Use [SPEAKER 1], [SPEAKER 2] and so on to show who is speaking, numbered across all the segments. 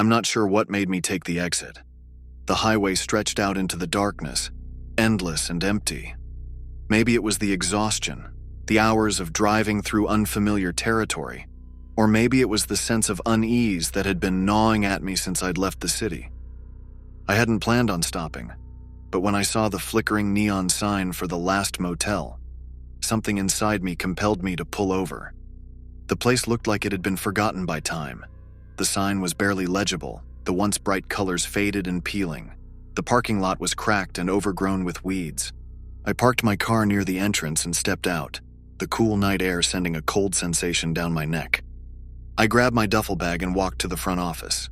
[SPEAKER 1] I'm not sure what made me take the exit. The highway stretched out into the darkness, endless and empty. Maybe it was the exhaustion, the hours of driving through unfamiliar territory, or maybe it was the sense of unease that had been gnawing at me since I'd left the city. I hadn't planned on stopping, but when I saw the flickering neon sign for the last motel, something inside me compelled me to pull over. The place looked like it had been forgotten by time. The sign was barely legible, the once bright colors faded and peeling. The parking lot was cracked and overgrown with weeds. I parked my car near the entrance and stepped out, the cool night air sending a cold sensation down my neck. I grabbed my duffel bag and walked to the front office.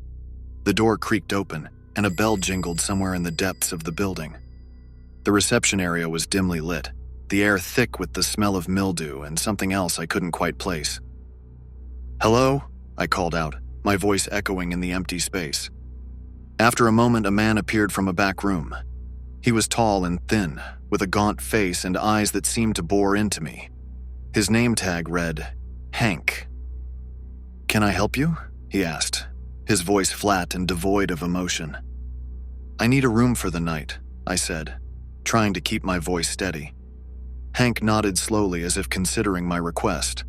[SPEAKER 1] The door creaked open, and a bell jingled somewhere in the depths of the building. The reception area was dimly lit, the air thick with the smell of mildew and something else I couldn't quite place. "Hello?" I called out, my voice echoing in the empty space. After a moment, a man appeared from a back room. He was tall and thin, with a gaunt face and eyes that seemed to bore into me. His name tag read, Hank. "Can I help you?" he asked, his voice flat and devoid of emotion. "I need a room for the night," I said, trying to keep my voice steady. Hank nodded slowly as if considering my request.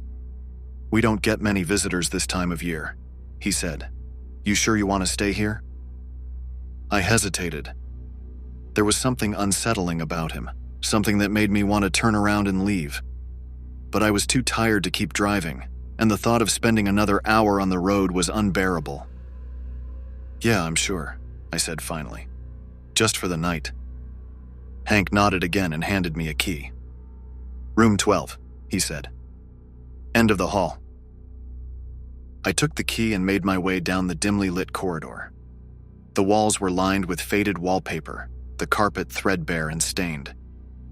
[SPEAKER 1] "We don't get many visitors this time of year," he said. "You sure you want to stay here?" I hesitated. There was something unsettling about him, something that made me want to turn around and leave. But I was too tired to keep driving, and the thought of spending another hour on the road was unbearable. "Yeah, I'm sure," I said finally. "Just for the night." Hank nodded again and handed me a key. "Room 12, he said. "End of the hall." I took the key and made my way down the dimly lit corridor. The walls were lined with faded wallpaper, the carpet threadbare and stained.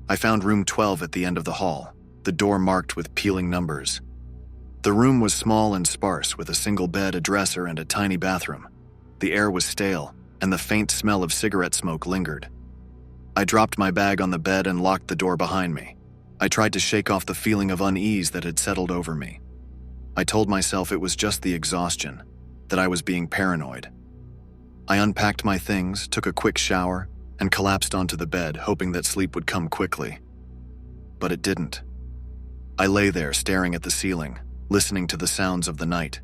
[SPEAKER 1] I found room 12 at the end of the hall, the door marked with peeling numbers. The room was small and sparse, with a single bed, a dresser, and a tiny bathroom. The air was stale, and the faint smell of cigarette smoke lingered. I dropped my bag on the bed and locked the door behind me. I tried to shake off the feeling of unease that had settled over me. I told myself it was just the exhaustion, that I was being paranoid. I unpacked my things, took a quick shower, and collapsed onto the bed, hoping that sleep would come quickly. But it didn't. I lay there staring at the ceiling, listening to the sounds of the night.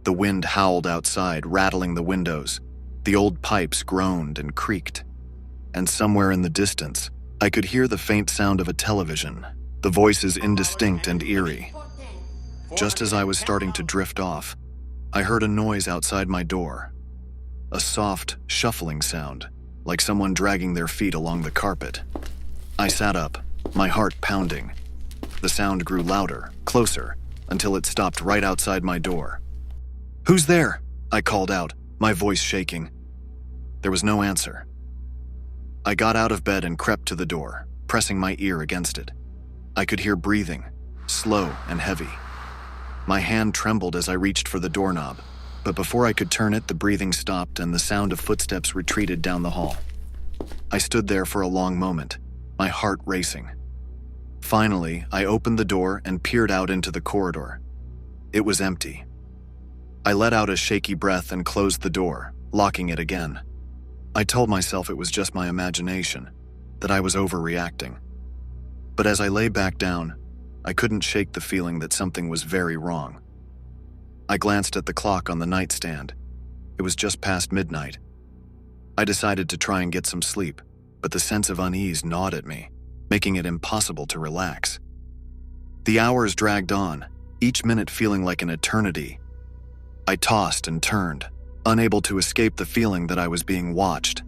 [SPEAKER 1] The wind howled outside, rattling the windows. The old pipes groaned and creaked. And somewhere in the distance, I could hear the faint sound of a television, the voices indistinct and eerie. Just as I was starting to drift off, I heard a noise outside my door. A soft, shuffling sound, like someone dragging their feet along the carpet. I sat up, my heart pounding. The sound grew louder, closer, until it stopped right outside my door. "Who's there?" I called out, my voice shaking. There was no answer. I got out of bed and crept to the door, pressing my ear against it. I could hear breathing, slow and heavy. My hand trembled as I reached for the doorknob, but before I could turn it, the breathing stopped and the sound of footsteps retreated down the hall. I stood there for a long moment, my heart racing. Finally, I opened the door and peered out into the corridor. It was empty. I let out a shaky breath and closed the door, locking it again. I told myself it was just my imagination, that I was overreacting. But as I lay back down, I couldn't shake the feeling that something was very wrong. I glanced at the clock on the nightstand. It was just past midnight. I decided to try and get some sleep, but the sense of unease gnawed at me, making it impossible to relax. The hours dragged on, each minute feeling like an eternity. I tossed and turned, unable to escape the feeling that I was being watched.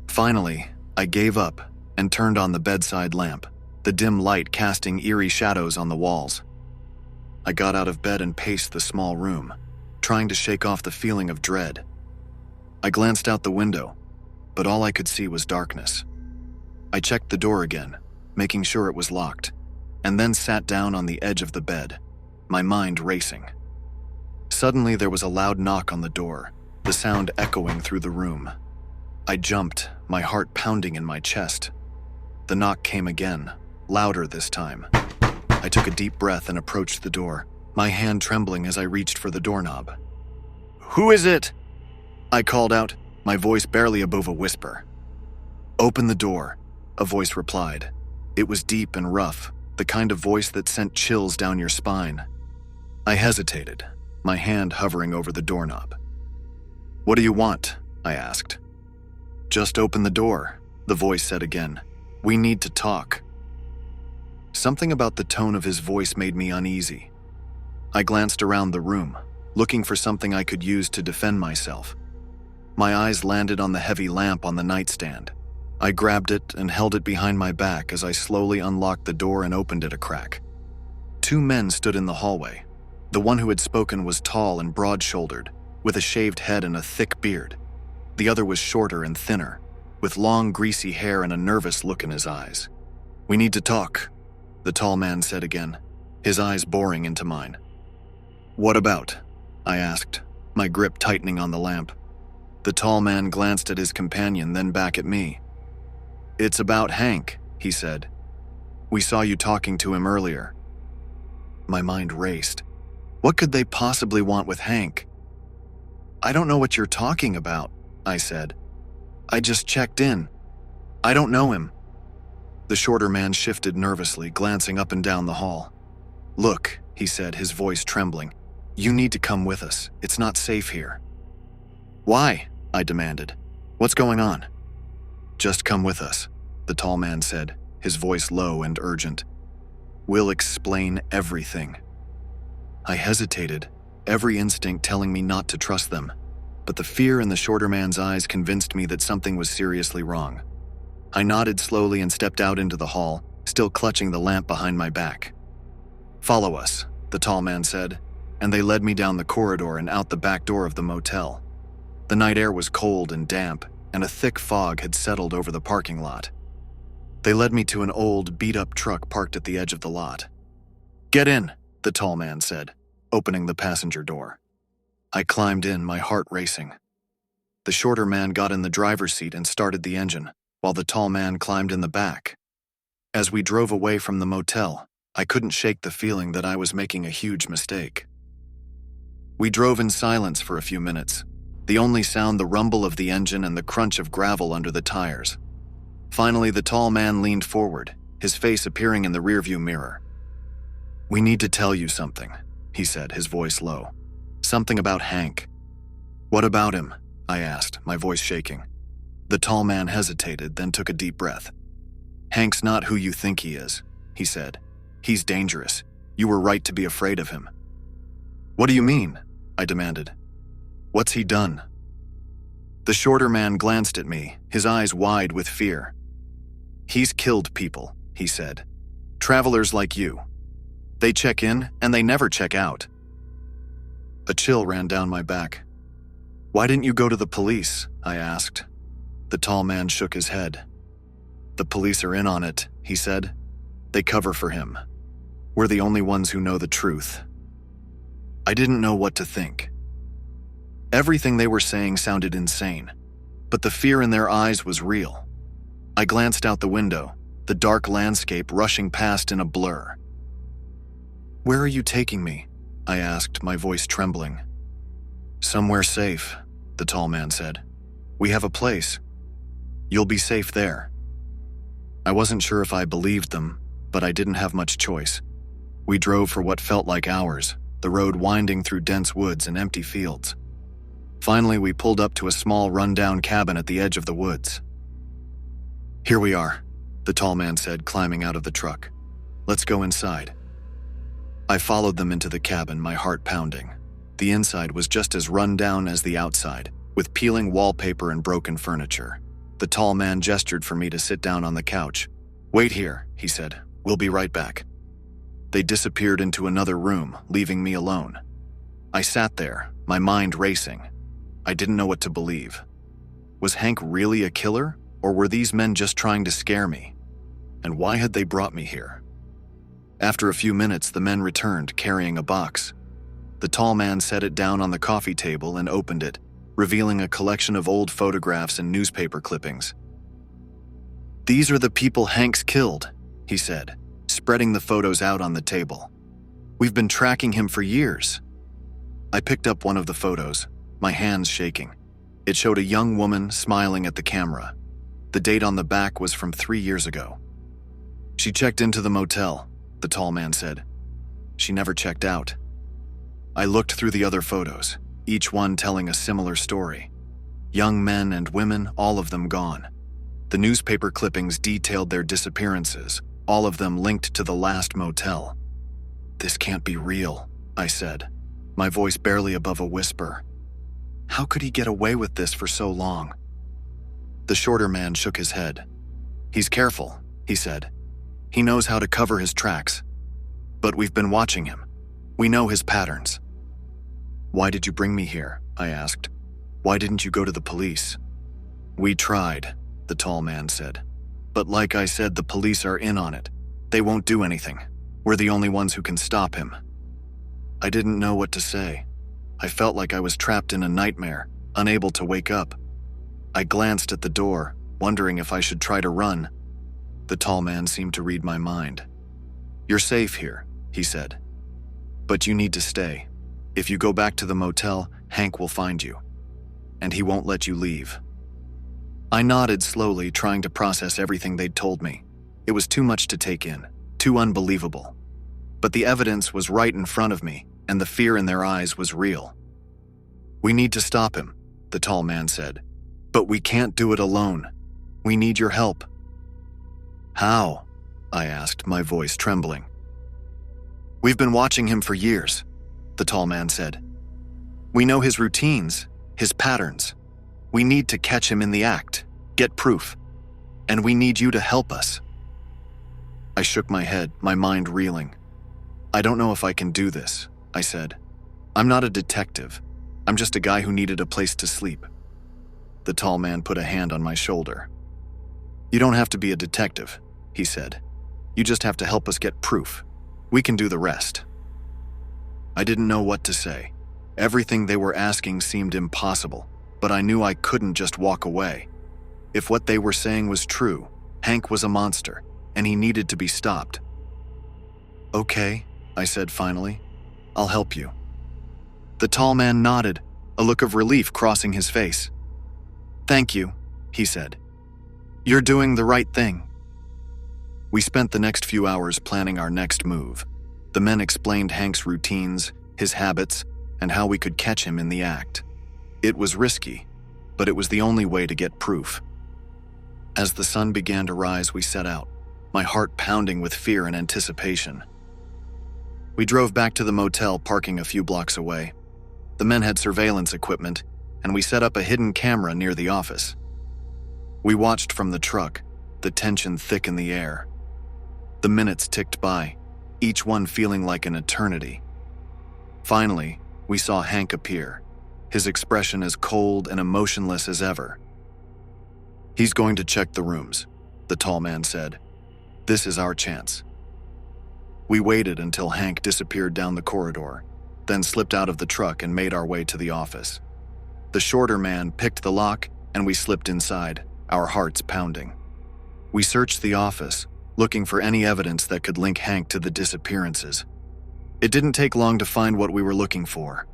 [SPEAKER 1] Finally, I gave up and turned on the bedside lamp, the dim light casting eerie shadows on the walls. I got out of bed and paced the small room, trying to shake off the feeling of dread. I glanced out the window, but all I could see was darkness. I checked the door again, making sure it was locked, and then sat down on the edge of the bed, my mind racing. Suddenly, there was a loud knock on the door, the sound echoing through the room. I jumped, my heart pounding in my chest. The knock came again, louder this time. I took a deep breath and approached the door, my hand trembling as I reached for the doorknob. "Who is it?" I called out, my voice barely above a whisper. "Open the door," a voice replied. It was deep and rough, the kind of voice that sent chills down your spine. I hesitated, my hand hovering over the doorknob. "What do you want?" I asked. "Just open the door," the voice said again. "We need to talk." Something about the tone of his voice made me uneasy. I glanced around the room, looking for something I could use to defend myself. My eyes landed on the heavy lamp on the nightstand. I grabbed it and held it behind my back as I slowly unlocked the door and opened it a crack. Two men stood in the hallway. The one who had spoken was tall and broad-shouldered, with a shaved head and a thick beard. The other was shorter and thinner, with long, greasy hair and a nervous look in his eyes. "We need to talk," the tall man said again, his eyes boring into mine. "What about?" I asked, my grip tightening on the lamp. The tall man glanced at his companion, then back at me. "It's about Hank," he said. "We saw you talking to him earlier." My mind raced. What could they possibly want with Hank? "I don't know what you're talking about," I said. "I just checked in. I don't know him." The shorter man shifted nervously, glancing up and down the hall. "Look," he said, his voice trembling. "You need to come with us. It's not safe here." "Why?" I demanded. "What's going on?" "Just come with us," the tall man said, his voice low and urgent. "We'll explain everything." I hesitated, every instinct telling me not to trust them, but the fear in the shorter man's eyes convinced me that something was seriously wrong. I nodded slowly and stepped out into the hall, still clutching the lamp behind my back. "Follow us," the tall man said, and they led me down the corridor and out the back door of the motel. The night air was cold and damp, and a thick fog had settled over the parking lot. They led me to an old, beat-up truck parked at the edge of the lot. "Get in," the tall man said, opening the passenger door. I climbed in, my heart racing. The shorter man got in the driver's seat and started the engine, while the tall man climbed in the back. As we drove away from the motel, I couldn't shake the feeling that I was making a huge mistake. We drove in silence for a few minutes, the only sound the rumble of the engine and the crunch of gravel under the tires. Finally, the tall man leaned forward, his face appearing in the rearview mirror. "We need to tell you something," he said, his voice low. "Something about Hank." "What about him?" I asked, my voice shaking. The tall man hesitated, then took a deep breath. "Hank's not who you think he is," he said. "He's dangerous. You were right to be afraid of him." "What do you mean?" I demanded. "What's he done?" The shorter man glanced at me, his eyes wide with fear. "He's killed people," he said. "Travelers like you. They check in and they never check out." A chill ran down my back. "Why didn't you go to the police?" I asked. The tall man shook his head. "The police are in on it," he said. "They cover for him. We're the only ones who know the truth." I didn't know what to think. Everything they were saying sounded insane, but the fear in their eyes was real. I glanced out the window, the dark landscape rushing past in a blur. "Where are you taking me?" I asked, my voice trembling. "Somewhere safe," the tall man said. "We have a place. You'll be safe there." I wasn't sure if I believed them, but I didn't have much choice. We drove for what felt like hours, the road winding through dense woods and empty fields. Finally, we pulled up to a small run-down cabin at the edge of the woods. "Here we are," the tall man said, climbing out of the truck. "Let's go inside." I followed them into the cabin, my heart pounding. The inside was just as run down as the outside, with peeling wallpaper and broken furniture. The tall man gestured for me to sit down on the couch. "Wait here," he said. "We'll be right back." They disappeared into another room, leaving me alone. I sat there, my mind racing. I didn't know what to believe. Was Hank really a killer, or were these men just trying to scare me? And why had they brought me here? After a few minutes, the men returned, carrying a box. The tall man set it down on the coffee table and opened it, revealing a collection of old photographs and newspaper clippings. "These are the people Hank's killed," he said, spreading the photos out on the table. "We've been tracking him for years." I picked up one of the photos, my hands shaking. It showed a young woman smiling at the camera. The date on the back was from 3 years ago. "She checked into the motel," the tall man said. "She never checked out." I looked through the other photos, each one telling a similar story. Young men and women, all of them gone. The newspaper clippings detailed their disappearances, all of them linked to the last motel. "This can't be real," I said, my voice barely above a whisper. "How could he get away with this for so long?" The shorter man shook his head. "He's careful," he said. "He knows how to cover his tracks. But we've been watching him. We know his patterns." "Why did you bring me here?" I asked. "Why didn't you go to the police?" "We tried," the tall man said. "But like I said, the police are in on it. They won't do anything. We're the only ones who can stop him." I didn't know what to say. I felt like I was trapped in a nightmare, unable to wake up. I glanced at the door, wondering if I should try to run. The tall man seemed to read my mind. "You're safe here," he said. "But you need to stay. If you go back to the motel, Hank will find you. And he won't let you leave." I nodded slowly, trying to process everything they'd told me. It was too much to take in, too unbelievable. But the evidence was right in front of me, and the fear in their eyes was real. "We need to stop him," the tall man said. "But we can't do it alone. We need your help." "How?" I asked, my voice trembling. "We've been watching him for years," the tall man said. "We know his routines, his patterns. We need to catch him in the act, get proof, and we need you to help us." I shook my head, my mind reeling. "I don't know if I can do this," I said. "I'm not a detective. I'm just a guy who needed a place to sleep." The tall man put a hand on my shoulder. "You don't have to be a detective," he said. "You just have to help us get proof. We can do the rest." I didn't know what to say. Everything they were asking seemed impossible, but I knew I couldn't just walk away. If what they were saying was true, Hank was a monster, and he needed to be stopped. "Okay," I said finally. "I'll help you." The tall man nodded, a look of relief crossing his face. "Thank you," he said. "You're doing the right thing." We spent the next few hours planning our next move. The men explained Hank's routines, his habits, and how we could catch him in the act. It was risky, but it was the only way to get proof. As the sun began to rise, we set out, my heart pounding with fear and anticipation. We drove back to the motel, parking a few blocks away. The men had surveillance equipment, and we set up a hidden camera near the office. We watched from the truck, the tension thick in the air. The minutes ticked by, each one feeling like an eternity. Finally, we saw Hank appear, his expression as cold and emotionless as ever. "He's going to check the rooms," the tall man said. "This is our chance." We waited until Hank disappeared down the corridor, then slipped out of the truck and made our way to the office. The shorter man picked the lock, and we slipped inside, our hearts pounding. We searched the office, looking for any evidence that could link Hank to the disappearances. It didn't take long to find what we were looking for.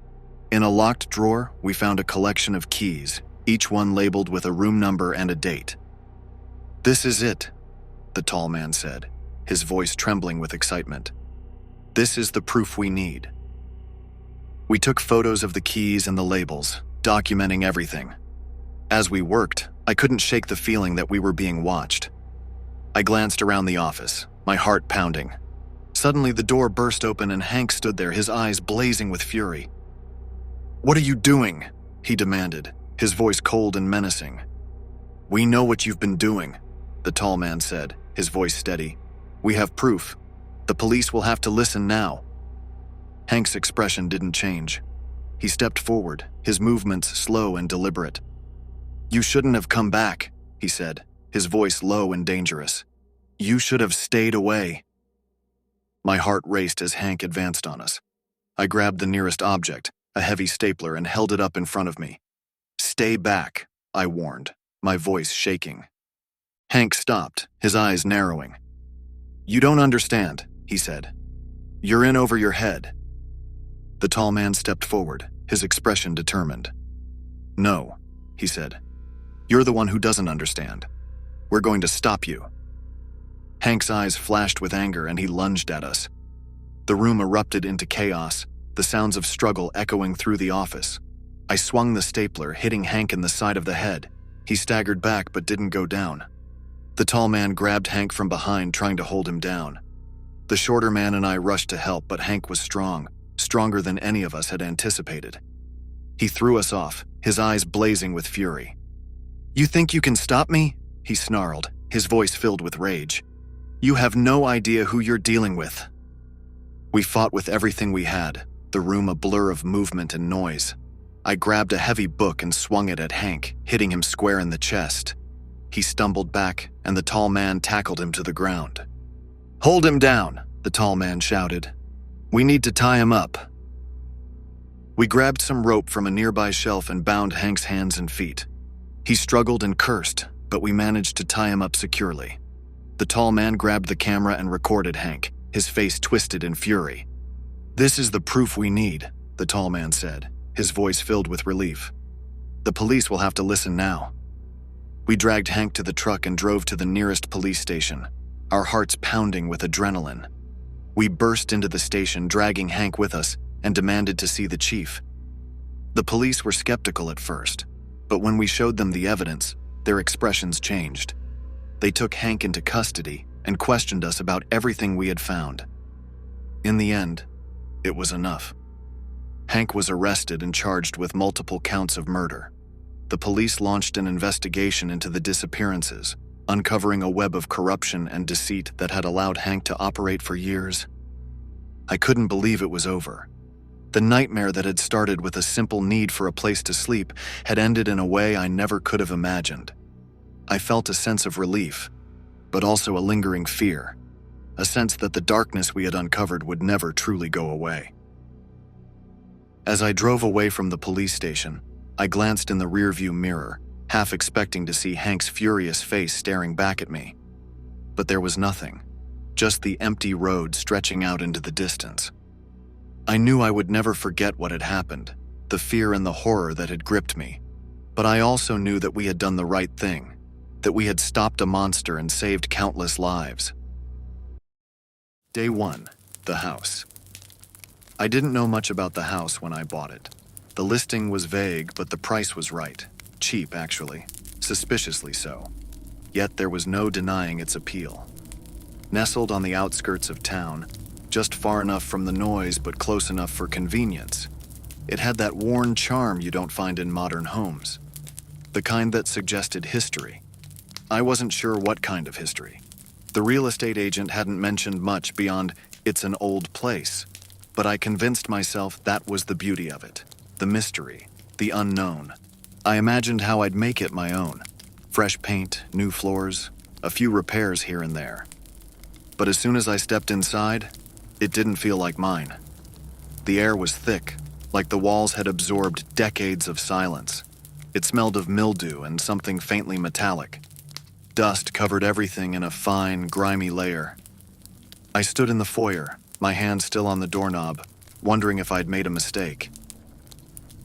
[SPEAKER 1] In a locked drawer, we found a collection of keys, each one labeled with a room number and a date. "This is it," the tall man said, his voice trembling with excitement. "This is the proof we need." We took photos of the keys and the labels, documenting everything. As we worked, I couldn't shake the feeling that we were being watched. I glanced around the office, my heart pounding. Suddenly, the door burst open and Hank stood there, his eyes blazing with fury. "What are you doing?" he demanded, his voice cold and menacing. "We know what you've been doing," the tall man said, his voice steady. "We have proof. The police will have to listen now." Hank's expression didn't change. He stepped forward, his movements slow and deliberate. "You shouldn't have come back," he said, his voice low and dangerous. "You should have stayed away." My heart raced as Hank advanced on us. I grabbed the nearest object, a heavy stapler, and held it up in front of me. "Stay back," I warned, my voice shaking. Hank stopped, his eyes narrowing. "You don't understand," he said. "You're in over your head." The tall man stepped forward, his expression determined. "No, he said. "You're the one who doesn't understand. We're going to stop you." Hank's eyes flashed with anger and he lunged at us. The room erupted into chaos, the sounds of struggle echoing through the office. I swung the stapler, hitting Hank in the side of the head. He staggered back but didn't go down. The tall man grabbed Hank from behind, trying to hold him down. The shorter man and I rushed to help, but Hank was strong, stronger than any of us had anticipated. He threw us off, his eyes blazing with fury. "You think you can stop me?" he snarled, his voice filled with rage. "You have no idea who you're dealing with." We fought with everything we had, the room a blur of movement and noise. I grabbed a heavy book and swung it at Hank, hitting him square in the chest. He stumbled back, and the tall man tackled him to the ground. "Hold him down," the tall man shouted. "We need to tie him up." We grabbed some rope from a nearby shelf and bound Hank's hands and feet. He struggled and cursed, but we managed to tie him up securely. The tall man grabbed the camera and recorded Hank, his face twisted in fury. "This is the proof we need," the tall man said, his voice filled with relief. "The police will have to listen now." We dragged Hank to the truck and drove to the nearest police station, our hearts pounding with adrenaline. We burst into the station, dragging Hank with us, and demanded to see the chief. The police were skeptical at first, but when we showed them the evidence, their expressions changed. They took Hank into custody and questioned us about everything we had found. In the end, it was enough. Hank was arrested and charged with multiple counts of murder. The police launched an investigation into the disappearances, uncovering a web of corruption and deceit that had allowed Hank to operate for years. I couldn't believe it was over. The nightmare that had started with a simple need for a place to sleep had ended in a way I never could have imagined. I felt a sense of relief, but also a lingering fear, a sense that the darkness we had uncovered would never truly go away. As I drove away from the police station, I glanced in the rearview mirror, half expecting to see Hank's furious face staring back at me. But there was nothing, just the empty road stretching out into the distance. I knew I would never forget what had happened, the fear and the horror that had gripped me. But I also knew that we had done the right thing, that we had stopped a monster and saved countless lives. Day 1, the house. I didn't know much about the house when I bought it. The listing was vague, but the price was right. Cheap, actually. Suspiciously so. Yet there was no denying its appeal. Nestled on the outskirts of town, just far enough from the noise but close enough for convenience, it had that worn charm you don't find in modern homes. The kind that suggested history. I wasn't sure what kind of history. The real estate agent hadn't mentioned much beyond, "It's an old place." But I convinced myself that was the beauty of it. The mystery, the unknown. I imagined how I'd make it my own. Fresh paint, new floors, a few repairs here and there. But as soon as I stepped inside, it didn't feel like mine. The air was thick, like the walls had absorbed decades of silence. It smelled of mildew and something faintly metallic. Dust covered everything in a fine, grimy layer. I stood in the foyer, my hand still on the doorknob, wondering if I'd made a mistake.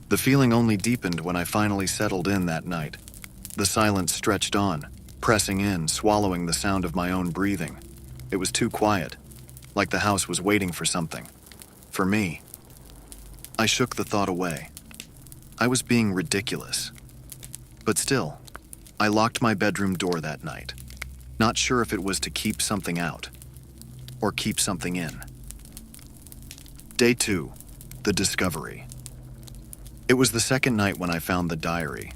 [SPEAKER 1] The feeling only deepened when I finally settled in that night. The silence stretched on, pressing in, swallowing the sound of my own breathing. It was too quiet, like the house was waiting for something. For me. I shook the thought away. I was being ridiculous. But still, I locked my bedroom door that night, not sure if it was to keep something out or keep something in. Day 2, the discovery. It was the second night when I found the diary.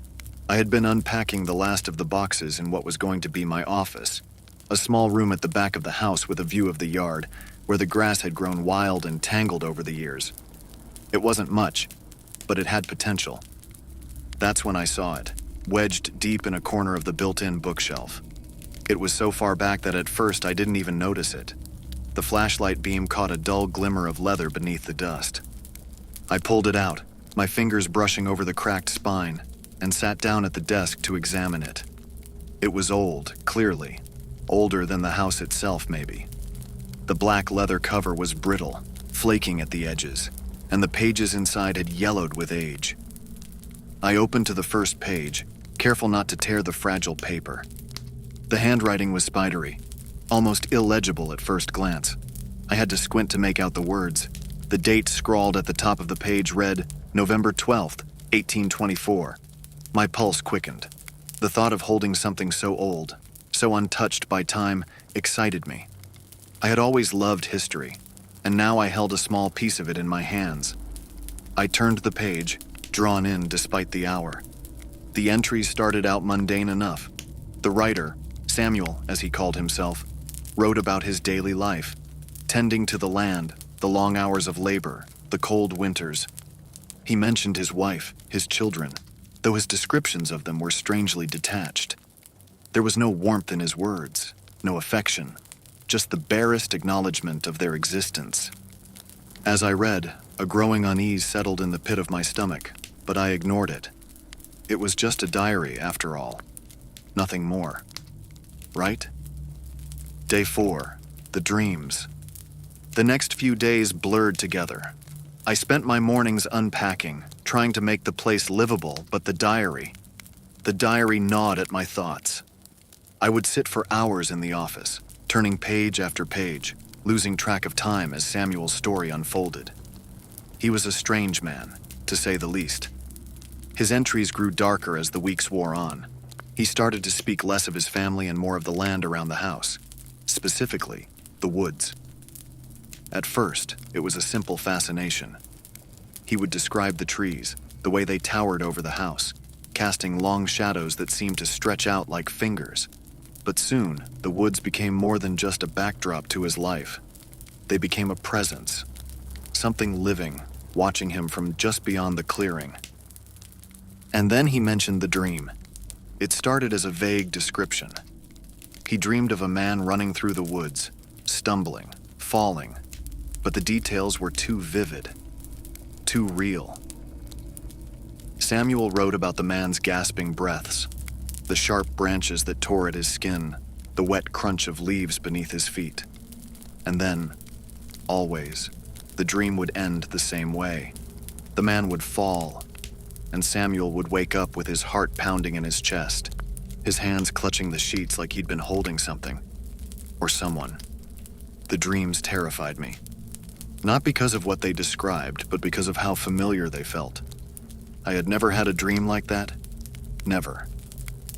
[SPEAKER 1] I had been unpacking the last of the boxes in what was going to be my office, a small room at the back of the house with a view of the yard, where the grass had grown wild and tangled over the years. It wasn't much, but it had potential. That's when I saw it, wedged deep in a corner of the built-in bookshelf. It was so far back that at first I didn't even notice it. The flashlight beam caught a dull glimmer of leather beneath the dust. I pulled it out, my fingers brushing over the cracked spine, and sat down at the desk to examine it. It was old, clearly. Older than the house itself, maybe. The black leather cover was brittle, flaking at the edges, and the pages inside had yellowed with age. I opened to the first page, careful not to tear the fragile paper. The handwriting was spidery, almost illegible at first glance. I had to squint to make out the words. The date scrawled at the top of the page read, November 12th, 1824. My pulse quickened. The thought of holding something so old, so untouched by time, excited me. I had always loved history, and now I held a small piece of it in my hands. I turned the page, drawn in despite the hour. The entries started out mundane enough. The writer, Samuel, as he called himself, wrote about his daily life, tending to the land, the long hours of labor, the cold winters. He mentioned his wife, his children, though his descriptions of them were strangely detached. There was no warmth in his words, no affection, just the barest acknowledgement of their existence. As I read, a growing unease settled in the pit of my stomach, but I ignored it. It was just a diary, after all. Nothing more. Right? Day 4. The dreams. The next few days blurred together. I spent my mornings unpacking, trying to make the place livable, but the diary gnawed at my thoughts. I would sit for hours in the office, turning page after page, losing track of time as Samuel's story unfolded. He was a strange man, to say the least. His entries grew darker as the weeks wore on. He started to speak less of his family and more of the land around the house, specifically, the woods. At first, it was a simple fascination. He would describe the trees, the way they towered over the house, casting long shadows that seemed to stretch out like fingers. But soon, the woods became more than just a backdrop to his life. They became a presence, something living, watching him from just beyond the clearing. And then he mentioned the dream. It started as a vague description. He dreamed of a man running through the woods, stumbling, falling, but the details were too vivid, too real. Samuel wrote about the man's gasping breaths, the sharp branches that tore at his skin, the wet crunch of leaves beneath his feet. And then, always, the dream would end the same way. The man would fall, and Samuel would wake up with his heart pounding in his chest, his hands clutching the sheets like he'd been holding something, or someone. The dreams terrified me. Not because of what they described, but because of how familiar they felt. I had never had a dream like that. Never.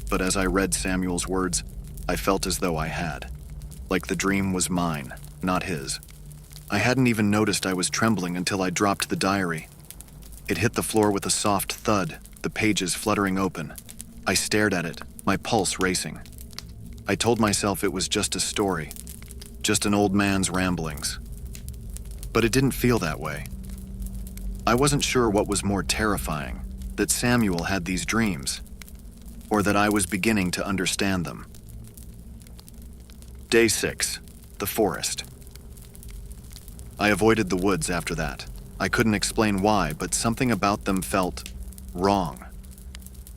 [SPEAKER 1] But as I read Samuel's words, I felt as though I had. Like the dream was mine, not his. I hadn't even noticed I was trembling until I dropped the diary. It hit the floor with a soft thud, the pages fluttering open. I stared at it, my pulse racing. I told myself it was just a story, just an old man's ramblings. But it didn't feel that way. I wasn't sure what was more terrifying, that Samuel had these dreams, or that I was beginning to understand them. Day 6. The forest. I avoided the woods after that. I couldn't explain why, but something about them felt wrong.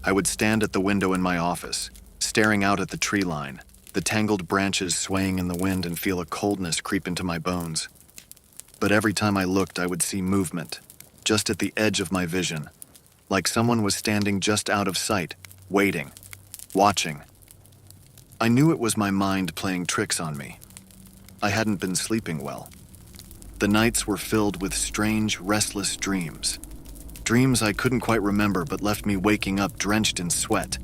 [SPEAKER 1] I would stand at the window in my office, staring out at the tree line, the tangled branches swaying in the wind, and feel a coldness creep into my bones. But every time I looked, I would see movement, just at the edge of my vision, like someone was standing just out of sight, waiting, watching. I knew it was my mind playing tricks on me. I hadn't been sleeping well. The nights were filled with strange, restless dreams. Dreams I couldn't quite remember but left me waking up drenched in sweat,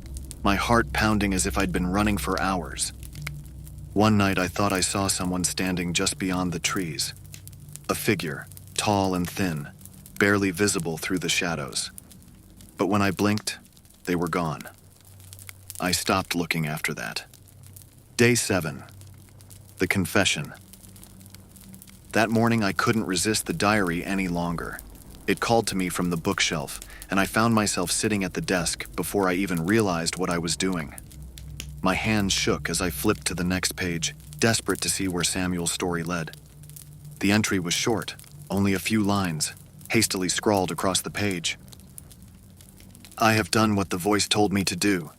[SPEAKER 1] my heart pounding as if I'd been running for hours. One night I thought I saw someone standing just beyond the trees. A figure, tall and thin, barely visible through the shadows. But when I blinked, they were gone. I stopped looking after that. Day 7. The confession. That morning I couldn't resist the diary any longer. It called to me from the bookshelf, and I found myself sitting at the desk before I even realized what I was doing. My hands shook as I flipped to the next page, desperate to see where Samuel's story led. The entry was short, only a few lines, hastily scrawled across the page. I have done what the voice told me to do.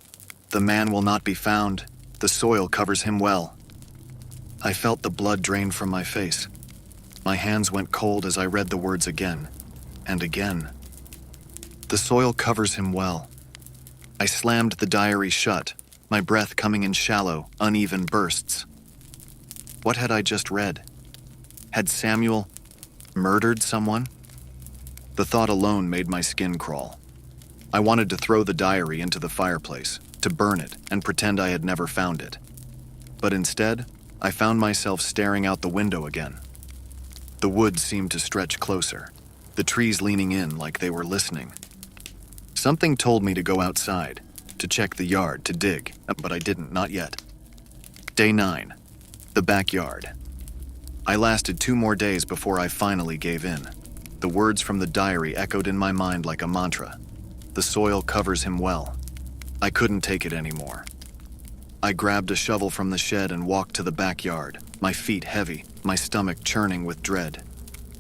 [SPEAKER 1] The man will not be found. The soil covers him well. I felt the blood drain from my face. My hands went cold as I read the words again, and again. The soil covers him well. I slammed the diary shut, my breath coming in shallow, uneven bursts. What had I just read? Had Samuel murdered someone? The thought alone made my skin crawl. I wanted to throw the diary into the fireplace, to burn it and pretend I had never found it. But instead, I found myself staring out the window again. The woods seemed to stretch closer, the trees leaning in like they were listening. Something told me to go outside, to check the yard, to dig, but I didn't, not yet. Day 9. The backyard. I lasted 2 more days before I finally gave in. The words from the diary echoed in my mind like a mantra. The soil covers him well. I couldn't take it anymore. I grabbed a shovel from the shed and walked to the backyard, my feet heavy, my stomach churning with dread.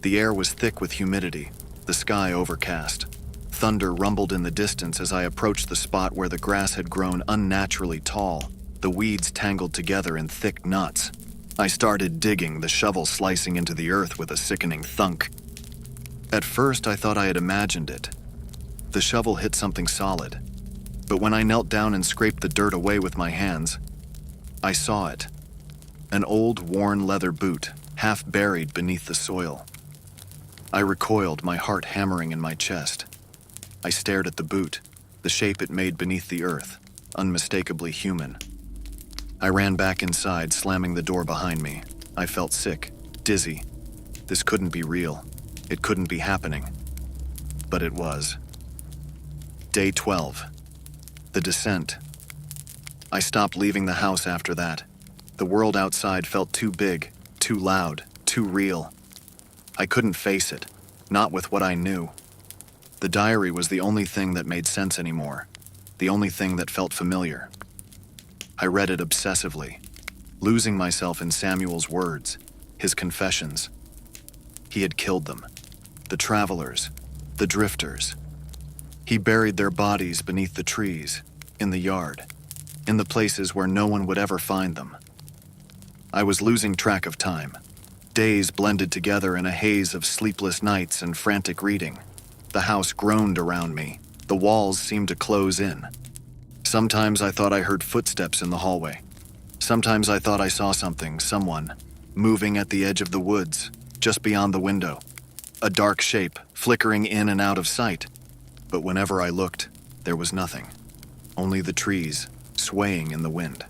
[SPEAKER 1] The air was thick with humidity, the sky overcast. Thunder rumbled in the distance as I approached the spot where the grass had grown unnaturally tall, the weeds tangled together in thick knots. I started digging, the shovel slicing into the earth with a sickening thunk. At first, I thought I had imagined it. The shovel hit something solid, but when I knelt down and scraped the dirt away with my hands, I saw it. An old, worn leather boot, half buried beneath the soil. I recoiled, my heart hammering in my chest. I stared at the boot, the shape it made beneath the earth, unmistakably human. I ran back inside, slamming the door behind me. I felt sick, dizzy. This couldn't be real. It couldn't be happening. But it was. Day 12. The descent. I stopped leaving the house after that. The world outside felt too big, too loud, too real. I couldn't face it, not with what I knew. The diary was the only thing that made sense anymore, the only thing that felt familiar. I read it obsessively, losing myself in Samuel's words, his confessions. He had killed them, the travelers, the drifters. He buried their bodies beneath the trees, in the yard, in the places where no one would ever find them. I was losing track of time. Days blended together in a haze of sleepless nights and frantic reading. The house groaned around me. The walls seemed to close in. Sometimes I thought I heard footsteps in the hallway. Sometimes I thought I saw something, someone, moving at the edge of the woods, just beyond the window. A dark shape, flickering in and out of sight. But whenever I looked, there was nothing. Only the trees, swaying in the wind.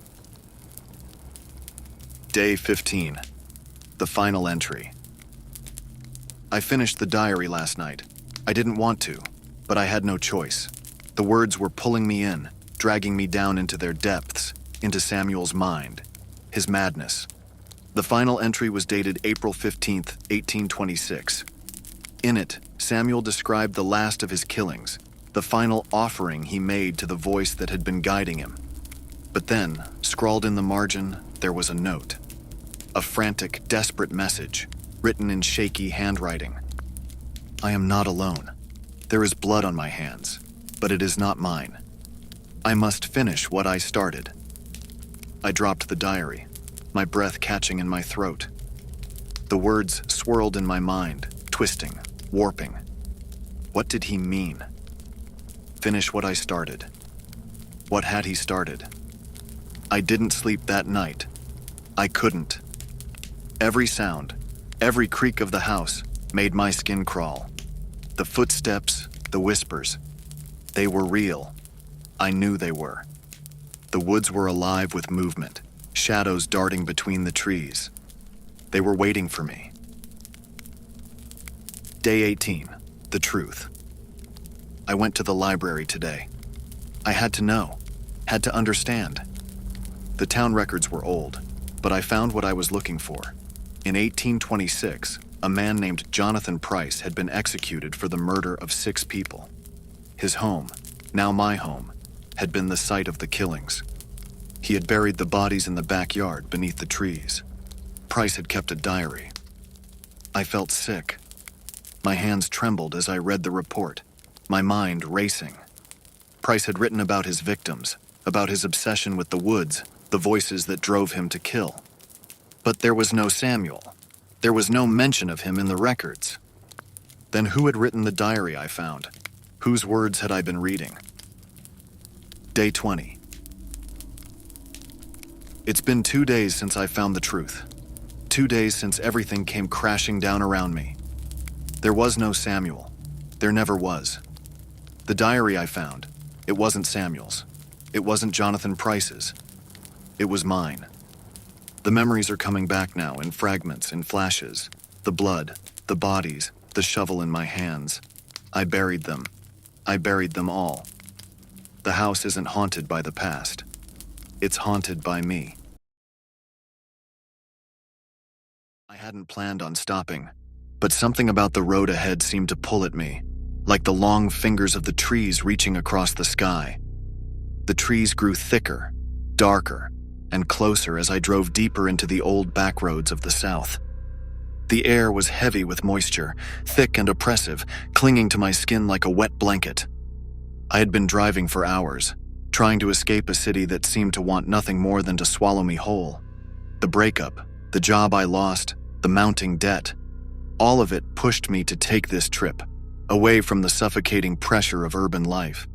[SPEAKER 1] Day 15. The final entry. I finished the diary last night. I didn't want to, but I had no choice. The words were pulling me in, dragging me down into their depths, into Samuel's mind, his madness. The final entry was dated April 15th, 1826. In it, Samuel described the last of his killings, the final offering he made to the voice that had been guiding him. But then, scrawled in the margin, there was a note. A frantic, desperate message, written in shaky handwriting. I am not alone. There is blood on my hands, but it is not mine. I must finish what I started. I dropped the diary, my breath catching in my throat. The words swirled in my mind, twisting, warping. What did he mean? Finish what I started. What had he started? I didn't sleep that night. I couldn't. Every sound, every creak of the house made my skin crawl. The footsteps, the whispers. They were real. I knew they were. The woods were alive with movement, shadows darting between the trees. They were waiting for me. Day 18. The truth. I went to the library today. I had to know, had to understand. The town records were old, but I found what I was looking for. In 1826, a man named Jonathan Price had been executed for the murder of 6 people. His home, now my home, had been the site of the killings. He had buried the bodies in the backyard beneath the trees. Price had kept a diary. I felt sick. My hands trembled as I read the report, my mind racing. Price had written about his victims, about his obsession with the woods, the voices that drove him to kill. But there was no Samuel. There was no mention of him in the records. Then who had written the diary I found? Whose words had I been reading? Day 20. It's been 2 days since I found the truth. 2 days since everything came crashing down around me. There was no Samuel. There never was. The diary I found, it wasn't Samuel's. It wasn't Jonathan Price's. It was mine. The memories are coming back now in fragments, in flashes. The blood, the bodies, the shovel in my hands. I buried them. I buried them all. The house isn't haunted by the past. It's haunted by me. I hadn't planned on stopping, but something about the road ahead seemed to pull at me, like the long fingers of the trees reaching across the sky. The trees grew thicker, darker, and closer as I drove deeper into the old back roads of the South. The air was heavy with moisture, thick and oppressive, clinging to my skin like a wet blanket. I had been driving for hours, trying to escape a city that seemed to want nothing more than to swallow me whole. The breakup, the job I lost, the mounting debt, all of it pushed me to take this trip, away from the suffocating pressure of urban life.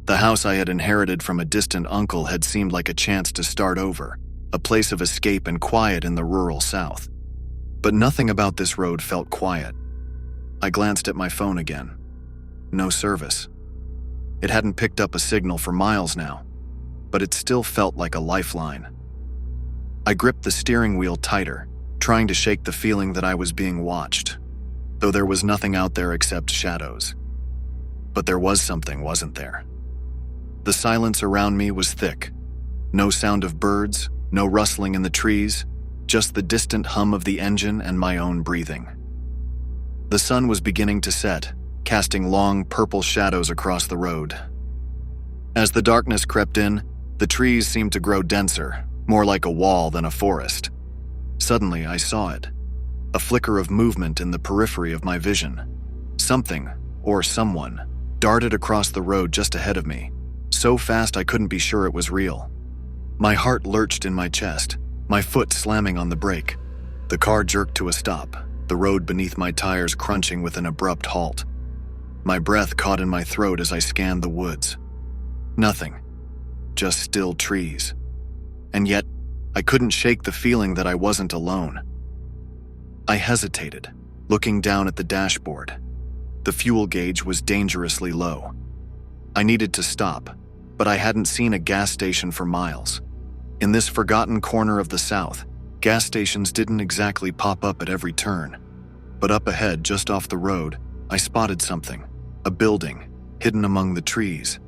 [SPEAKER 1] The house I had inherited from a distant uncle had seemed like a chance to start over, a place of escape and quiet in the rural South. But nothing about this road felt quiet. I glanced at my phone again. No service. It hadn't picked up a signal for miles now, but it still felt like a lifeline. I gripped the steering wheel tighter, trying to shake the feeling that I was being watched, though there was nothing out there except shadows. But there was something, wasn't there? The silence around me was thick. No sound of birds, no rustling in the trees, just the distant hum of the engine and my own breathing. The sun was beginning to set, casting long purple shadows across the road. As the darkness crept in, the trees seemed to grow denser, more like a wall than a forest. Suddenly, I saw it. A flicker of movement in the periphery of my vision. Something, or someone, darted across the road just ahead of me, so fast I couldn't be sure it was real. My heart lurched in my chest, my foot slamming on the brake. The car jerked to a stop, the road beneath my tires crunching with an abrupt halt. My breath caught in my throat as I scanned the woods. Nothing. Just still trees. And yet, I couldn't shake the feeling that I wasn't alone. I hesitated, looking down at the dashboard. The fuel gauge was dangerously low. I needed to stop, but I hadn't seen a gas station for miles. In this forgotten corner of the South, gas stations didn't exactly pop up at every turn. But up ahead, just off the road, I spotted something, a building, hidden among the trees.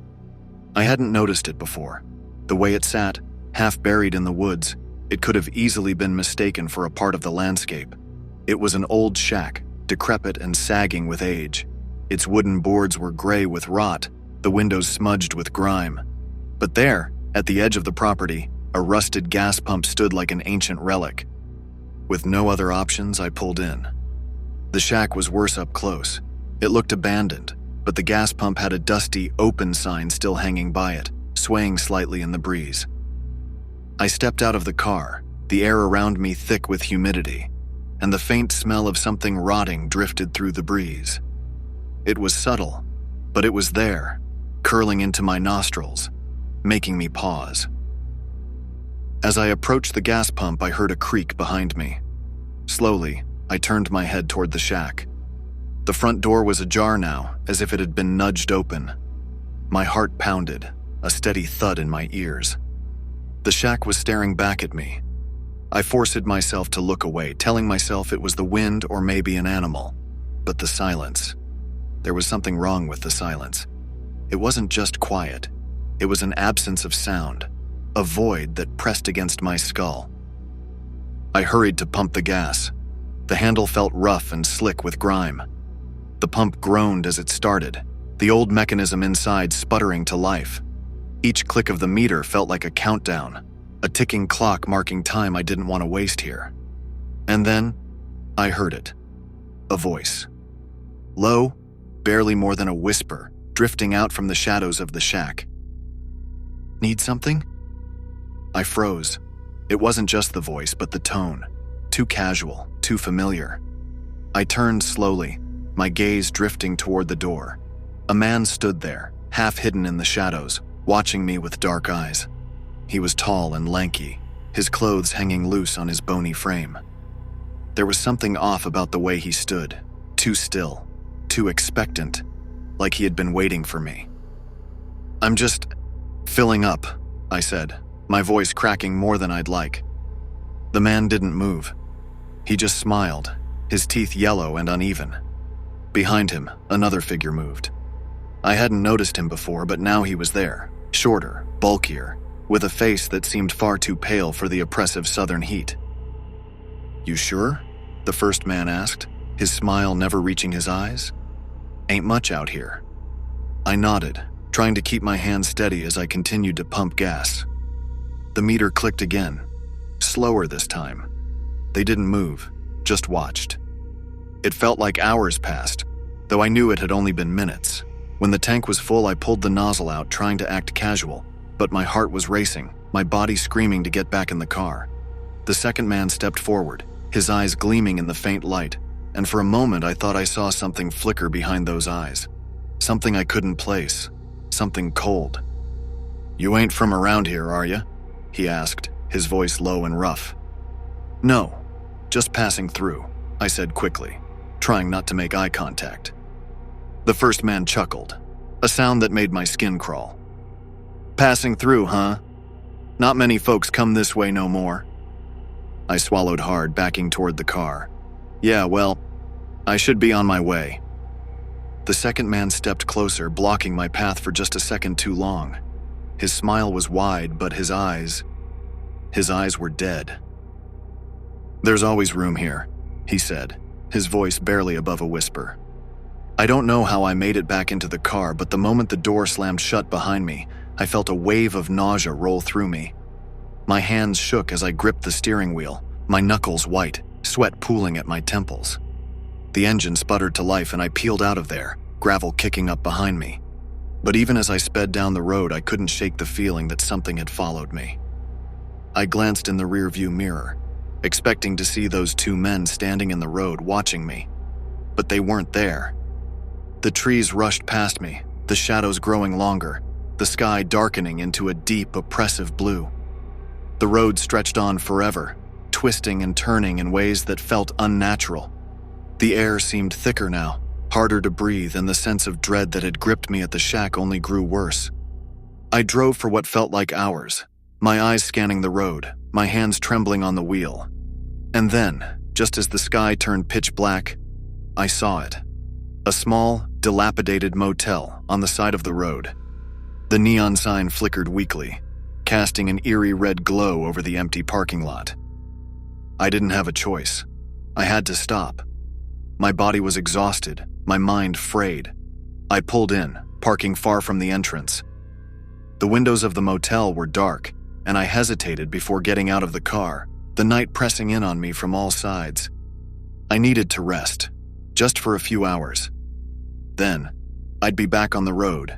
[SPEAKER 1] I hadn't noticed it before. The way it sat, half buried in the woods, it could have easily been mistaken for a part of the landscape. It was an old shack, decrepit and sagging with age. Its wooden boards were gray with rot, the windows smudged with grime. But there, at the edge of the property, a rusted gas pump stood like an ancient relic. With no other options, I pulled in. The shack was worse up close. It looked abandoned, but the gas pump had a dusty, open sign still hanging by it, swaying slightly in the breeze. I stepped out of the car, the air around me thick with humidity, and the faint smell of something rotting drifted through the breeze. It was subtle, but it was there, curling into my nostrils, making me pause. As I approached the gas pump, I heard a creak behind me. Slowly, I turned my head toward the shack. The front door was ajar now, as if it had been nudged open. My heart pounded, a steady thud in my ears. The shack was staring back at me. I forced myself to look away, telling myself it was the wind or maybe an animal. But the silence. There was something wrong with the silence. It wasn't just quiet. It was an absence of sound, a void that pressed against my skull. I hurried to pump the gas. The handle felt rough and slick with grime. The pump groaned as it started, the old mechanism inside sputtering to life. Each click of the meter felt like a countdown, a ticking clock marking time I didn't want to waste here. And then, I heard it. A voice. Low, barely more than a whisper, drifting out from the shadows of the shack. Need something? I froze. It wasn't just the voice, but the tone. Too casual, too familiar. I turned slowly, my gaze drifting toward the door. A man stood there, half hidden in the shadows, watching me with dark eyes. He was tall and lanky, his clothes hanging loose on his bony frame. There was something off about the way he stood, too still, too expectant, like he had been waiting for me. "I'm just filling up," I said, my voice cracking more than I'd like. The man didn't move. He just smiled, his teeth yellow and uneven. Behind him, another figure moved. I hadn't noticed him before, but now he was there, shorter, bulkier, with a face that seemed far too pale for the oppressive southern heat. "You sure?" the first man asked, his smile never reaching his eyes. "Ain't much out here." I nodded, trying to keep my hands steady as I continued to pump gas. The meter clicked again, slower this time. They didn't move, just watched. It felt like hours passed, though I knew it had only been minutes. When the tank was full, I pulled the nozzle out, trying to act casual, but my heart was racing, my body screaming to get back in the car. The second man stepped forward, his eyes gleaming in the faint light, and for a moment I thought I saw something flicker behind those eyes. Something I couldn't place, something cold. "You ain't from around here, are you?" he asked, his voice low and rough. "No, just passing through," I said quickly, trying not to make eye contact. The first man chuckled, a sound that made my skin crawl. "Passing through, huh? Not many folks come this way no more." I swallowed hard, backing toward the car. "Yeah, well, I should be on my way." The second man stepped closer, blocking my path for just a second too long. His smile was wide, but his eyes were dead. "There's always room here," he said, his voice barely above a whisper. I don't know how I made it back into the car, but the moment the door slammed shut behind me, I felt a wave of nausea roll through me. My hands shook as I gripped the steering wheel, my knuckles white, sweat pooling at my temples. The engine sputtered to life and I peeled out of there, gravel kicking up behind me. But even as I sped down the road, I couldn't shake the feeling that something had followed me. I glanced in the rearview mirror, expecting to see those two men standing in the road watching me. But they weren't there. The trees rushed past me, the shadows growing longer, the sky darkening into a deep, oppressive blue. The road stretched on forever, twisting and turning in ways that felt unnatural. The air seemed thicker now, harder to breathe, and the sense of dread that had gripped me at the shack only grew worse. I drove for what felt like hours, my eyes scanning the road, my hands trembling on the wheel. And then, just as the sky turned pitch black, I saw it. A small, dilapidated motel on the side of the road. The neon sign flickered weakly, casting an eerie red glow over the empty parking lot. I didn't have a choice. I had to stop. My body was exhausted, my mind frayed. I pulled in, parking far from the entrance. The windows of the motel were dark, and I hesitated before getting out of the car, the night pressing in on me from all sides. I needed to rest, just for a few hours. Then, I'd be back on the road,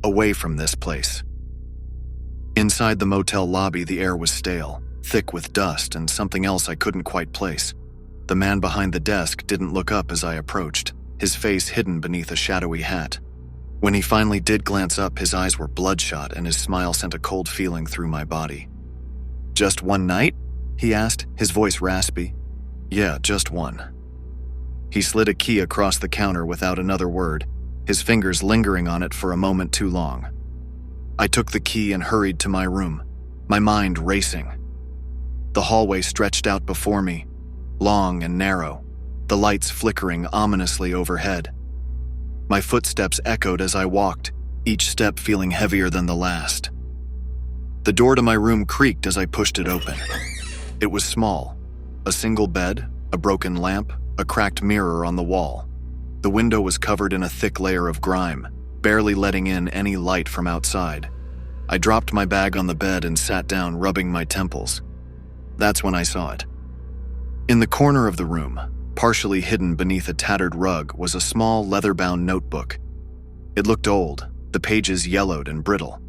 [SPEAKER 1] away from this place. Inside the motel lobby, the air was stale, thick with dust and something else I couldn't quite place. The man behind the desk didn't look up as I approached, his face hidden beneath a shadowy hat. When he finally did glance up, his eyes were bloodshot and his smile sent a cold feeling through my body. "Just one night?" he asked, his voice raspy. "Yeah, just one." He slid a key across the counter without another word, his fingers lingering on it for a moment too long. I took the key and hurried to my room, my mind racing. The hallway stretched out before me, long and narrow, the lights flickering ominously overhead. My footsteps echoed as I walked, each step feeling heavier than the last. The door to my room creaked as I pushed it open. It was small, a single bed, a broken lamp, a cracked mirror on the wall. The window was covered in a thick layer of grime, barely letting in any light from outside. I dropped my bag on the bed and sat down, rubbing my temples. That's when I saw it. In the corner of the room, partially hidden beneath a tattered rug, was a small leather-bound notebook. It looked old, the pages yellowed and brittle.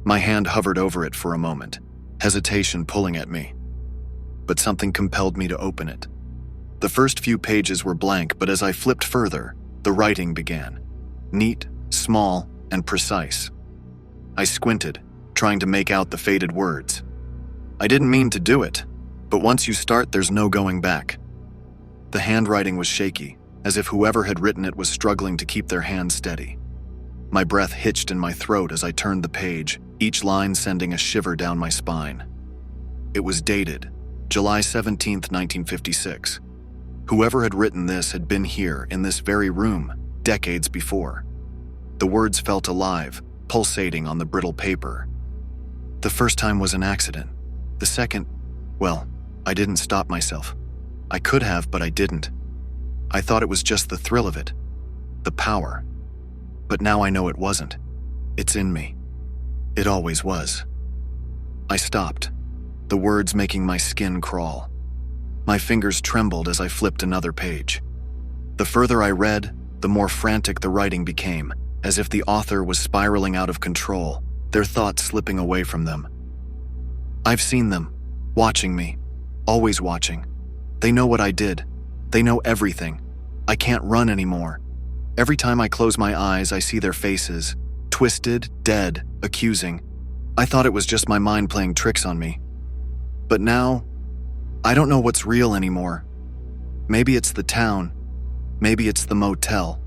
[SPEAKER 1] My hand hovered over it for a moment, hesitation pulling at me. But something compelled me to open it. The first few pages were blank, but as I flipped further, the writing began. Neat, small and precise. I squinted, trying to make out the faded words. I didn't mean to do it, but once you start, there's no going back. The handwriting was shaky, as if whoever had written it was struggling to keep their hand steady. My breath hitched in my throat as I turned the page, each line sending a shiver down my spine. It was dated July 17th, 1956. Whoever had written this had been here in this very room decades before. The words felt alive, pulsating on the brittle paper. The first time was an accident. The second, well, I didn't stop myself. I could have, but I didn't. I thought it was just the thrill of it, the power. But now I know it wasn't. It's in me. It always was. I stopped, the words making my skin crawl. My fingers trembled as I flipped another page. The further I read, the more frantic the writing became, as if the author was spiraling out of control, their thoughts slipping away from them. I've seen them, watching me, always watching. They know what I did. They know everything. I can't run anymore. Every time I close my eyes, I see their faces, twisted, dead, accusing. I thought it was just my mind playing tricks on me. But now, I don't know what's real anymore. Maybe it's the town. Maybe it's the motel.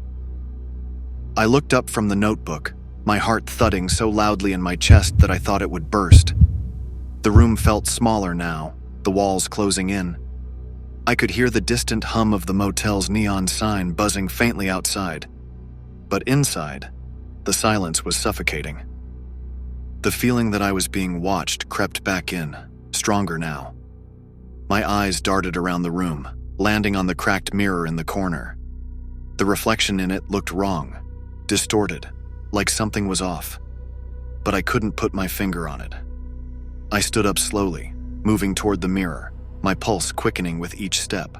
[SPEAKER 1] I looked up from the notebook, my heart thudding so loudly in my chest that I thought it would burst. The room felt smaller now, the walls closing in. I could hear the distant hum of the motel's neon sign buzzing faintly outside. But inside, the silence was suffocating. The feeling that I was being watched crept back in, stronger now. My eyes darted around the room, landing on the cracked mirror in the corner. The reflection in it looked wrong, distorted, like something was off. But I couldn't put my finger on it. I stood up slowly, moving toward the mirror, my pulse quickening with each step.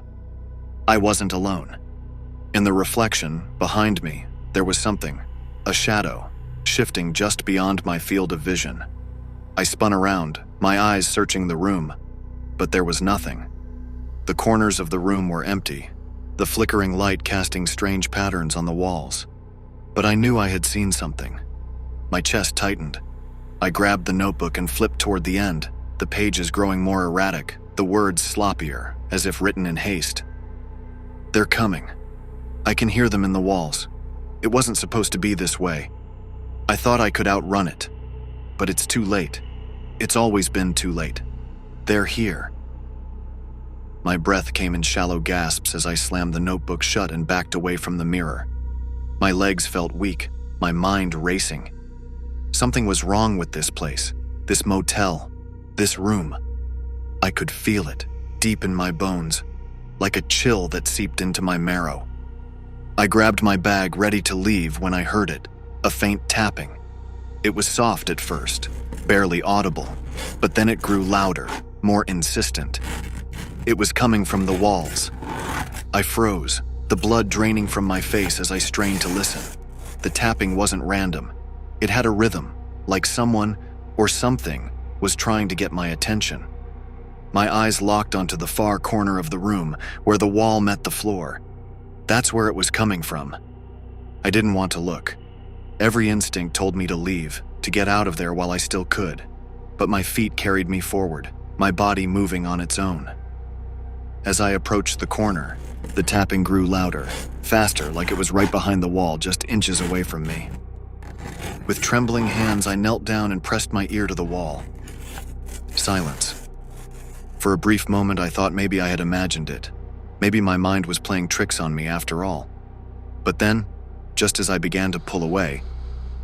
[SPEAKER 1] I wasn't alone. In the reflection, behind me, there was something, a shadow, shifting just beyond my field of vision. I spun around, my eyes searching the room, but there was nothing. The corners of the room were empty, the flickering light casting strange patterns on the walls. But I knew I had seen something. My chest tightened. I grabbed the notebook and flipped toward the end, the pages growing more erratic, the words sloppier, as if written in haste. They're coming. I can hear them in the walls. It wasn't supposed to be this way. I thought I could outrun it. But it's too late. It's always been too late. They're here. My breath came in shallow gasps as I slammed the notebook shut and backed away from the mirror. My legs felt weak, my mind racing. Something was wrong with this place, this motel, this room. I could feel it, deep in my bones, like a chill that seeped into my marrow. I grabbed my bag ready to leave when I heard it, a faint tapping. It was soft at first, barely audible, but then it grew louder, more insistent. It was coming from the walls. I froze, the blood draining from my face as I strained to listen. The tapping wasn't random. It had a rhythm, like someone or something was trying to get my attention. My eyes locked onto the far corner of the room, where the wall met the floor. That's where it was coming from. I didn't want to look. Every instinct told me to leave, to get out of there while I still could. But my feet carried me forward, my body moving on its own. As I approached the corner, the tapping grew louder, faster, like it was right behind the wall, just inches away from me. With trembling hands, I knelt down and pressed my ear to the wall. Silence. For a brief moment, I thought maybe I had imagined it. Maybe my mind was playing tricks on me after all. But then, just as I began to pull away,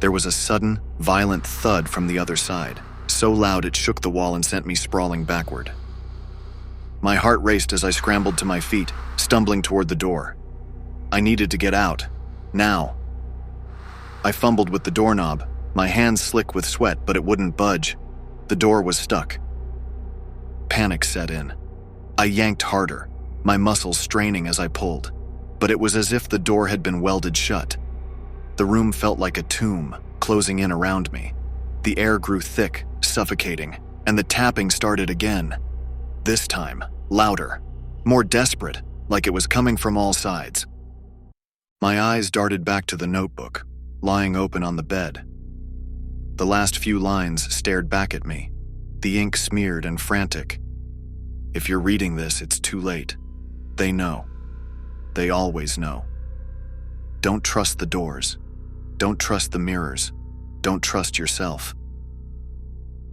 [SPEAKER 1] there was a sudden, violent thud from the other side, so loud it shook the wall and sent me sprawling backward. My heart raced as I scrambled to my feet, stumbling toward the door. I needed to get out, now. I fumbled with the doorknob, my hands slick with sweat, but it wouldn't budge. The door was stuck. Panic set in. I yanked harder, my muscles straining as I pulled, but it was as if the door had been welded shut. The room felt like a tomb, closing in around me. The air grew thick, suffocating, and the tapping started again. This time, louder, more desperate, like it was coming from all sides. My eyes darted back to the notebook, lying open on the bed. The last few lines stared back at me, the ink smeared and frantic. If you're reading this, it's too late. They know. They always know. Don't trust the doors. Don't trust the mirrors. Don't trust yourself.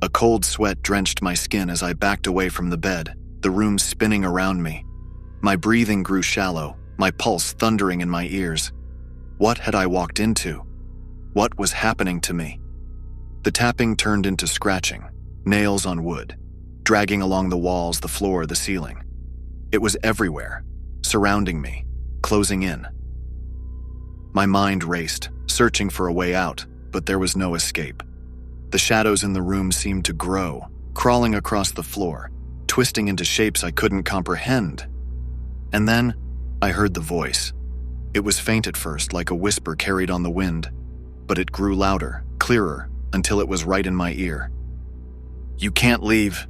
[SPEAKER 1] A cold sweat drenched my skin as I backed away from the bed, the room spinning around me. My breathing grew shallow, my pulse thundering in my ears. What had I walked into? What was happening to me? The tapping turned into scratching, nails on wood, dragging along the walls, the floor, the ceiling. It was everywhere, surrounding me, closing in. My mind raced, searching for a way out, but there was no escape. The shadows in the room seemed to grow, crawling across the floor, twisting into shapes I couldn't comprehend. And then, I heard the voice. It was faint at first, like a whisper carried on the wind, but it grew louder, clearer, until it was right in my ear. You can't leave.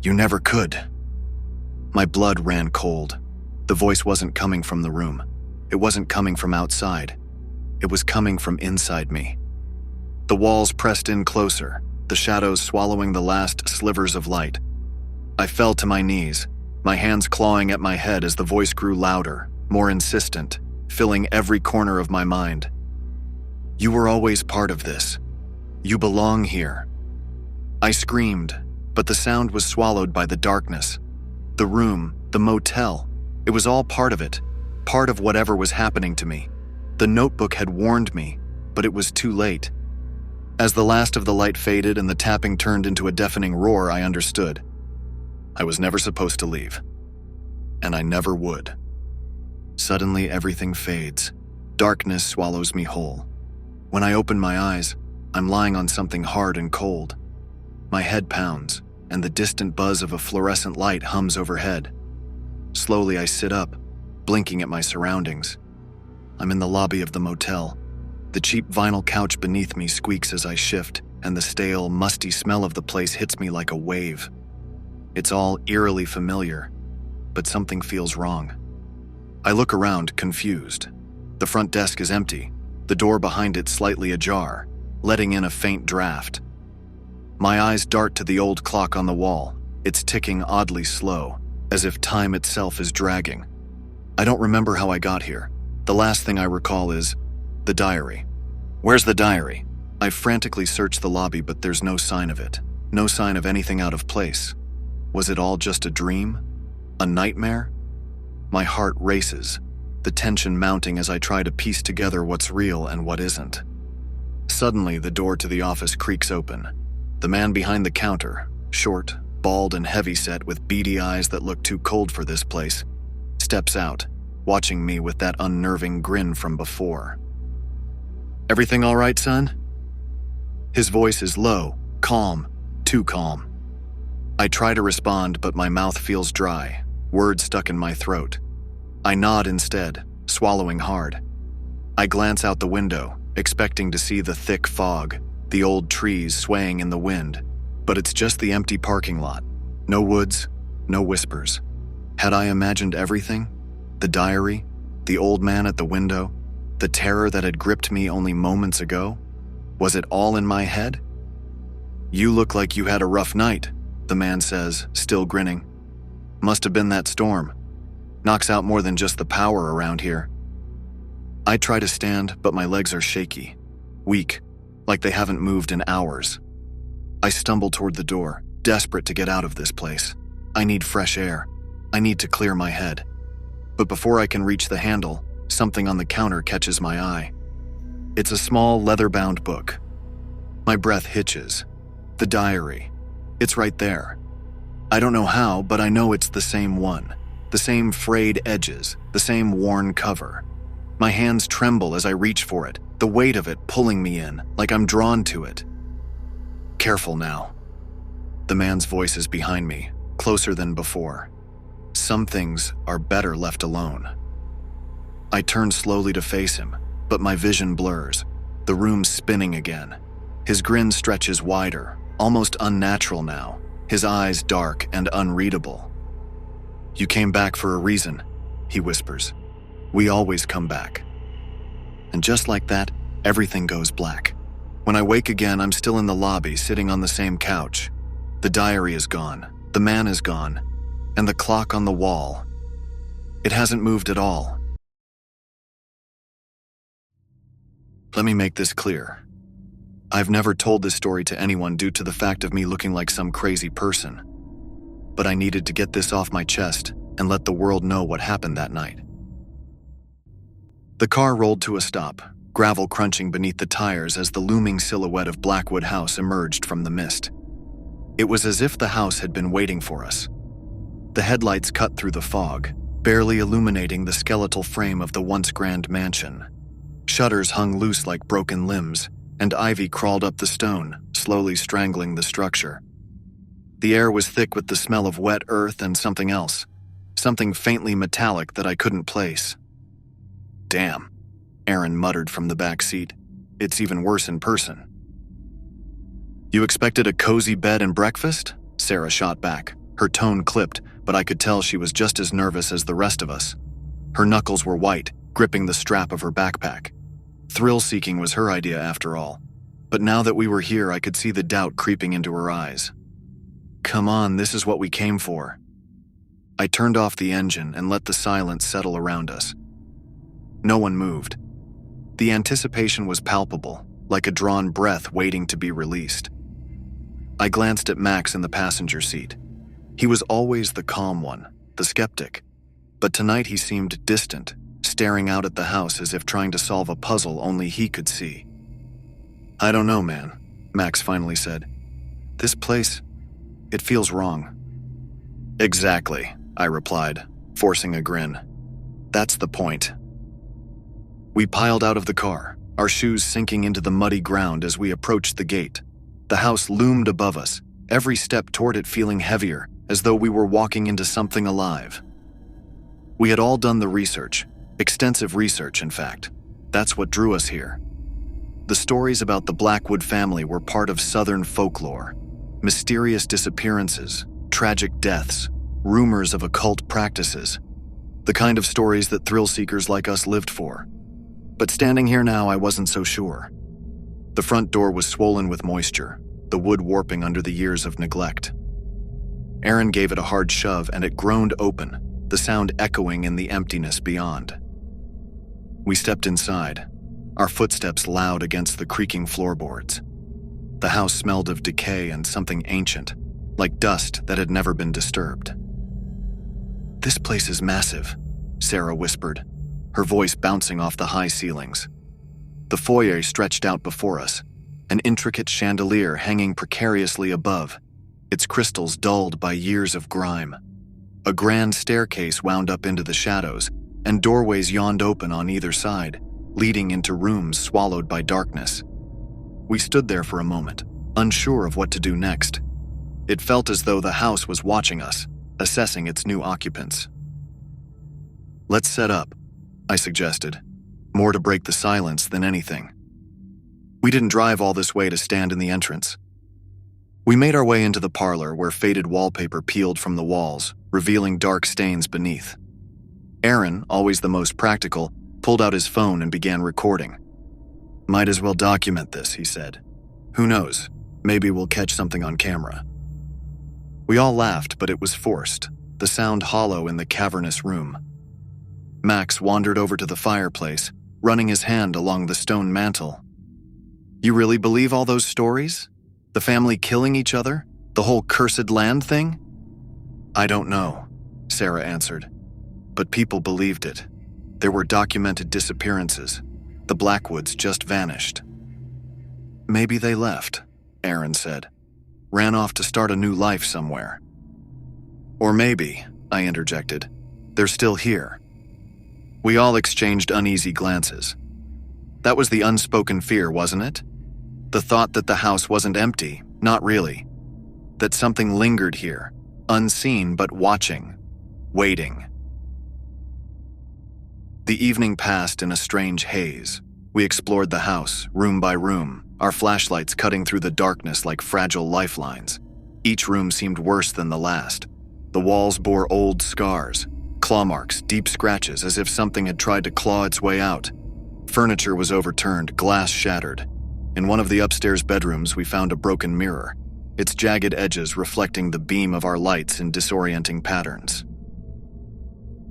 [SPEAKER 1] You never could. My blood ran cold. The voice wasn't coming from the room. It wasn't coming from outside. It was coming from inside me. The walls pressed in closer, the shadows swallowing the last slivers of light. I fell to my knees, my hands clawing at my head as the voice grew louder, more insistent, filling every corner of my mind. You were always part of this. You belong here. I screamed, but the sound was swallowed by the darkness. The room, the motel, it was all part of it, part of whatever was happening to me. The notebook had warned me, but it was too late. As the last of the light faded and the tapping turned into a deafening roar, I understood. I was never supposed to leave. And I never would. Suddenly, everything fades. Darkness swallows me whole. When I open my eyes, I'm lying on something hard and cold. My head pounds, and the distant buzz of a fluorescent light hums overhead. Slowly, I sit up, blinking at my surroundings. I'm in the lobby of the motel. The cheap vinyl couch beneath me squeaks as I shift, and the stale, musty smell of the place hits me like a wave. It's all eerily familiar, but something feels wrong. I look around, confused. The front desk is empty, the door behind it slightly ajar, letting in a faint draft. My eyes dart to the old clock on the wall. It's ticking oddly slow, as if time itself is dragging. I don't remember how I got here. The last thing I recall is the diary. Where's the diary? I frantically search the lobby, but there's no sign of it. No sign of anything out of place. Was it all just a dream? A nightmare? My heart races, the tension mounting as I try to piece together what's real and what isn't. Suddenly, the door to the office creaks open. The man behind the counter, short, bald and heavyset with beady eyes that look too cold for this place, steps out, watching me with that unnerving grin from before. Everything all right, son? His voice is low, calm, too calm. I try to respond, but my mouth feels dry, words stuck in my throat. I nod instead, swallowing hard. I glance out the window, expecting to see the thick fog, the old trees swaying in the wind, but it's just the empty parking lot. No woods, no whispers. Had I imagined everything? The diary, the old man at the window, the terror that had gripped me only moments ago? Was it all in my head? You look like you had a rough night, the man says, still grinning. Must have been that storm. Knocks out more than just the power around here. I try to stand, but my legs are shaky, weak, like they haven't moved in hours. I stumble toward the door, desperate to get out of this place. I need fresh air. I need to clear my head. But before I can reach the handle, something on the counter catches my eye. It's a small leather-bound book. My breath hitches. The diary. It's right there. I don't know how, but I know it's the same one. The same frayed edges, the same worn cover. My hands tremble as I reach for it, the weight of it pulling me in, like I'm drawn to it. Careful now. The man's voice is behind me, closer than before. Some things are better left alone. I turn slowly to face him, but my vision blurs, the room spinning again. His grin stretches wider, almost unnatural now, his eyes dark and unreadable. You came back for a reason, he whispers. We always come back. And just like that, Everything goes black. When I wake again, I'm still in the lobby, sitting on the same couch. The diary is gone, the man is gone, and the clock on the wall. It hasn't moved at all. Let me make this clear. I've never told this story to anyone due to the fact of me looking like some crazy person. But I needed to get this off my chest and let the world know what happened that night. The car rolled to a stop, gravel crunching beneath the tires as the looming silhouette of Blackwood House emerged from the mist. It was as if the house had been waiting for us. The headlights cut through the fog, barely illuminating the skeletal frame of the once grand mansion. Shutters hung loose like broken limbs, and ivy crawled up the stone, slowly strangling the structure. The air was thick with the smell of wet earth and something else, something faintly metallic that I couldn't place. "Damn," Aaron muttered from the back seat. "It's even worse in person." "You expected a cozy bed and breakfast?" Sarah shot back. Her tone clipped, but I could tell she was just as nervous as the rest of us. Her knuckles were white, gripping the strap of her backpack. Thrill-seeking was her idea after all. But now that we were here, I could see the doubt creeping into her eyes. "Come on, this is what we came for." I turned off the engine and let the silence settle around us. No one moved. The anticipation was palpable, like a drawn breath waiting to be released. I glanced at Max in the passenger seat. He was always the calm one, the skeptic. But tonight he seemed distant, staring out at the house as if trying to solve a puzzle only he could see. "I don't know, man," Max finally said. "This place, it feels wrong." "Exactly," I replied, forcing a grin. "That's the point." We piled out of the car, our shoes sinking into the muddy ground as we approached the gate. The house loomed above us, every step toward it feeling heavier, as though we were walking into something alive. We had all done the research, extensive research, in fact. That's what drew us here. The stories about the Blackwood family were part of Southern folklore. Mysterious disappearances, tragic deaths, rumors of occult practices. The kind of stories that thrill-seekers like us lived for. But standing here now, I wasn't so sure. The front door was swollen with moisture, the wood warping under the years of neglect. Aaron gave it a hard shove and it groaned open, the sound echoing in the emptiness beyond. We stepped inside, our footsteps loud against the creaking floorboards. The house smelled of decay and something ancient, like dust that had never been disturbed. "This place is massive," Sarah whispered, her voice bouncing off the high ceilings. The foyer stretched out before us, an intricate chandelier hanging precariously above, its crystals dulled by years of grime. A grand staircase wound up into the shadows, and doorways yawned open on either side, leading into rooms swallowed by darkness. We stood there for a moment, unsure of what to do next. It felt as though the house was watching us, assessing its new occupants. "Let's set up," I suggested, more to break the silence than anything. We didn't drive all this way to stand in the entrance. We made our way into the parlor where faded wallpaper peeled from the walls, revealing dark stains beneath. Aaron, always the most practical, pulled out his phone and began recording. "Might as well document this," he said. "Who knows, maybe we'll catch something on camera." We all laughed, but it was forced, the sound hollow in the cavernous room. Max wandered over to the fireplace, running his hand along the stone mantel. "You really believe all those stories? The family killing each other? The whole cursed land thing?" "I don't know," Sarah answered. "But people believed it. There were documented disappearances. The Blackwoods just vanished." "Maybe they left," Aaron said. "Ran off to start a new life somewhere." "Or maybe," I interjected, "they're still here." We all exchanged uneasy glances. That was the unspoken fear, wasn't it? The thought that the house wasn't empty, not really. That something lingered here, unseen but watching, waiting. The evening passed in a strange haze. We explored the house, room by room, our flashlights cutting through the darkness like fragile lifelines. Each room seemed worse than the last. The walls bore old scars, claw marks, deep scratches as if something had tried to claw its way out. Furniture was overturned, glass shattered. In one of the upstairs bedrooms, we found a broken mirror, its jagged edges reflecting the beam of our lights in disorienting patterns.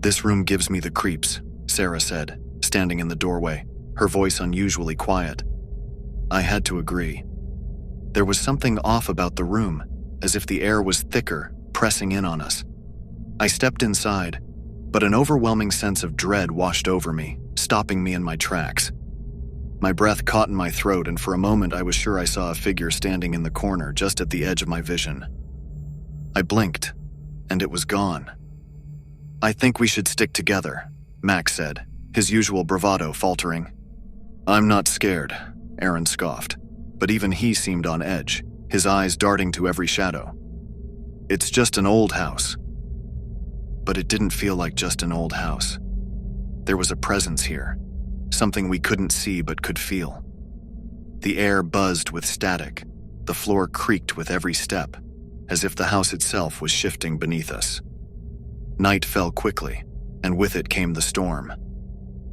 [SPEAKER 1] "This room gives me the creeps," Sarah said, standing in the doorway, her voice unusually quiet. I had to agree. There was something off about the room, as if the air was thicker, pressing in on us. I stepped inside, but an overwhelming sense of dread washed over me, stopping me in my tracks. My breath caught in my throat, and for a moment I was sure I saw a figure standing in the corner just at the edge of my vision. I blinked, and it was gone. "I think we should stick together," Max said, his usual bravado faltering. "I'm not scared," Aaron scoffed, but even he seemed on edge, his eyes darting to every shadow. "It's just an old house." But it didn't feel like just an old house. There was a presence here, something we couldn't see but could feel. The air buzzed with static, the floor creaked with every step, as if the house itself was shifting beneath us. Night fell quickly, and with it came the storm.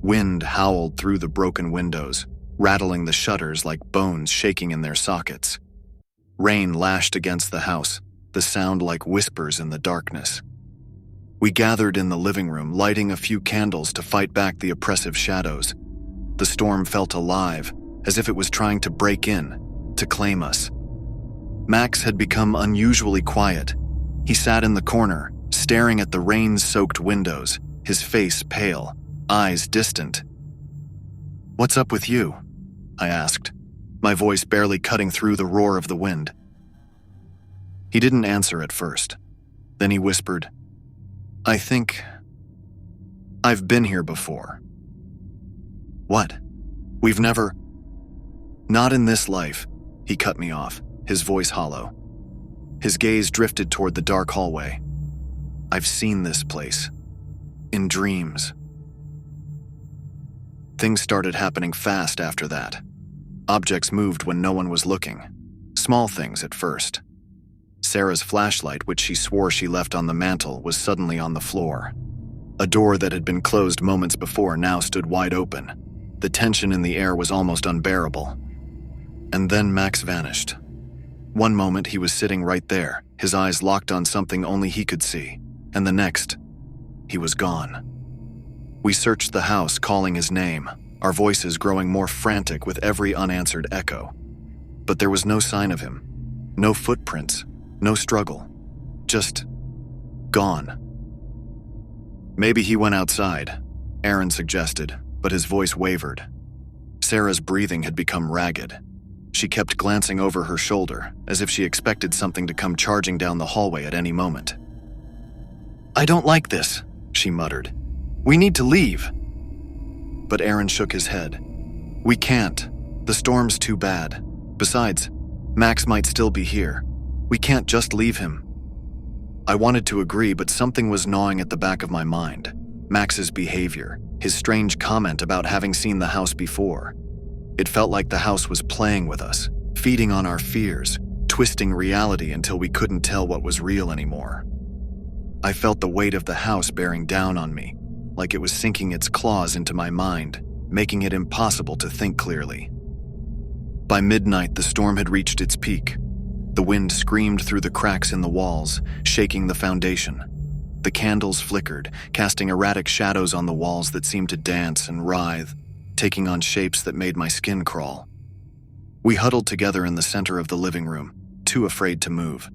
[SPEAKER 1] Wind howled through the broken windows, rattling the shutters like bones shaking in their sockets. Rain lashed against the house, the sound like whispers in the darkness. We gathered in the living room, lighting a few candles to fight back the oppressive shadows. The storm felt alive, as if it was trying to break in, to claim us. Max had become unusually quiet. He sat in the corner, staring at the rain-soaked windows, his face pale, eyes distant. "What's up with you?" I asked, my voice barely cutting through the roar of the wind. He didn't answer at first. Then he whispered, "I think I've been here before." "What? We've never—" "Not in this life," he cut me off, his voice hollow. His gaze drifted toward the dark hallway. "I've seen this place. In dreams." Things started happening fast after that. Objects moved when no one was looking. Small things at first. Sarah's flashlight, which she swore she left on the mantel, was suddenly on the floor. A door that had been closed moments before now stood wide open. The tension in the air was almost unbearable. And then Max vanished. One moment he was sitting right there, his eyes locked on something only he could see, and the next, he was gone. We searched the house, calling his name, our voices growing more frantic with every unanswered echo. But there was no sign of him. No footprints, no struggle. Just gone. "Maybe he went outside," Aaron suggested, but his voice wavered. Sarah's breathing had become ragged. She kept glancing over her shoulder, as if she expected something to come charging down the hallway at any moment. "I don't like this," she muttered. "We need to leave." But Aaron shook his head. "We can't. The storm's too bad. Besides, Max might still be here. We can't just leave him." I wanted to agree, but something was gnawing at the back of my mind. Max's behavior, his strange comment about having seen the house before. It felt like the house was playing with us, feeding on our fears, twisting reality until we couldn't tell what was real anymore. I felt the weight of the house bearing down on me, like it was sinking its claws into my mind, making it impossible to think clearly. By midnight, the storm had reached its peak. The wind screamed through the cracks in the walls, shaking the foundation. The candles flickered, casting erratic shadows on the walls that seemed to dance and writhe, taking on shapes that made my skin crawl. We huddled together in the center of the living room, too afraid to move.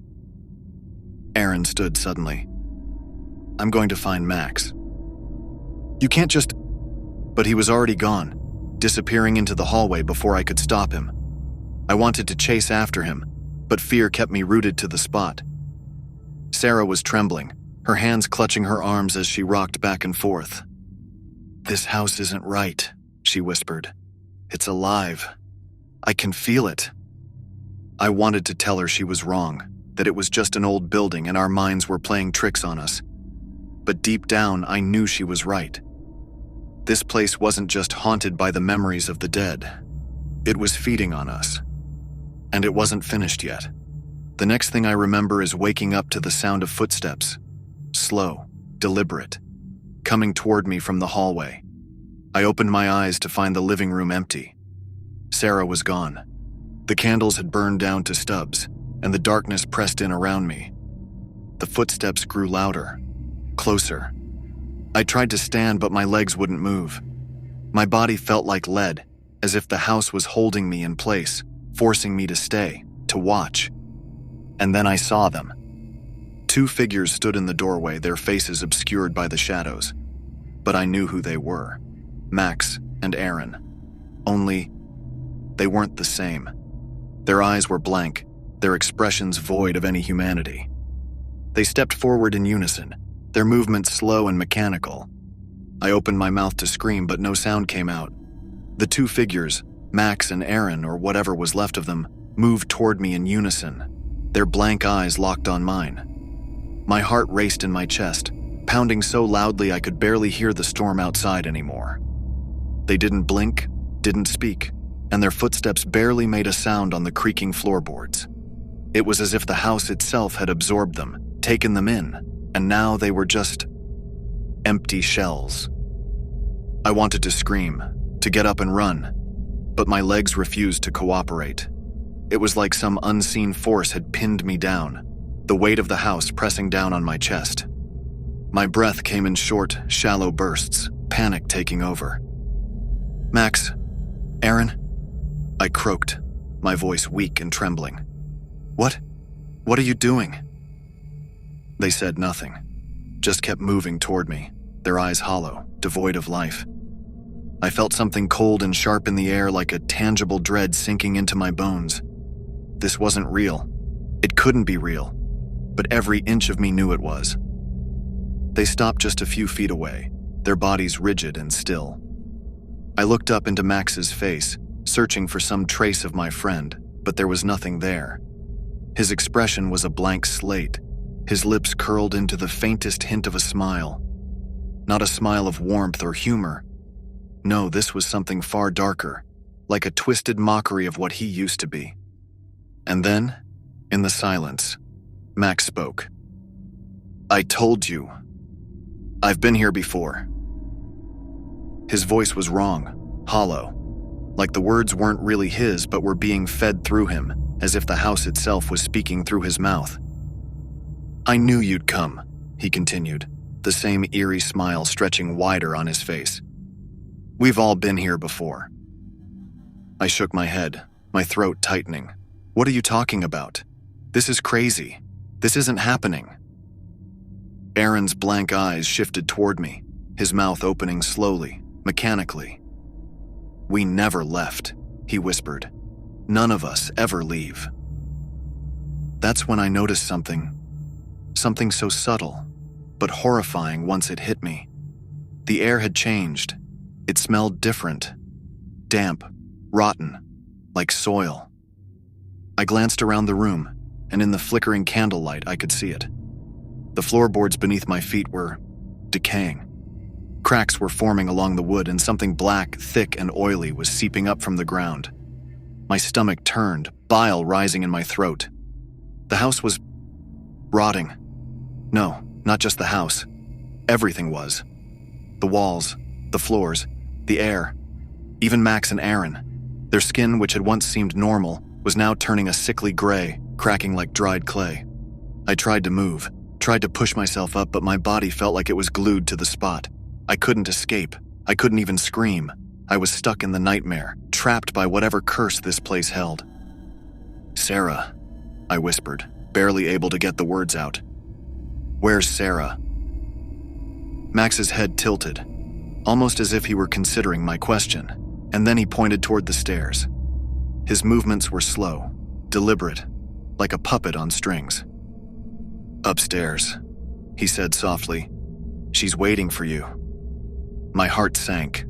[SPEAKER 1] Aaron stood suddenly. "I'm going to find Max." "You can't just—" But he was already gone, disappearing into the hallway before I could stop him. I wanted to chase after him, but fear kept me rooted to the spot. Sarah was trembling, her hands clutching her arms as she rocked back and forth. "This house isn't right," she whispered. "It's alive. I can feel it." I wanted to tell her she was wrong, that it was just an old building and our minds were playing tricks on us. But deep down, I knew she was right. This place wasn't just haunted by the memories of the dead. It was feeding on us. And it wasn't finished yet. The next thing I remember is waking up to the sound of footsteps. Slow, deliberate, coming toward me from the hallway. I opened my eyes to find the living room empty. Sarah was gone. The candles had burned down to stubs, and the darkness pressed in around me. The footsteps grew louder, closer. I tried to stand, but my legs wouldn't move. My body felt like lead, as if the house was holding me in place, forcing me to stay, to watch. And then I saw them. 2 figures stood in the doorway, their faces obscured by the shadows. But I knew who they were. Max and Aaron. Only, they weren't the same. Their eyes were blank, their expressions void of any humanity. They stepped forward in unison, their movements slow and mechanical. I opened my mouth to scream, but no sound came out. The 2 figures, Max and Aaron, or whatever was left of them, moved toward me in unison, their blank eyes locked on mine. My heart raced in my chest, pounding so loudly I could barely hear the storm outside anymore. They didn't blink, didn't speak, and their footsteps barely made a sound on the creaking floorboards. It was as if the house itself had absorbed them, taken them in, and now they were just empty shells. I wanted to scream, to get up and run, but my legs refused to cooperate. It was like some unseen force had pinned me down, the weight of the house pressing down on my chest. My breath came in short, shallow bursts, panic taking over. "Max, Aaron," I croaked, my voice weak and trembling. What are you doing?" They said nothing, just kept moving toward me, their eyes hollow, devoid of life. I felt something cold and sharp in the air, like a tangible dread sinking into my bones. This wasn't real. It couldn't be real, but every inch of me knew it was. They stopped just a few feet away, their bodies rigid and still. I looked up into Max's face, searching for some trace of my friend, but there was nothing there. His expression was a blank slate, his lips curled into the faintest hint of a smile. Not a smile of warmth or humor. No, this was something far darker, like a twisted mockery of what he used to be. And then, in the silence, Max spoke. "I told you. I've been here before." His voice was wrong, hollow, like the words weren't really his but were being fed through him, as if the house itself was speaking through his mouth. "I knew you'd come," he continued, the same eerie smile stretching wider on his face. "We've all been here before." I shook my head, my throat tightening. "What are you talking about? This is crazy. This isn't happening." Aaron's blank eyes shifted toward me, his mouth opening slowly, mechanically. "We never left," he whispered. "None of us ever leave." That's when I noticed something so subtle, but horrifying once it hit me. The air had changed. It smelled different, damp, rotten, like soil. I glanced around the room, and in the flickering candlelight I could see it. The floorboards beneath my feet were decaying. Cracks were forming along the wood, and something black, thick, and oily was seeping up from the ground. My stomach turned, bile rising in my throat. The house was rotting. No, not just the house. Everything was. The walls, the floors, the air, even Max and Aaron. Their skin, which had once seemed normal, was now turning a sickly gray, cracking like dried clay. I tried to move, tried to push myself up, but my body felt like it was glued to the spot. I couldn't escape. I couldn't even scream. I was stuck in the nightmare, trapped by whatever curse this place held. "Sarah," I whispered, barely able to get the words out. "Where's Sarah?" Max's head tilted, almost as if he were considering my question, and then he pointed toward the stairs. His movements were slow, deliberate, like a puppet on strings. "Upstairs," he said softly. "She's waiting for you." My heart sank.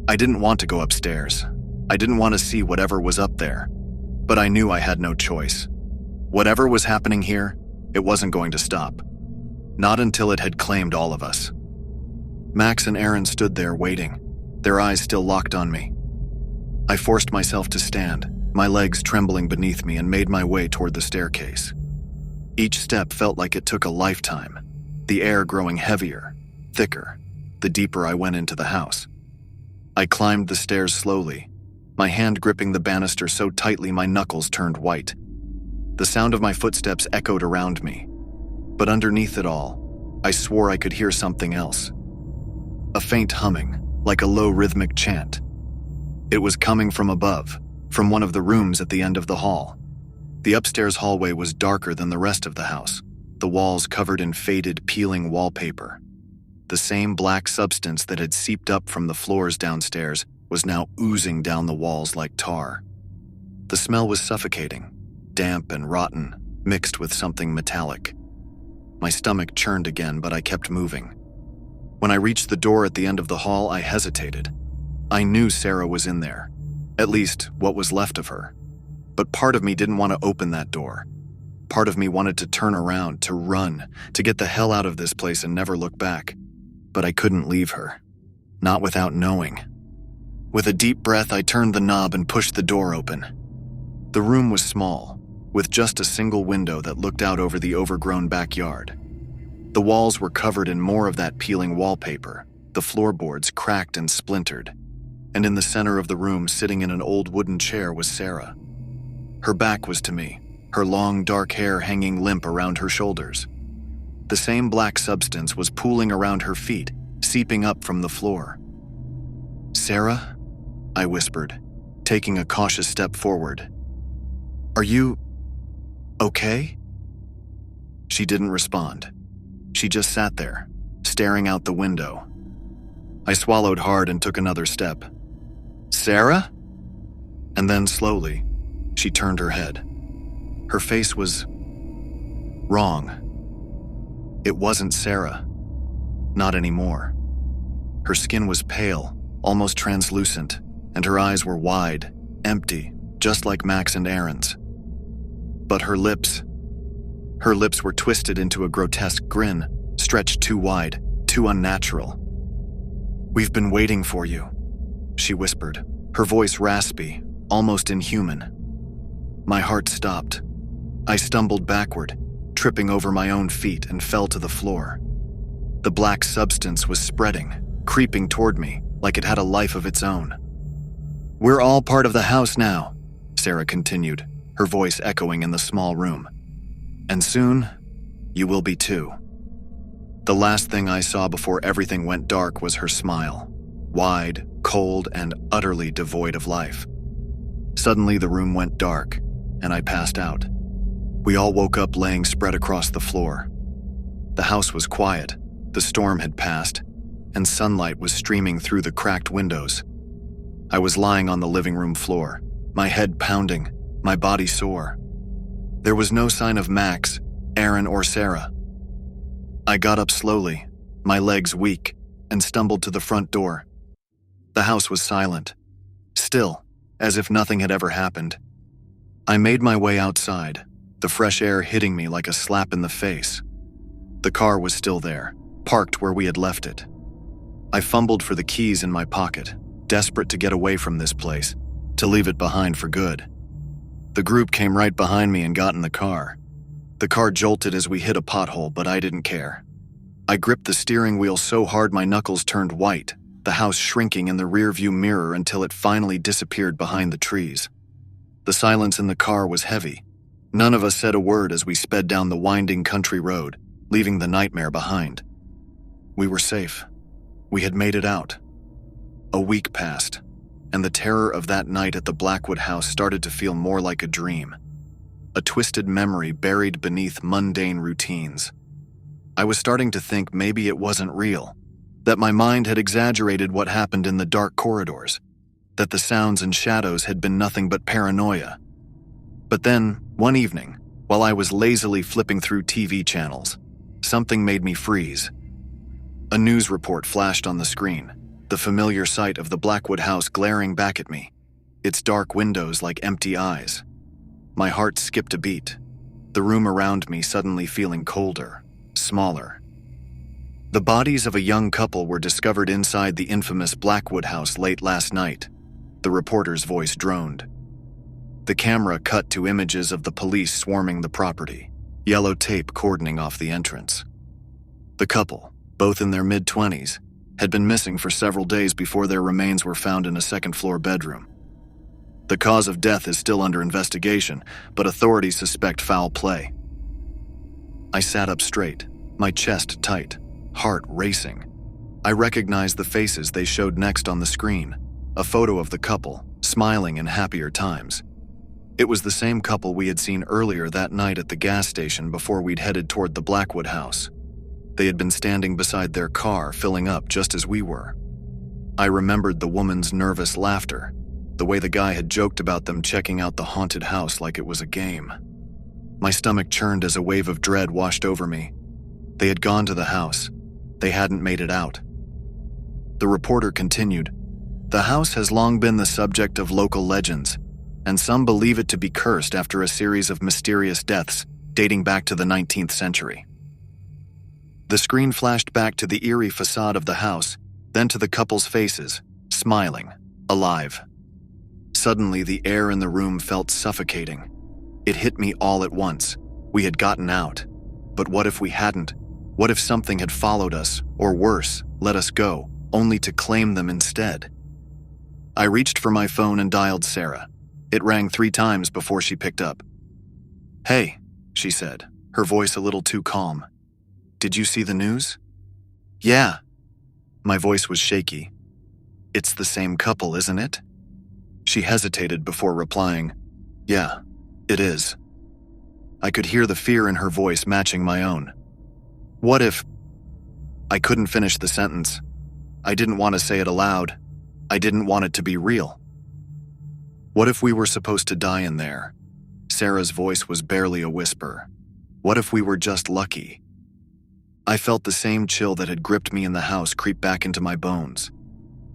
[SPEAKER 1] I didn't want to go upstairs. I didn't want to see whatever was up there, but I knew I had no choice. Whatever was happening here, it wasn't going to stop. Not until it had claimed all of us. Max and Aaron stood there waiting, their eyes still locked on me. I forced myself to stand, my legs trembling beneath me, and made my way toward the staircase. Each step felt like it took a lifetime, the air growing heavier, thicker, the deeper I went into the house. I climbed the stairs slowly, my hand gripping the banister so tightly my knuckles turned white. The sound of my footsteps echoed around me, but underneath it all, I swore I could hear something else. A faint humming, like a low rhythmic chant. It was coming from above, from one of the rooms at the end of the hall. The upstairs hallway was darker than the rest of the house, the walls covered in faded, peeling wallpaper. The same black substance that had seeped up from the floors downstairs was now oozing down the walls like tar. The smell was suffocating, damp and rotten, mixed with something metallic. My stomach churned again, but I kept moving. When I reached the door at the end of the hall, I hesitated. I knew Sarah was in there, at least what was left of her. But part of me didn't want to open that door. Part of me wanted to turn around, to run, to get the hell out of this place and never look back. But I couldn't leave her. Not without knowing. With a deep breath, I turned the knob and pushed the door open. The room was small, with just a single window that looked out over the overgrown backyard. The walls were covered in more of that peeling wallpaper, the floorboards cracked and splintered. And in the center of the room, sitting in an old wooden chair, was Sarah. Her back was to me, her long dark hair hanging limp around her shoulders. The same black substance was pooling around her feet, seeping up from the floor. "Sarah?" I whispered, taking a cautious step forward. "Are you okay?" She didn't respond. She just sat there, staring out the window. I swallowed hard and took another step. "Sarah?" And then slowly, she turned her head. Her face was wrong. It wasn't Sarah. Not anymore. Her skin was pale, almost translucent, and her eyes were wide, empty, just like Max and Aaron's. But her lips were twisted into a grotesque grin, stretched too wide, too unnatural. "We've been waiting for you," she whispered, her voice raspy, almost inhuman. My heart stopped. I stumbled backward, tripping over my own feet, and fell to the floor. The black substance was spreading, creeping toward me, like it had a life of its own. "We're all part of the house now," Sarah continued, her voice echoing in the small room. "And soon, you will be too." The last thing I saw before everything went dark was her smile, wide, cold, and utterly devoid of life. Suddenly the room went dark, and I passed out. We all woke up laying spread across the floor. The house was quiet, the storm had passed, and sunlight was streaming through the cracked windows. I was lying on the living room floor, my head pounding, my body sore. There was no sign of Max, Aaron, or Sarah. I got up slowly, my legs weak, and stumbled to the front door. The house was silent, still, as if nothing had ever happened. I made my way outside, the fresh air hitting me like a slap in the face. The car was still there, parked where we had left it. I fumbled for the keys in my pocket, desperate to get away from this place, to leave it behind for good. The group came right behind me and got in the car. The car jolted as we hit a pothole, but I didn't care. I gripped the steering wheel so hard my knuckles turned white, the house shrinking in the rearview mirror until it finally disappeared behind the trees. The silence in the car was heavy. None of us said a word as we sped down the winding country road, leaving the nightmare behind. We were safe. We had made it out. A week passed, and the terror of that night at the Blackwood house started to feel more like a dream. A twisted memory buried beneath mundane routines. I was starting to think maybe it wasn't real, that my mind had exaggerated what happened in the dark corridors, that the sounds and shadows had been nothing but paranoia. But then, one evening, while I was lazily flipping through TV channels, something made me freeze. A news report flashed on the screen, the familiar sight of the Blackwood house glaring back at me, its dark windows like empty eyes. My heart skipped a beat, the room around me suddenly feeling colder, smaller. The bodies of a young couple were discovered inside the infamous Blackwood house late last night, the reporter's voice droned. The camera cut to images of the police swarming the property, yellow tape cordoning off the entrance. The couple, both in their mid-20s, had been missing for several days before their remains were found in a second-floor bedroom. The cause of death is still under investigation, but authorities suspect foul play. I sat up straight, my chest tight, heart racing. I recognized the faces they showed next on the screen, a photo of the couple, smiling in happier times. It was the same couple we had seen earlier that night at the gas station before we'd headed toward the Blackwood house. They had been standing beside their car, filling up just as we were. I remembered the woman's nervous laughter, the way the guy had joked about them checking out the haunted house like it was a game. My stomach churned as a wave of dread washed over me. They had gone to the house. They hadn't made it out. The reporter continued, "The house has long been the subject of local legends, and some believe it to be cursed after a series of mysterious deaths dating back to the 19th century." The screen flashed back to the eerie facade of the house, then to the couple's faces, smiling, alive. Suddenly, the air in the room felt suffocating. It hit me all at once. We had gotten out. But what if we hadn't? What if something had followed us, or worse, let us go, only to claim them instead? I reached for my phone and dialed Sarah. It rang 3 times before she picked up. "Hey," she said, her voice a little too calm. "Did you see the news?" "Yeah." My voice was shaky. "It's the same couple, isn't it?" She hesitated before replying, "Yeah, it is." I could hear the fear in her voice matching my own. What if... I couldn't finish the sentence. I didn't want to say it aloud. I didn't want it to be real. What if we were supposed to die in there? Sarah's voice was barely a whisper. What if we were just lucky? I felt the same chill that had gripped me in the house creep back into my bones.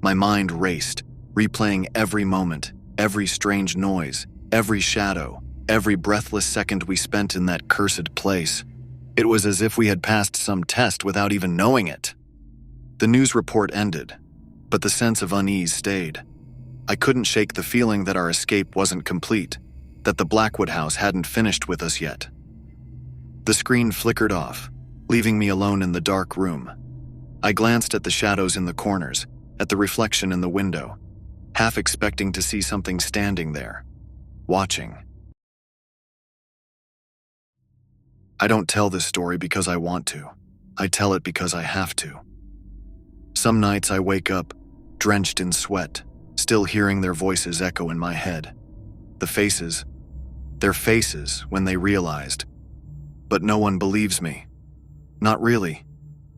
[SPEAKER 1] My mind raced, replaying every moment, every strange noise, every shadow, every breathless second we spent in that cursed place. It was as if we had passed some test without even knowing it. The news report ended, but the sense of unease stayed. I couldn't shake the feeling that our escape wasn't complete, that the Blackwood house hadn't finished with us yet. The screen flickered off, leaving me alone in the dark room. I glanced at the shadows in the corners, at the reflection in the window, half expecting to see something standing there, watching. I don't tell this story because I want to. I tell it because I have to. Some nights I wake up, drenched in sweat, still hearing their voices echo in my head. The faces, their faces when they realized. But no one believes me. Not really.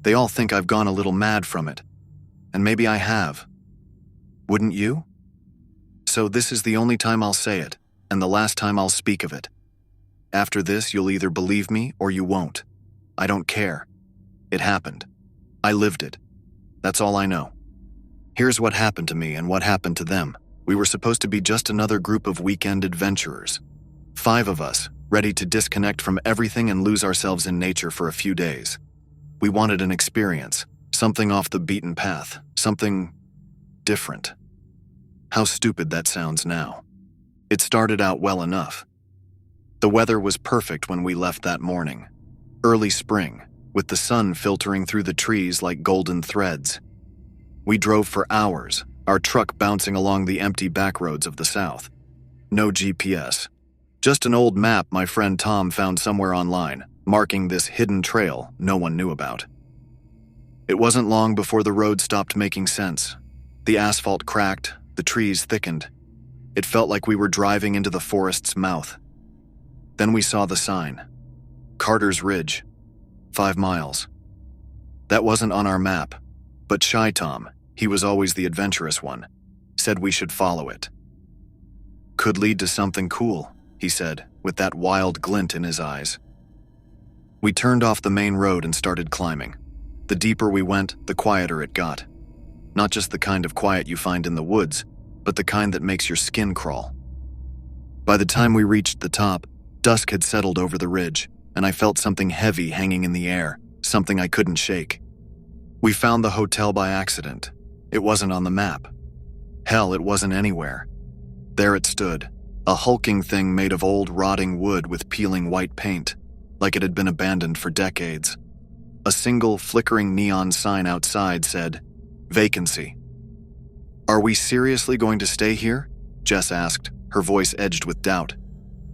[SPEAKER 1] They all think I've gone a little mad from it. And maybe I have. Wouldn't you? So this is the only time I'll say it, and the last time I'll speak of it. After this, you'll either believe me or you won't. I don't care. It happened. I lived it. That's all I know. Here's what happened to me and what happened to them. We were supposed to be just another group of weekend adventurers. 5 of us, ready to disconnect from everything and lose ourselves in nature for a few days. We wanted an experience, something off the beaten path, something different. How stupid that sounds now. It started out well enough. The weather was perfect when we left that morning. Early spring, with the sun filtering through the trees like golden threads. We drove for hours, our truck bouncing along the empty backroads of the South. No GPS. Just an old map my friend Tom found somewhere online, marking this hidden trail no one knew about. It wasn't long before the road stopped making sense. The asphalt cracked, the trees thickened. It felt like we were driving into the forest's mouth. Then we saw the sign. Carter's Ridge. 5 miles. That wasn't on our map, but Shy Tom, he was always the adventurous one, said we should follow it. Could lead to something cool, he said, with that wild glint in his eyes. We turned off the main road and started climbing. The deeper we went, the quieter it got. Not just the kind of quiet you find in the woods, but the kind that makes your skin crawl. By the time we reached the top, dusk had settled over the ridge, and I felt something heavy hanging in the air, something I couldn't shake. We found the hotel by accident. It wasn't on the map. Hell, it wasn't anywhere. There it stood, a hulking thing made of old rotting wood with peeling white paint, like it had been abandoned for decades. A single flickering neon sign outside said, Vacancy. "Are we seriously going to stay here?" Jess asked, her voice edged with doubt.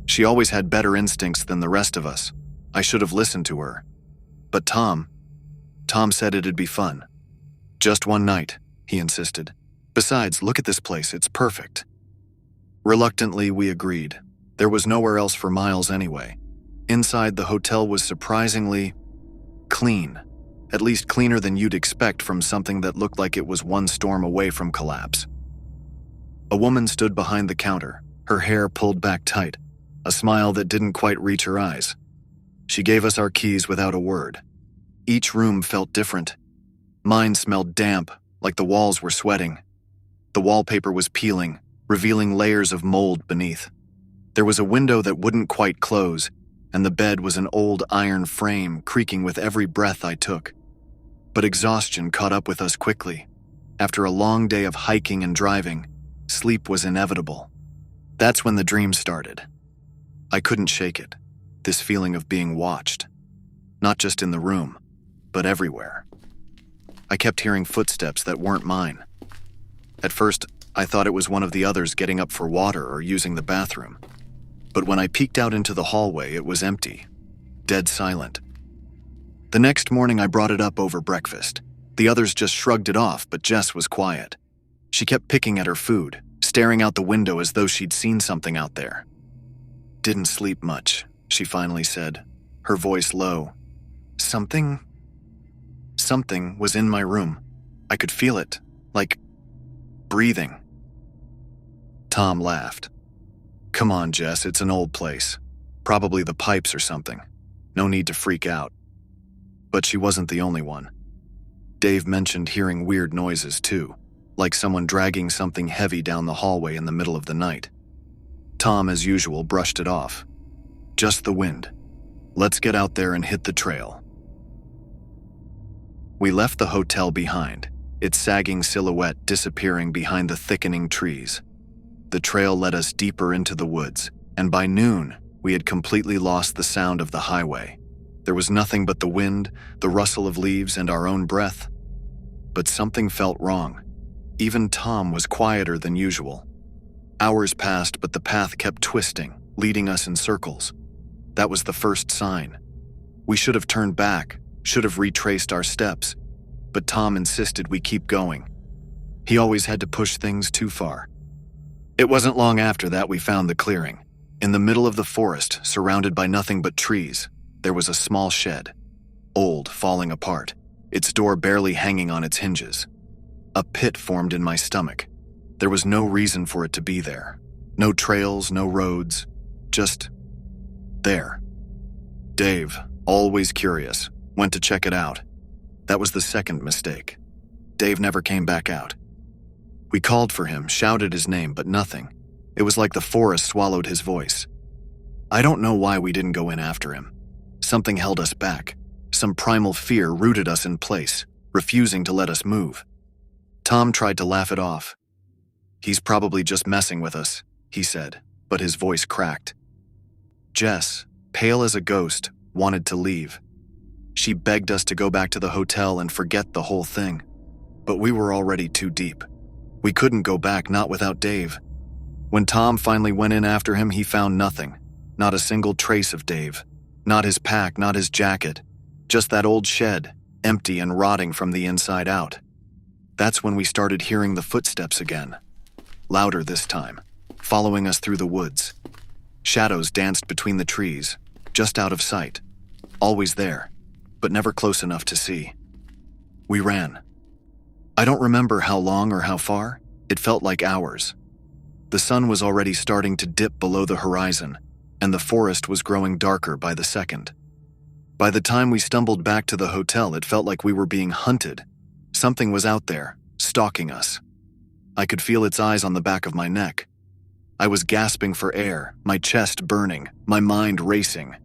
[SPEAKER 1] She always had better instincts than the rest of us. I should have listened to her. But Tom said it'd be fun. "Just one night," he insisted. "Besides, look at this place, it's perfect." Reluctantly, we agreed. There was nowhere else for miles anyway. Inside, the hotel was surprisingly clean. At least cleaner than you'd expect from something that looked like it was one storm away from collapse. A woman stood behind the counter, her hair pulled back tight, a smile that didn't quite reach her eyes. She gave us our keys without a word. Each room felt different. Mine smelled damp, like the walls were sweating. The wallpaper was peeling, revealing layers of mold beneath. There was a window that wouldn't quite close, and the bed was an old iron frame creaking with every breath I took. But exhaustion caught up with us quickly. After a long day of hiking and driving, sleep was inevitable. That's when the dream started. I couldn't shake it, this feeling of being watched. Not just in the room, but everywhere. I kept hearing footsteps that weren't mine. At first, I thought it was one of the others getting up for water or using the bathroom. But when I peeked out into the hallway, it was empty, dead silent. The next morning, I brought it up over breakfast. The others just shrugged it off, but Jess was quiet. She kept picking at her food, staring out the window as though she'd seen something out there. "Didn't sleep much," she finally said, her voice low. Something was in my room. I could feel it, like breathing." Tom laughed. "Come on, Jess, it's an old place. Probably the pipes or something. No need to freak out." But she wasn't the only one. Dave mentioned hearing weird noises too, like someone dragging something heavy down the hallway in the middle of the night. Tom, as usual, brushed it off. "Just the wind. Let's get out there and hit the trail." We left the hotel behind, its sagging silhouette disappearing behind the thickening trees. The trail led us deeper into the woods, and by noon, we had completely lost the sound of the highway. There was nothing but the wind, the rustle of leaves, and our own breath. But something felt wrong. Even Tom was quieter than usual. Hours passed, but the path kept twisting, leading us in circles. That was the first sign. We should have turned back, should have retraced our steps, but Tom insisted we keep going. He always had to push things too far. It wasn't long after that we found the clearing. In the middle of the forest, surrounded by nothing but trees, there was a small shed, old, falling apart, its door barely hanging on its hinges. A pit formed in my stomach. There was no reason for it to be there. No trails, no roads, just there. Dave, always curious, went to check it out. That was the second mistake. Dave never came back out. We called for him, shouted his name, but nothing. It was like the forest swallowed his voice. I don't know why we didn't go in after him. Something held us back. Some primal fear rooted us in place, refusing to let us move. Tom tried to laugh it off. "He's probably just messing with us," he said, but his voice cracked. Jess, pale as a ghost, wanted to leave. She begged us to go back to the hotel and forget the whole thing. But we were already too deep. We couldn't go back, not without Dave. When Tom finally went in after him, he found nothing. Not a single trace of Dave. Not his pack, not his jacket. Just that old shed, empty and rotting from the inside out. That's when we started hearing the footsteps again. Louder this time, following us through the woods. Shadows danced between the trees, just out of sight. Always there, but never close enough to see. We ran. I don't remember how long or how far. It felt like hours. The sun was already starting to dip below the horizon, and the forest was growing darker by the second. By the time we stumbled back to the hotel, it felt like we were being hunted. Something was out there, stalking us. I could feel its eyes on the back of my neck. I was gasping for air, my chest burning, my mind racing.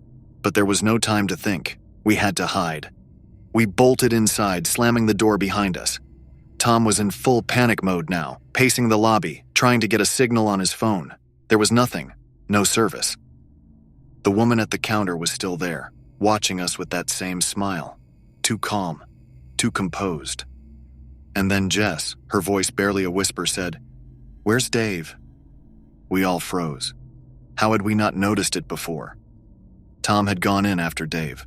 [SPEAKER 1] But there was no time to think. We had to hide. We bolted inside, slamming the door behind us. Tom was in full panic mode now, pacing the lobby, trying to get a signal on his phone. There was nothing, no service. The woman at the counter was still there, watching us with that same smile. Too calm, too composed. And then Jess, her voice barely a whisper, said, "Where's Dave?" We all froze. How had we not noticed it before? Tom had gone in after Dave.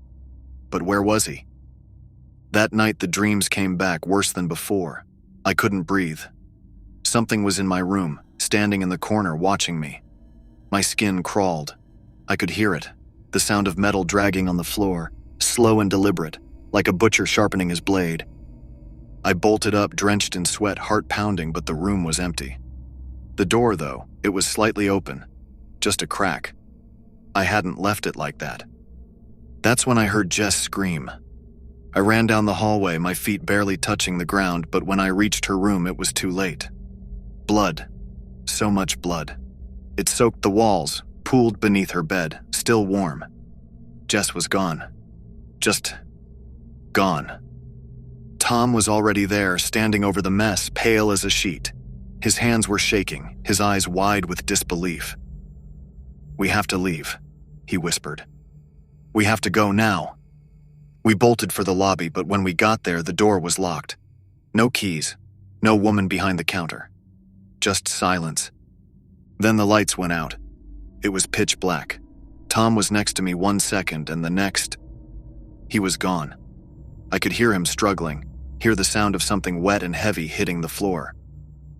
[SPEAKER 1] But where was he? That night the dreams came back worse than before. I couldn't breathe. Something was in my room, standing in the corner watching me. My skin crawled. I could hear it, the sound of metal dragging on the floor, slow and deliberate, like a butcher sharpening his blade. I bolted up, drenched in sweat, heart pounding, but the room was empty. The door, though, it was slightly open, just a crack. I hadn't left it like that. That's when I heard Jess scream. I ran down the hallway, my feet barely touching the ground, but when I reached her room, it was too late. Blood. So much blood. It soaked the walls, pooled beneath her bed, still warm. Jess was gone. Just gone. Tom was already there, standing over the mess, pale as a sheet. His hands were shaking, his eyes wide with disbelief. "We have to leave," he whispered. "We have to go now." We bolted for the lobby, but when we got there, the door was locked. No keys, no woman behind the counter. Just silence. Then the lights went out. It was pitch black. Tom was next to me 1 second, and the next, he was gone. I could hear him struggling, hear the sound of something wet and heavy hitting the floor.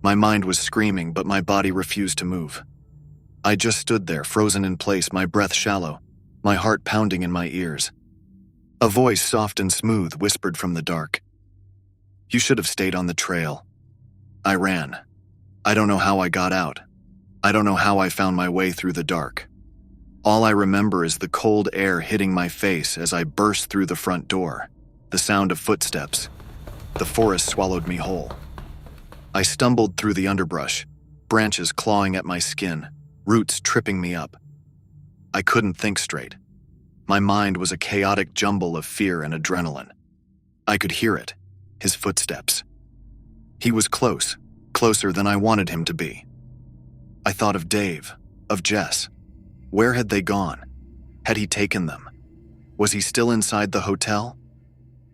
[SPEAKER 1] My mind was screaming, but my body refused to move. I just stood there, frozen in place, my breath shallow, my heart pounding in my ears. A voice, soft and smooth, whispered from the dark. "You should have stayed on the trail." I ran. I don't know how I got out. I don't know how I found my way through the dark. All I remember is the cold air hitting my face as I burst through the front door, the sound of footsteps. The forest swallowed me whole. I stumbled through the underbrush, branches clawing at my skin, roots tripping me up. I couldn't think straight. My mind was a chaotic jumble of fear and adrenaline. I could hear it, his footsteps. He was close, closer than I wanted him to be. I thought of Dave, of Jess. Where had they gone? Had he taken them? Was he still inside the hotel?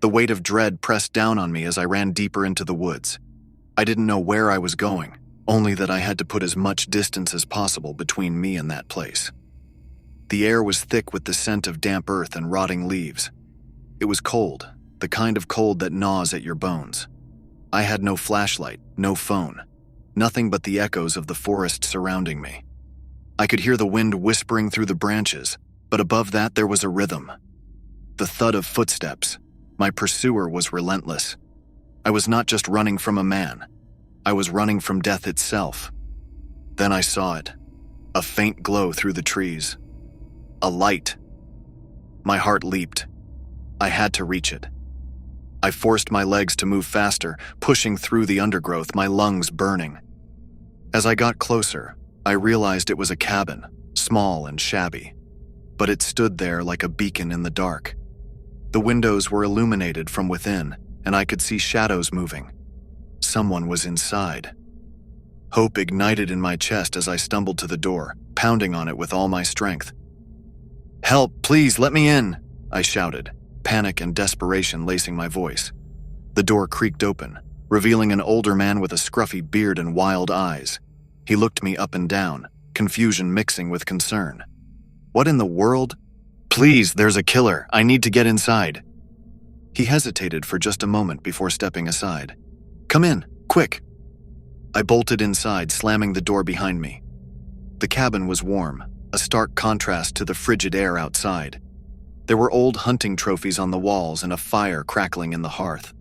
[SPEAKER 1] The weight of dread pressed down on me as I ran deeper into the woods. I didn't know where I was going, only that I had to put as much distance as possible between me and that place. The air was thick with the scent of damp earth and rotting leaves. It was cold, the kind of cold that gnaws at your bones. I had no flashlight, no phone, nothing but the echoes of the forest surrounding me. I could hear the wind whispering through the branches, but above that there was a rhythm. The thud of footsteps. My pursuer was relentless. I was not just running from a man. I was running from death itself. Then I saw it. A faint glow through the trees. A light. My heart leaped. I had to reach it. I forced my legs to move faster, pushing through the undergrowth, my lungs burning. As I got closer, I realized it was a cabin, small and shabby. But it stood there like a beacon in the dark. The windows were illuminated from within, and I could see shadows moving. Someone was inside. Hope ignited in my chest as I stumbled to the door, pounding on it with all my strength. "Help, please, let me in," I shouted, panic and desperation lacing my voice. The door creaked open, revealing an older man with a scruffy beard and wild eyes. He looked me up and down, confusion mixing with concern. "What in the world?" "Please, there's a killer. I need to get inside." He hesitated for just a moment before stepping aside. "Come in, quick." I bolted inside, slamming the door behind me. The cabin was warm, a stark contrast to the frigid air outside. There were old hunting trophies on the walls and a fire crackling in the hearth.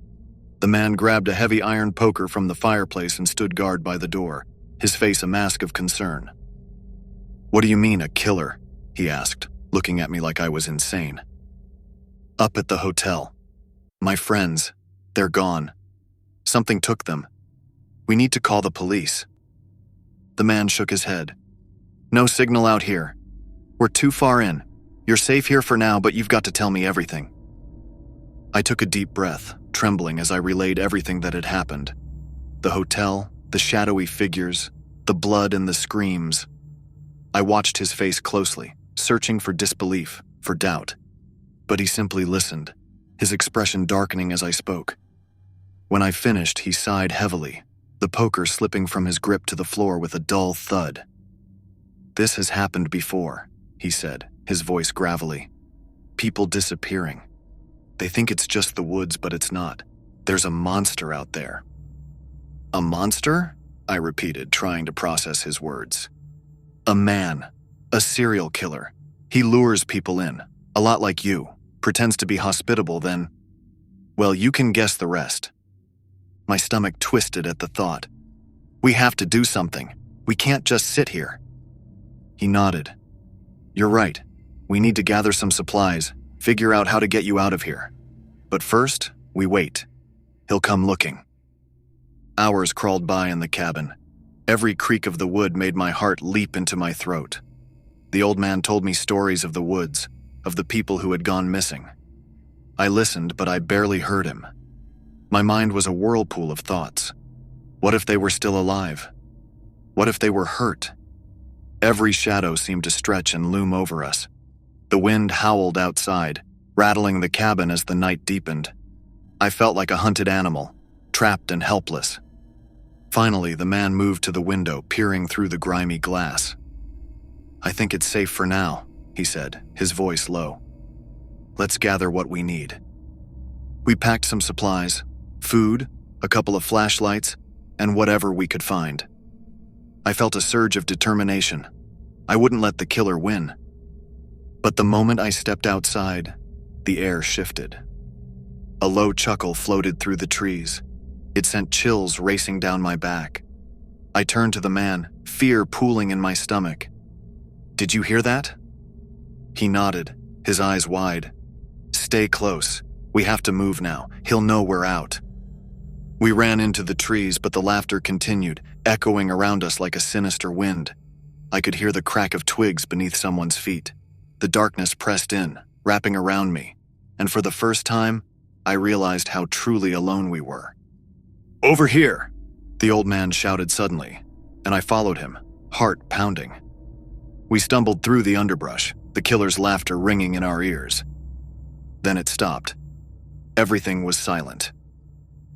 [SPEAKER 1] The man grabbed a heavy iron poker from the fireplace and stood guard by the door, his face a mask of concern. "What do you mean, a killer?" he asked, looking at me like I was insane. "Up at the hotel. My friends, they're gone. Something took them. We need to call the police." The man shook his head. "No signal out here. We're too far in. You're safe here for now, but you've got to tell me everything." I took a deep breath, trembling as I relayed everything that had happened. The hotel, the shadowy figures, the blood and the screams. I watched his face closely, searching for disbelief, for doubt. But he simply listened, his expression darkening as I spoke. When I finished, he sighed heavily, the poker slipping from his grip to the floor with a dull thud. "This has happened before," he said, his voice gravelly. "People disappearing. They think it's just the woods, but it's not. There's a monster out there." "A monster?" I repeated, trying to process his words. "A man. A serial killer. He lures people in, a lot like you, pretends to be hospitable, then... Well, you can guess the rest." My stomach twisted at the thought. "We have to do something. We can't just sit here." He nodded. "You're right. We need to gather some supplies, figure out how to get you out of here. But first, we wait. He'll come looking." Hours crawled by in the cabin. Every creak of the wood made my heart leap into my throat. The old man told me stories of the woods, of the people who had gone missing. I listened, but I barely heard him. My mind was a whirlpool of thoughts. What if they were still alive? What if they were hurt? Every shadow seemed to stretch and loom over us. The wind howled outside, rattling the cabin as the night deepened. I felt like a hunted animal, trapped and helpless. Finally, the man moved to the window, peering through the grimy glass. "I think it's safe for now," he said, his voice low. "Let's gather what we need." We packed some supplies, food, a couple of flashlights, and whatever we could find. I felt a surge of determination. I wouldn't let the killer win. But the moment I stepped outside, the air shifted. A low chuckle floated through the trees. It sent chills racing down my back. I turned to the man, fear pooling in my stomach. "Did you hear that?" He nodded, his eyes wide. "Stay close. We have to move now. He'll know we're out." We ran into the trees, but the laughter continued, echoing around us like a sinister wind. I could hear the crack of twigs beneath someone's feet. The darkness pressed in, wrapping around me, and for the first time, I realized how truly alone we were. "Over here!" the old man shouted suddenly, and I followed him, heart pounding. We stumbled through the underbrush, the killer's laughter ringing in our ears. Then it stopped. Everything was silent.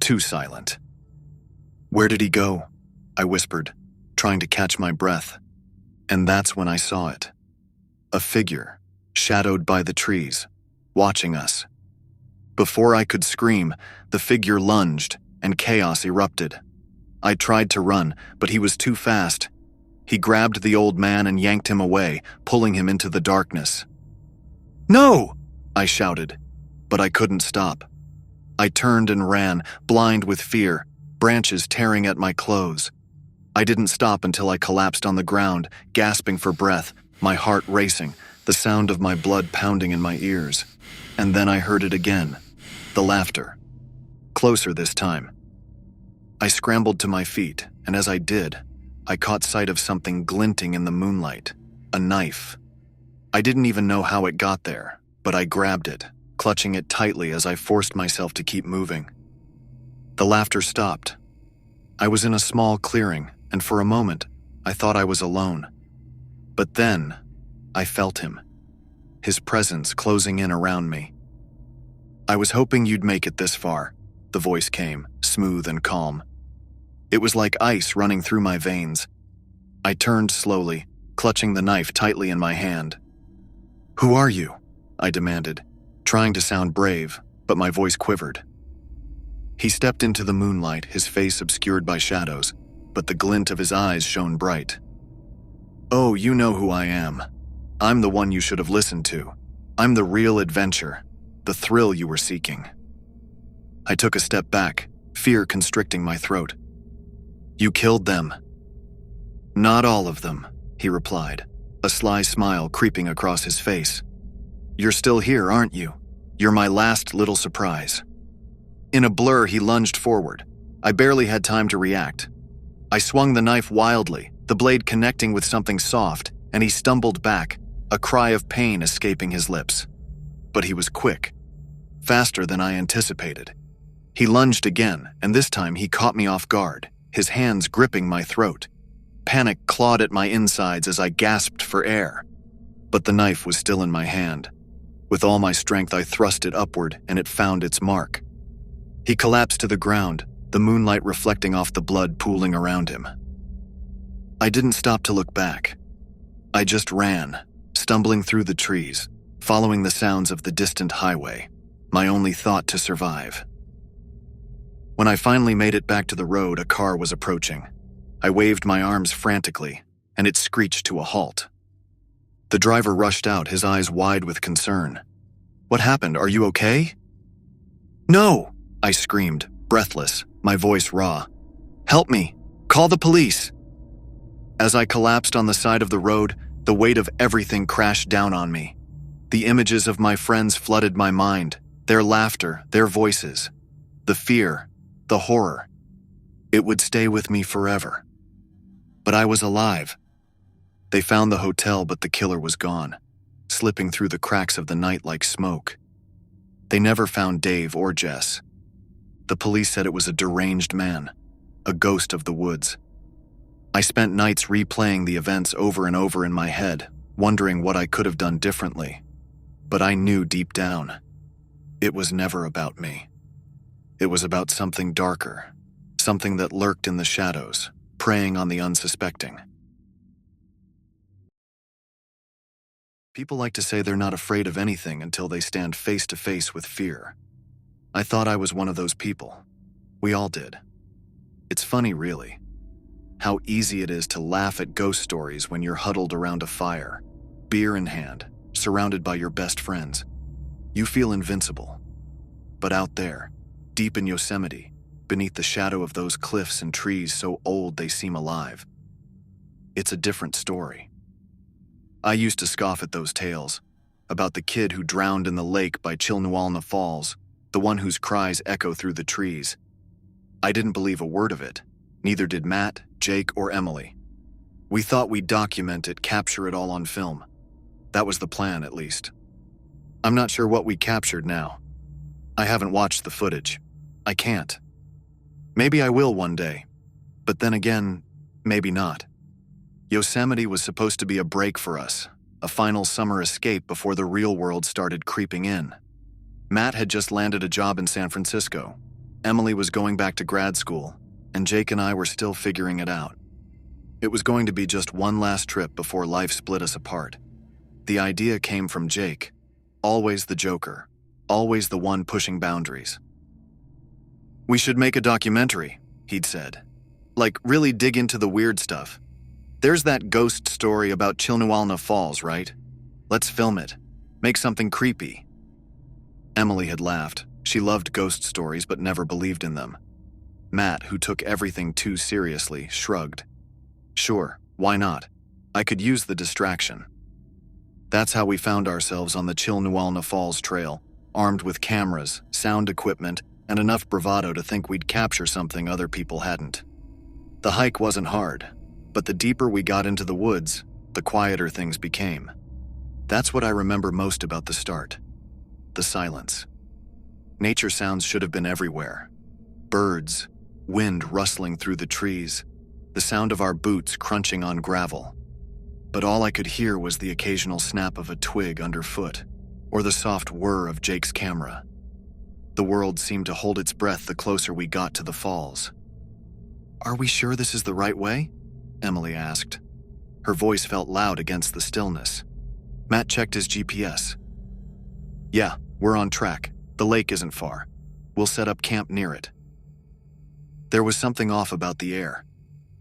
[SPEAKER 1] Too silent. "Where did he go?" I whispered, trying to catch my breath. And that's when I saw it. A figure, shadowed by the trees, watching us. Before I could scream, the figure lunged, and chaos erupted. I tried to run, but he was too fast. He grabbed the old man and yanked him away, pulling him into the darkness. "No!" I shouted, but I couldn't stop. I turned and ran, blind with fear, branches tearing at my clothes. I didn't stop until I collapsed on the ground, gasping for breath, my heart racing, the sound of my blood pounding in my ears. And then I heard it again, the laughter. Closer this time. I scrambled to my feet, and as I did, I caught sight of something glinting in the moonlight, a knife. I didn't even know how it got there, but I grabbed it, clutching it tightly as I forced myself to keep moving. The laughter stopped. I was in a small clearing, and for a moment, I thought I was alone. But then, I felt him, his presence closing in around me. "I was hoping you'd make it this far," the voice came, smooth and calm. It was like ice running through my veins. I turned slowly, clutching the knife tightly in my hand. "Who are you?" I demanded, trying to sound brave, but my voice quivered. He stepped into the moonlight, his face obscured by shadows, but the glint of his eyes shone bright. "Oh, you know who I am. I'm the one you should have listened to. I'm the real adventure, the thrill you were seeking." I took a step back, fear constricting my throat. "You killed them." "Not all of them," he replied, a sly smile creeping across his face. "You're still here, aren't you? You're my last little surprise." In a blur, he lunged forward. I barely had time to react. I swung the knife wildly, the blade connecting with something soft, and he stumbled back, a cry of pain escaping his lips. But he was quick, faster than I anticipated. He lunged again, and this time he caught me off guard, his hands gripping my throat. Panic clawed at my insides as I gasped for air. But the knife was still in my hand. With all my strength, I thrust it upward, and it found its mark. He collapsed to the ground, the moonlight reflecting off the blood pooling around him. I didn't stop to look back. I just ran, stumbling through the trees, following the sounds of the distant highway, my only thought to survive. When I finally made it back to the road, a car was approaching. I waved my arms frantically, and it screeched to a halt. The driver rushed out, his eyes wide with concern. "What happened? Are you okay?" "No!" I screamed, breathless, my voice raw. "Help me! Call the police!" As I collapsed on the side of the road, the weight of everything crashed down on me. The images of my friends flooded my mind, their laughter, their voices, the fear, the horror. It would stay with me forever. But I was alive. They found the hotel, but the killer was gone, slipping through the cracks of the night like smoke. They never found Dave or Jess. The police said it was a deranged man, a ghost of the woods. I spent nights replaying the events over and over in my head, wondering what I could have done differently. But I knew deep down, it was never about me. It was about something darker, something that lurked in the shadows, preying on the unsuspecting. People like to say they're not afraid of anything until they stand face to face with fear. I thought I was one of those people. We all did. It's funny, really, how easy it is to laugh at ghost stories when you're huddled around a fire, beer in hand, surrounded by your best friends. You feel invincible. But out there, deep in Yosemite, beneath the shadow of those cliffs and trees so old they seem alive, it's a different story. I used to scoff at those tales, about the kid who drowned in the lake by Chilnualna Falls, the one whose cries echo through the trees. I didn't believe a word of it, neither did Matt, Jake, or Emily. We thought we'd document it, capture it all on film. That was the plan, at least. I'm not sure what we captured now. I haven't watched the footage. I can't. Maybe I will one day, but then again, maybe not. Yosemite was supposed to be a break for us, a final summer escape before the real world started creeping in. Matt had just landed a job in San Francisco. Emily was going back to grad school, and Jake and I were still figuring it out. It was going to be just one last trip before life split us apart. The idea came from Jake, always the joker, always the one pushing boundaries. "We should make a documentary," he'd said. "Like, really dig into the weird stuff. There's that ghost story about Chilnualna Falls, right? Let's film it. Make something creepy." Emily had laughed. She loved ghost stories but never believed in them. Matt, who took everything too seriously, shrugged. Sure, why not? I could use the distraction. That's how we found ourselves on the Chilnualna Falls trail, armed with cameras, sound equipment, and enough bravado to think we'd capture something other people hadn't. The hike wasn't hard, but the deeper we got into the woods, the quieter things became. That's what I remember most about the start. The silence. Nature sounds should have been everywhere. Birds, wind rustling through the trees, the sound of our boots crunching on gravel. But all I could hear was the occasional snap of a twig underfoot, or the soft whir of Jake's camera. The world seemed to hold its breath the closer we got to the falls. "Are we sure this is the right way?" Emily asked. Her voice felt loud against the stillness. Matt checked his GPS. "Yeah, we're on track. The lake isn't far. We'll set up camp near it." There was something off about the air.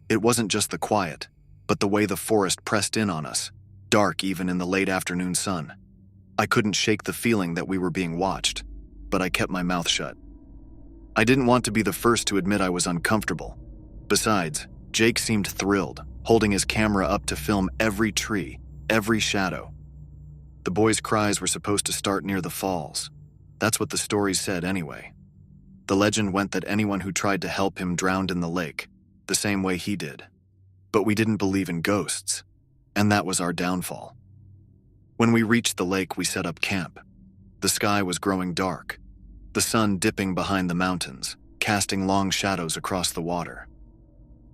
[SPEAKER 1] It wasn't just the quiet, but the way the forest pressed in on us, dark even in the late afternoon sun. I couldn't shake the feeling that we were being watched, but I kept my mouth shut. I didn't want to be the first to admit I was uncomfortable. Besides, Jake seemed thrilled, holding his camera up to film every tree, every shadow. The boys' cries were supposed to start near the falls. That's what the stories said anyway. The legend went that anyone who tried to help him drowned in the lake, the same way he did. But we didn't believe in ghosts, and that was our downfall. When we reached the lake, we set up camp. The sky was growing dark, the sun dipping behind the mountains, casting long shadows across the water.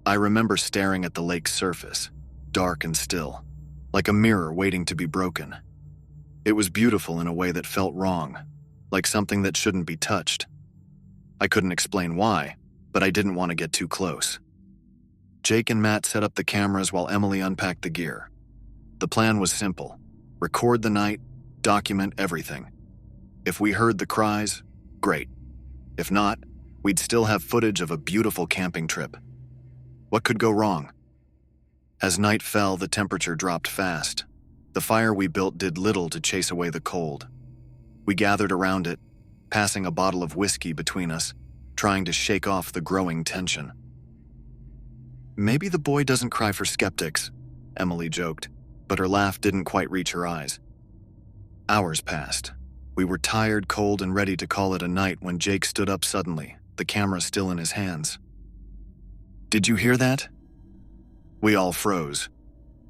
[SPEAKER 1] I remember staring at the lake's surface, dark and still, like a mirror waiting to be broken. It was beautiful in a way that felt wrong, like something that shouldn't be touched. I couldn't explain why, but I didn't want to get too close. Jake and Matt set up the cameras while Emily unpacked the gear. The plan was simple: record the night, document everything. If we heard the cries, great. If not, we'd still have footage of a beautiful camping trip. What could go wrong? As night fell, the temperature dropped fast. The fire we built did little to chase away the cold. We gathered around it, passing a bottle of whiskey between us, trying to shake off the growing tension. "Maybe the boy doesn't cry for skeptics," Emily joked, but her laugh didn't quite reach her eyes. Hours passed. We were tired, cold, and ready to call it a night when Jake stood up suddenly, the camera still in his hands. "Did you hear that?" We all froze.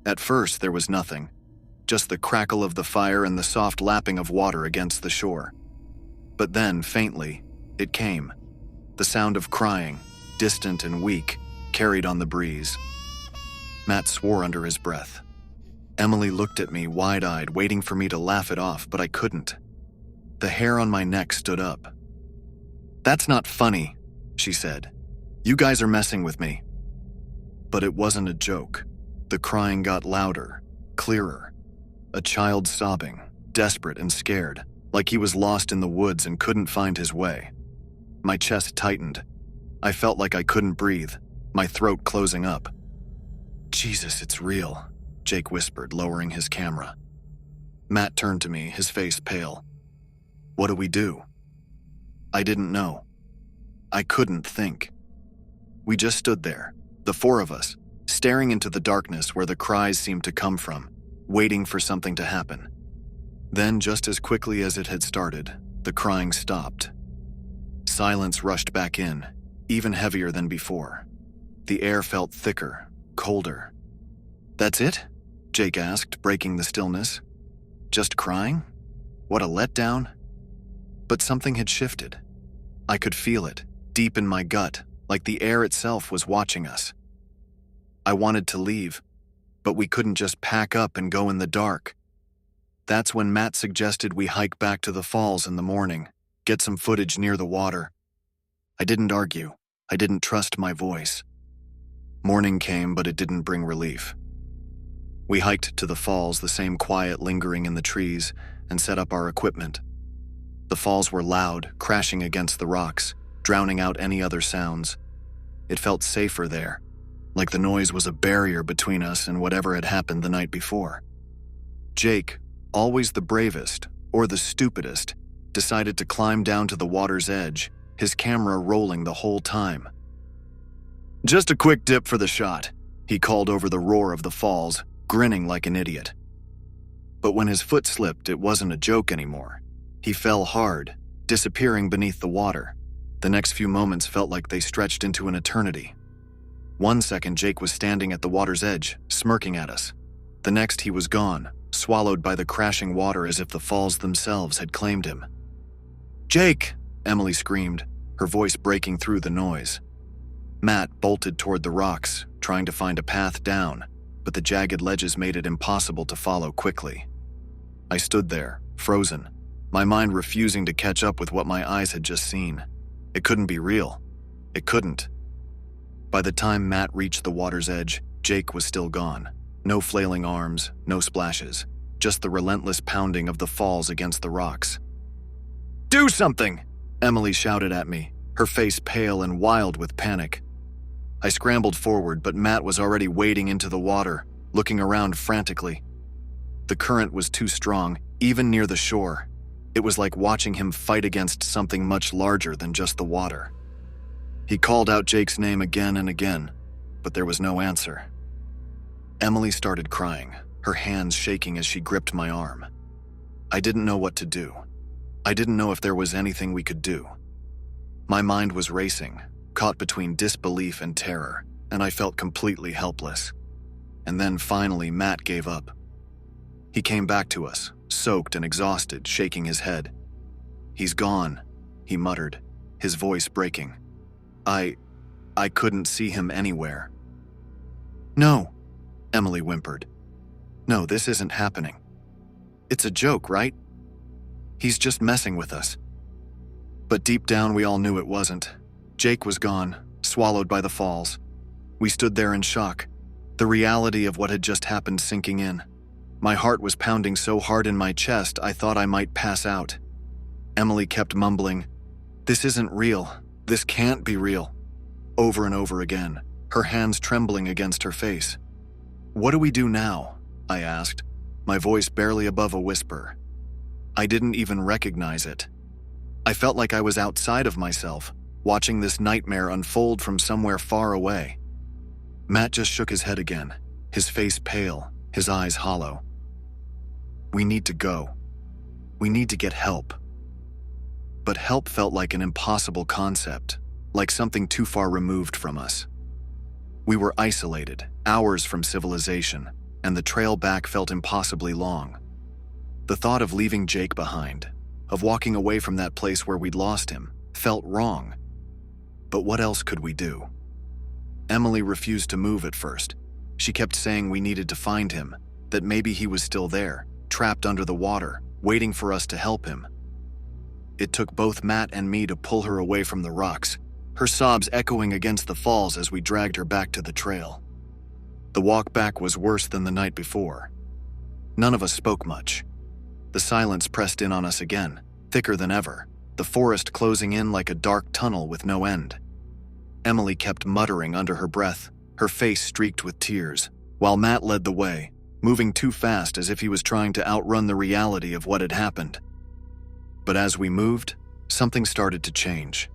[SPEAKER 1] At first, there was nothing, just the crackle of the fire and the soft lapping of water against the shore. But then, faintly, it came. The sound of crying, distant and weak, carried on the breeze. Matt swore under his breath. Emily looked at me wide-eyed, waiting for me to laugh it off, but I couldn't. The hair on my neck stood up. "That's not funny," she said. "You guys are messing with me." But it wasn't a joke. The crying got louder, clearer. A child sobbing, desperate and scared, like he was lost in the woods and couldn't find his way. My chest tightened. I felt like I couldn't breathe, my throat closing up. "Jesus, it's real," Jake whispered, lowering his camera. Matt turned to me, his face pale. "What do we do?" I didn't know. I couldn't think. We just stood there, the four of us, staring into the darkness where the cries seemed to come from, waiting for something to happen. Then, just as quickly as it had started, the crying stopped. Silence rushed back in, even heavier than before. The air felt thicker, colder. "That's it?" Jake asked, breaking the stillness. "Just crying? What a letdown." But something had shifted. I could feel it, deep in my gut, like the air itself was watching us. I wanted to leave, but we couldn't just pack up and go in the dark. That's when Matt suggested we hike back to the falls in the morning, get some footage near the water. I didn't argue. I didn't trust my voice. Morning came, but it didn't bring relief. We hiked to the falls, the same quiet lingering in the trees, and set up our equipment. The falls were loud, crashing against the rocks, drowning out any other sounds. It felt safer there, like the noise was a barrier between us and whatever had happened the night before. Jake, always the bravest, or the stupidest, decided to climb down to the water's edge, his camera rolling the whole time. "Just a quick dip for the shot," he called over the roar of the falls, grinning like an idiot. But when his foot slipped, it wasn't a joke anymore. He fell hard, disappearing beneath the water. The next few moments felt like they stretched into an eternity. One second, Jake was standing at the water's edge, smirking at us. The next, he was gone, swallowed by the crashing water as if the falls themselves had claimed him. "Jake!" Emily screamed, her voice breaking through the noise. Matt bolted toward the rocks, trying to find a path down, but the jagged ledges made it impossible to follow quickly. I stood there, frozen, my mind refusing to catch up with what my eyes had just seen. It couldn't be real. It couldn't. By the time Matt reached the water's edge, Jake was still gone. No flailing arms, no splashes, just the relentless pounding of the falls against the rocks. "Do something!" Emily shouted at me, her face pale and wild with panic. I scrambled forward, but Matt was already wading into the water, looking around frantically. The current was too strong, even near the shore. It was like watching him fight against something much larger than just the water. He called out Jake's name again and again, but there was no answer. Emily started crying, her hands shaking as she gripped my arm. I didn't know what to do. I didn't know if there was anything we could do. My mind was racing, caught between disbelief and terror, and I felt completely helpless. And then finally, Matt gave up. He came back to us, soaked and exhausted, shaking his head. "He's gone," he muttered, his voice breaking. I couldn't see him anywhere. "No," Emily whimpered. "No, this isn't happening. It's a joke, right? He's just messing with us." But deep down, we all knew it wasn't. Jake was gone, swallowed by the falls. We stood there in shock, the reality of what had just happened sinking in. My heart was pounding so hard in my chest, I thought I might pass out. Emily kept mumbling, "This isn't real. This can't be real," over and over again, her hands trembling against her face. "What do we do now?" I asked, my voice barely above a whisper. I didn't even recognize it. I felt like I was outside of myself, watching this nightmare unfold from somewhere far away. Matt just shook his head again, his face pale, his eyes hollow. "We need to go. We need to get help." But help felt like an impossible concept, like something too far removed from us. We were isolated, hours from civilization, and the trail back felt impossibly long. The thought of leaving Jake behind, of walking away from that place where we'd lost him, felt wrong. But what else could we do? Emily refused to move at first. She kept saying we needed to find him, that maybe he was still there, trapped under the water, waiting for us to help him. It took both Matt and me to pull her away from the rocks, her sobs echoing against the falls as we dragged her back to the trail. The walk back was worse than the night before. None of us spoke much. The silence pressed in on us again, thicker than ever, the forest closing in like a dark tunnel with no end. Emily kept muttering under her breath, her face streaked with tears, while Matt led the way, moving too fast as if he was trying to outrun the reality of what had happened. But as we moved, something started to change.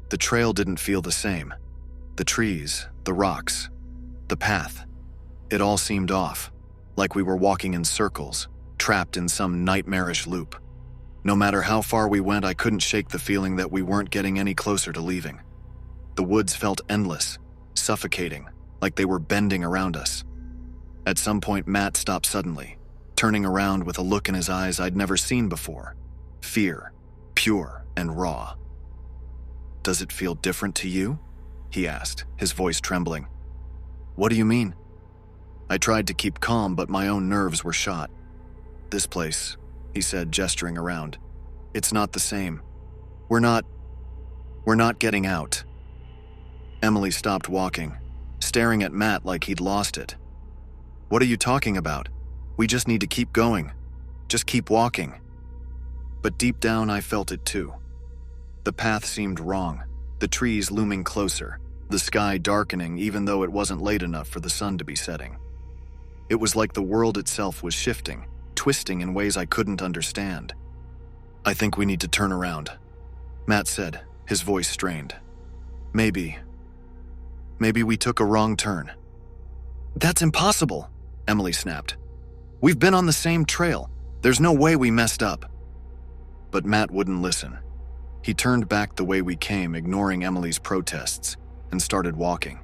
[SPEAKER 1] The trail didn't feel the same. The trees, the rocks, the path. It all seemed off, like we were walking in circles, trapped in some nightmarish loop. No matter how far we went, I couldn't shake the feeling that we weren't getting any closer to leaving. The woods felt endless, suffocating, like they were bending around us. At some point, Matt stopped suddenly, turning around with a look in his eyes I'd never seen before. Fear, pure and raw. "Does it feel different to you?" he asked, his voice trembling. "What do you mean?" I tried to keep calm, but my own nerves were shot. "This place," he said, gesturing around. "It's not the same. We're not getting out." Emily stopped walking, staring at Matt like he'd lost it. "What are you talking about? We just need to keep going. Just keep walking." But deep down, I felt it too. The path seemed wrong, the trees looming closer, the sky darkening even though it wasn't late enough for the sun to be setting. It was like the world itself was shifting, twisting in ways I couldn't understand. "I think we need to turn around," Matt said, his voice strained. Maybe we took a wrong turn." "That's impossible," Emily snapped. "We've been on the same trail. There's no way we messed up." But Matt wouldn't listen. He turned back the way we came, ignoring Emily's protests, and started walking.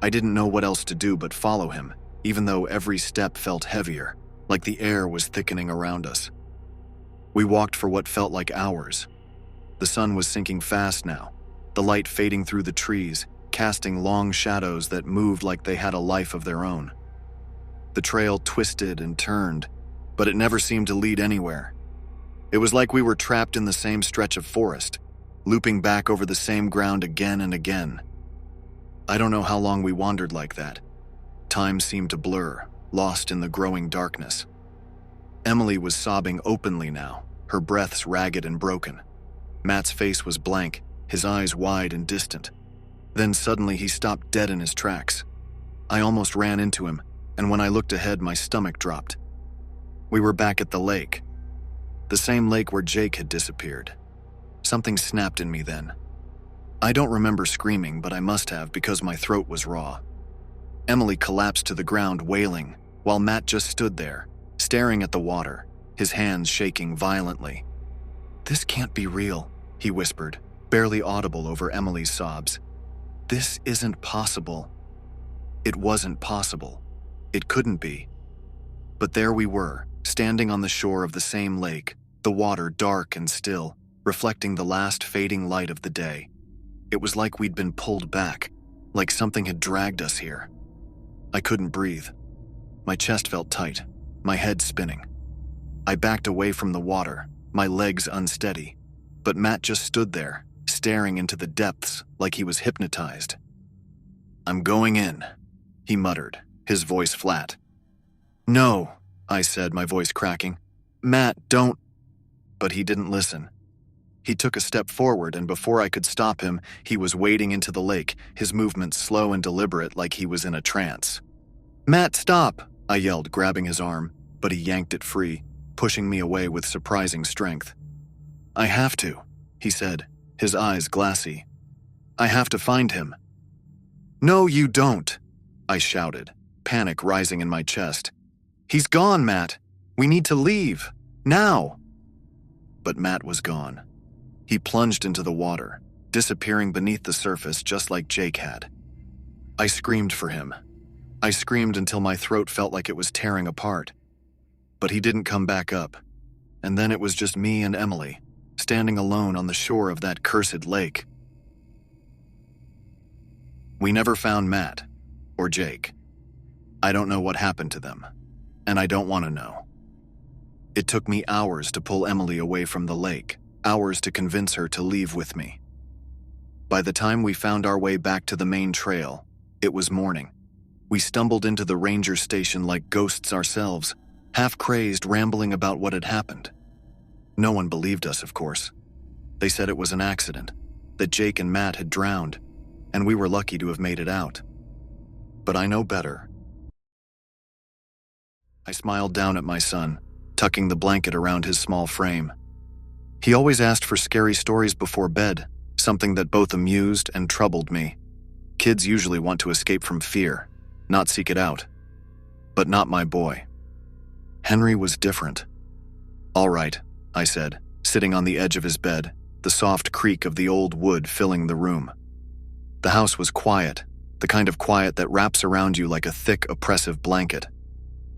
[SPEAKER 1] I didn't know what else to do but follow him, even though every step felt heavier, like the air was thickening around us. We walked for what felt like hours. The sun was sinking fast now, the light fading through the trees, casting long shadows that moved like they had a life of their own. The trail twisted and turned, but it never seemed to lead anywhere. It was like we were trapped in the same stretch of forest, looping back over the same ground again and again. I don't know how long we wandered like that. Time seemed to blur, lost in the growing darkness. Emily was sobbing openly now, her breaths ragged and broken. Matt's face was blank, his eyes wide and distant. Then suddenly he stopped dead in his tracks. I almost ran into him, and when I looked ahead, my stomach dropped. We were back at the lake. The same lake where Jake had disappeared. Something snapped in me then. I don't remember screaming, but I must have because my throat was raw. Emily collapsed to the ground wailing, while Matt just stood there, staring at the water, his hands shaking violently. "This can't be real," he whispered, barely audible over Emily's sobs. "This isn't possible." It wasn't possible. It couldn't be. But there we were, standing on the shore of the same lake, the water dark and still, reflecting the last fading light of the day. It was like we'd been pulled back, like something had dragged us here. I couldn't breathe. My chest felt tight, my head spinning. I backed away from the water, my legs unsteady. but Matt just stood there, staring into the depths like he was hypnotized. "I'm going in," he muttered, his voice flat. "No," I said, my voice cracking. "Matt, don't." But he didn't listen. He took a step forward, and before I could stop him, he was wading into the lake, his movements slow and deliberate like he was in a trance. "Matt, stop!" I yelled, grabbing his arm, but he yanked it free, pushing me away with surprising strength. "I have to," he said, his eyes glassy. "I have to find him." "No, you don't," I shouted, panic rising in my chest. "He's gone, Matt. We need to leave. Now." But Matt was gone. He plunged into the water, disappearing beneath the surface just like Jake had. I screamed for him. I screamed until my throat felt like it was tearing apart. But he didn't come back up, and then it was just me and Emily, standing alone on the shore of that cursed lake. We never found Matt, or Jake. I don't know what happened to them, and I don't want to know. It took me hours to pull Emily away from the lake, hours to convince her to leave with me. By the time we found our way back to the main trail, it was morning. We stumbled into the ranger station like ghosts ourselves, half crazed, rambling about what had happened. No one believed us, of course. They said it was an accident, that Jake and Matt had drowned, and we were lucky to have made it out. But I know better. I smiled down at my son, tucking the blanket around his small frame. He always asked for scary stories before bed, something that both amused and troubled me. Kids usually want to escape from fear, not seek it out. But not my boy. Henry was different. "All right," I said, sitting on the edge of his bed, the soft creak of the old wood filling the room. The house was quiet, the kind of quiet that wraps around you like a thick, oppressive blanket.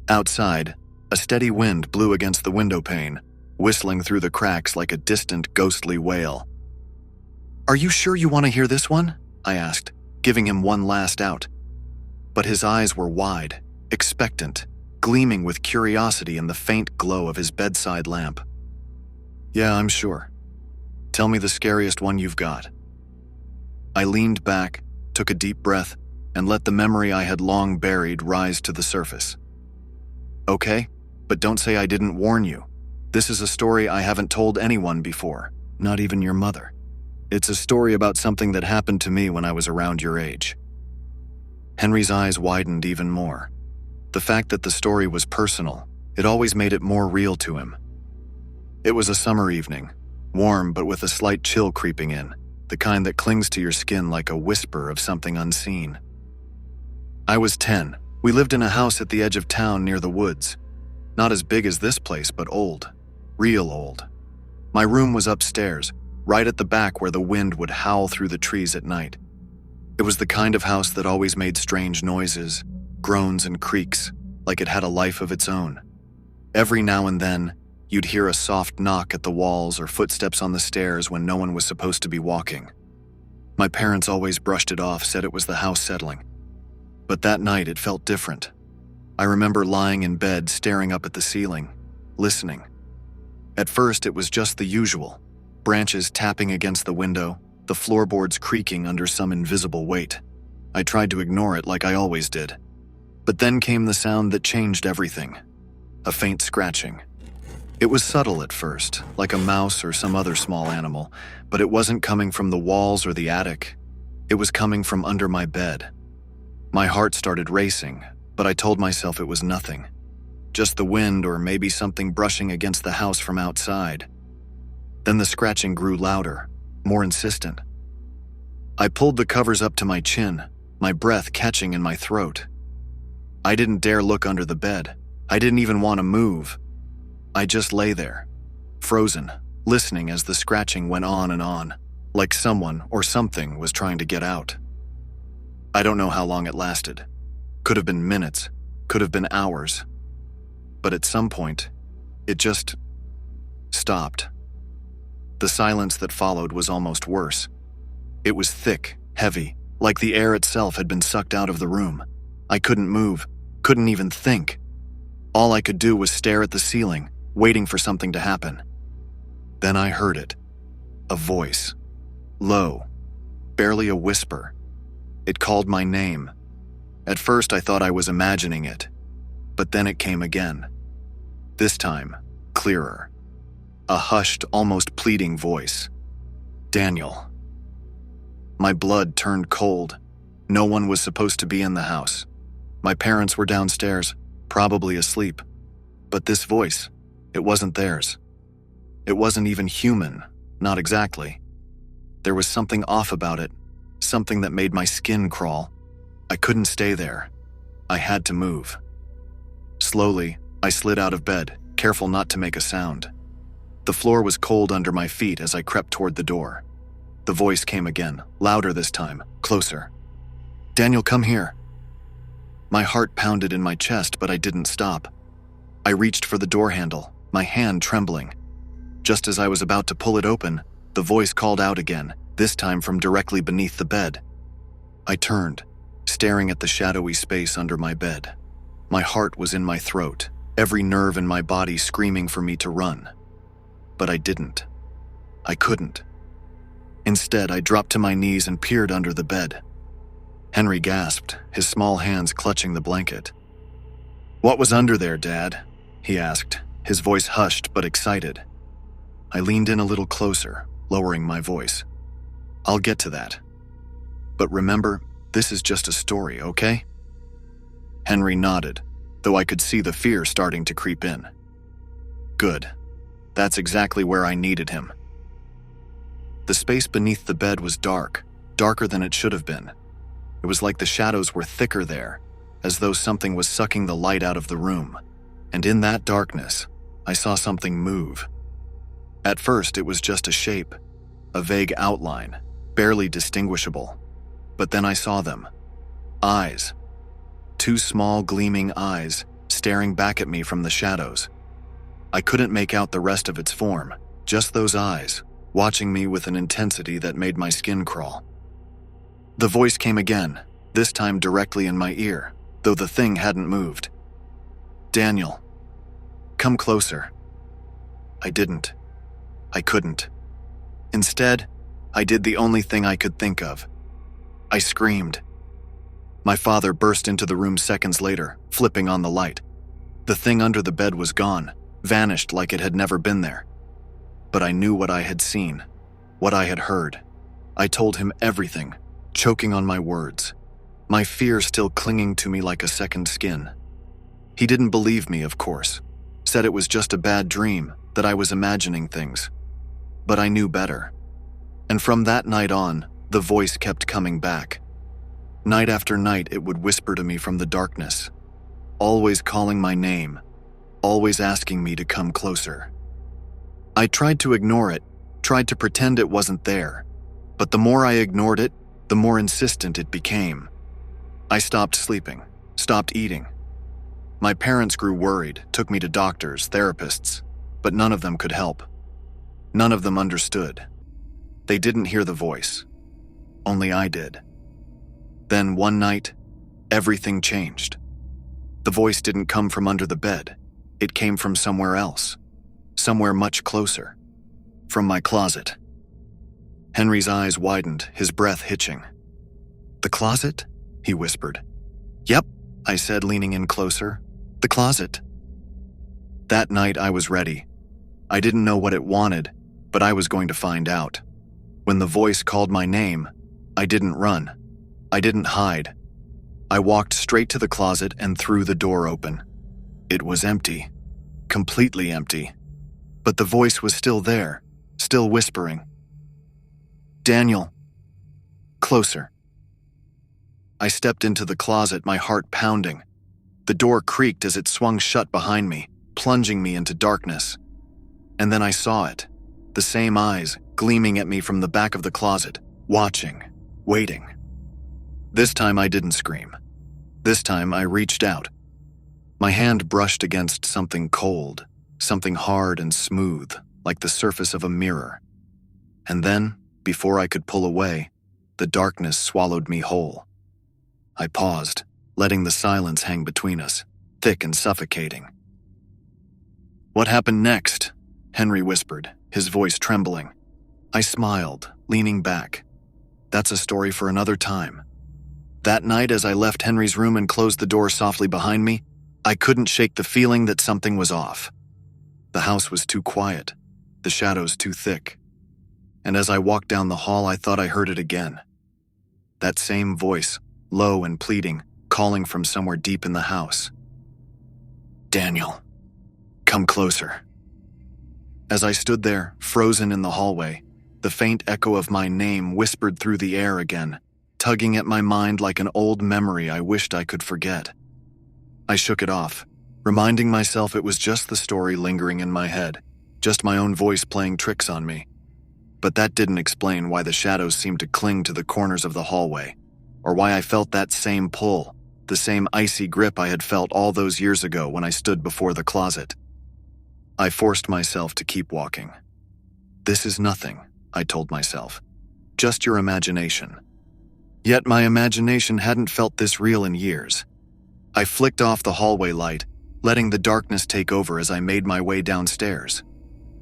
[SPEAKER 1] Outside, a steady wind blew against the window pane, whistling through the cracks like a distant, ghostly wail. "Are you sure you want to hear this one?" I asked, giving him one last out. But his eyes were wide, expectant, gleaming with curiosity in the faint glow of his bedside lamp. "Yeah, I'm sure. Tell me the scariest one you've got." I leaned back, took a deep breath, and let the memory I had long buried rise to the surface. "Okay, but don't say I didn't warn you. This is a story I haven't told anyone before, not even your mother. It's a story about something that happened to me when I was around your age." Henry's eyes widened even more. The fact that the story was personal, it always made it more real to him. It was a summer evening, warm but with a slight chill creeping in, the kind that clings to your skin like a whisper of something unseen. I was 10. We lived in a house at the edge of town near the woods. Not as big as this place, but old. Real old. My room was upstairs, right at the back where the wind would howl through the trees at night. It was the kind of house that always made strange noises, groans and creaks, like it had a life of its own. Every now and then, you'd hear a soft knock at the walls or footsteps on the stairs when no one was supposed to be walking. My parents always brushed it off, said it was the house settling. But that night it felt different. I remember lying in bed staring up at the ceiling, listening. At first it was just the usual, branches tapping against the window, the floorboards creaking under some invisible weight. I tried to ignore it like I always did. But then came the sound that changed everything. A faint scratching. It was subtle at first, like a mouse or some other small animal, but it wasn't coming from the walls or the attic. It was coming from under my bed. My heart started racing, but I told myself it was nothing. Just the wind or maybe something brushing against the house from outside. Then the scratching grew louder, more insistent. I pulled the covers up to my chin, my breath catching in my throat. I didn't dare look under the bed. I didn't even want to move. I just lay there, frozen, listening as the scratching went on, like someone or something was trying to get out. I don't know how long it lasted. Could have been minutes, could have been hours. But at some point, it just stopped. The silence that followed was almost worse. It was thick, heavy, like the air itself had been sucked out of the room. I couldn't move, couldn't even think. All I could do was stare at the ceiling, waiting for something to happen. Then I heard it. A voice. Low. Barely a whisper. It called my name. At first I thought I was imagining it, but then it came again. This time, clearer. A hushed, almost pleading voice. Daniel. My blood turned cold. No one was supposed to be in the house. My parents were downstairs, probably asleep. But this voice, it wasn't theirs. It wasn't even human, not exactly. There was something off about it, something that made my skin crawl. I couldn't stay there. I had to move. Slowly, I slid out of bed, careful not to make a sound. The floor was cold under my feet as I crept toward the door. The voice came again, louder this time, closer. Daniel, come here. My heart pounded in my chest, but I didn't stop. I reached for the door handle, my hand trembling. Just as I was about to pull it open, the voice called out again, this time from directly beneath the bed. I turned, staring at the shadowy space under my bed. My heart was in my throat, every nerve in my body screaming for me to run. But I didn't. I couldn't. Instead, I dropped to my knees and peered under the bed. Henry gasped, his small hands clutching the blanket. "What was under there, Dad?" he asked, his voice hushed but excited. I leaned in a little closer, lowering my voice. "I'll get to that. But remember, this is just a story, okay?" Henry nodded, though I could see the fear starting to creep in. Good. That's exactly where I needed him. The space beneath the bed was dark, darker than it should have been. It was like the shadows were thicker there, as though something was sucking the light out of the room. And in that darkness, I saw something move. At first, it was just a shape, a vague outline, barely distinguishable. But then I saw them. Eyes. 2 small, gleaming eyes, staring back at me from the shadows. I couldn't make out the rest of its form, just those eyes, watching me with an intensity that made my skin crawl. The voice came again, this time directly in my ear, though the thing hadn't moved. "Daniel, come closer." I didn't. I couldn't. Instead, I did the only thing I could think of. I screamed. My father burst into the room seconds later, flipping on the light. The thing under the bed was gone, vanished like it had never been there. But I knew what I had seen, what I had heard. I told him everything, choking on my words, my fear still clinging to me like a second skin. He didn't believe me, of course, said it was just a bad dream, that I was imagining things. But I knew better. And from that night on, the voice kept coming back. Night after night, it would whisper to me from the darkness, always calling my name, always asking me to come closer. I tried to ignore it, tried to pretend it wasn't there, but the more I ignored it, the more insistent it became. I stopped sleeping, stopped eating. My parents grew worried, took me to doctors, therapists, but none of them could help. None of them understood. They didn't hear the voice. Only I did. Then one night, everything changed. The voice didn't come from under the bed. It came from somewhere else. Somewhere much closer. From my closet. Henry's eyes widened, his breath hitching. "The closet?" he whispered. "Yep," I said, leaning in closer. "The closet." That night I was ready. I didn't know what it wanted, but I was going to find out. When the voice called my name, I didn't run. I didn't hide. I walked straight to the closet and threw the door open. It was empty. Completely empty. But the voice was still there, still whispering. "Daniel, closer." I stepped into the closet, my heart pounding. The door creaked as it swung shut behind me, plunging me into darkness. And then I saw it, the same eyes gleaming at me from the back of the closet, watching, waiting. This time I didn't scream. This time I reached out. My hand brushed against something cold, something hard and smooth, like the surface of a mirror. And then, before I could pull away, the darkness swallowed me whole. I paused, letting the silence hang between us, thick and suffocating. "What happened next?" Henry whispered, his voice trembling. I smiled, leaning back. That's a story for another time. That night, as I left Henry's room and closed the door softly behind me, I couldn't shake the feeling that something was off. The house was too quiet, the shadows too thick. And as I walked down the hall, I thought I heard it again. That same voice, low and pleading, calling from somewhere deep in the house. Daniel, come closer. As I stood there, frozen in the hallway, the faint echo of my name whispered through the air again, tugging at my mind like an old memory I wished I could forget. I shook it off, reminding myself it was just the story lingering in my head, just my own voice playing tricks on me. But that didn't explain why the shadows seemed to cling to the corners of the hallway, or why I felt that same pull, the same icy grip I had felt all those years ago when I stood before the closet. I forced myself to keep walking. This is nothing, I told myself. Just your imagination. Yet my imagination hadn't felt this real in years. I flicked off the hallway light, letting the darkness take over as I made my way downstairs.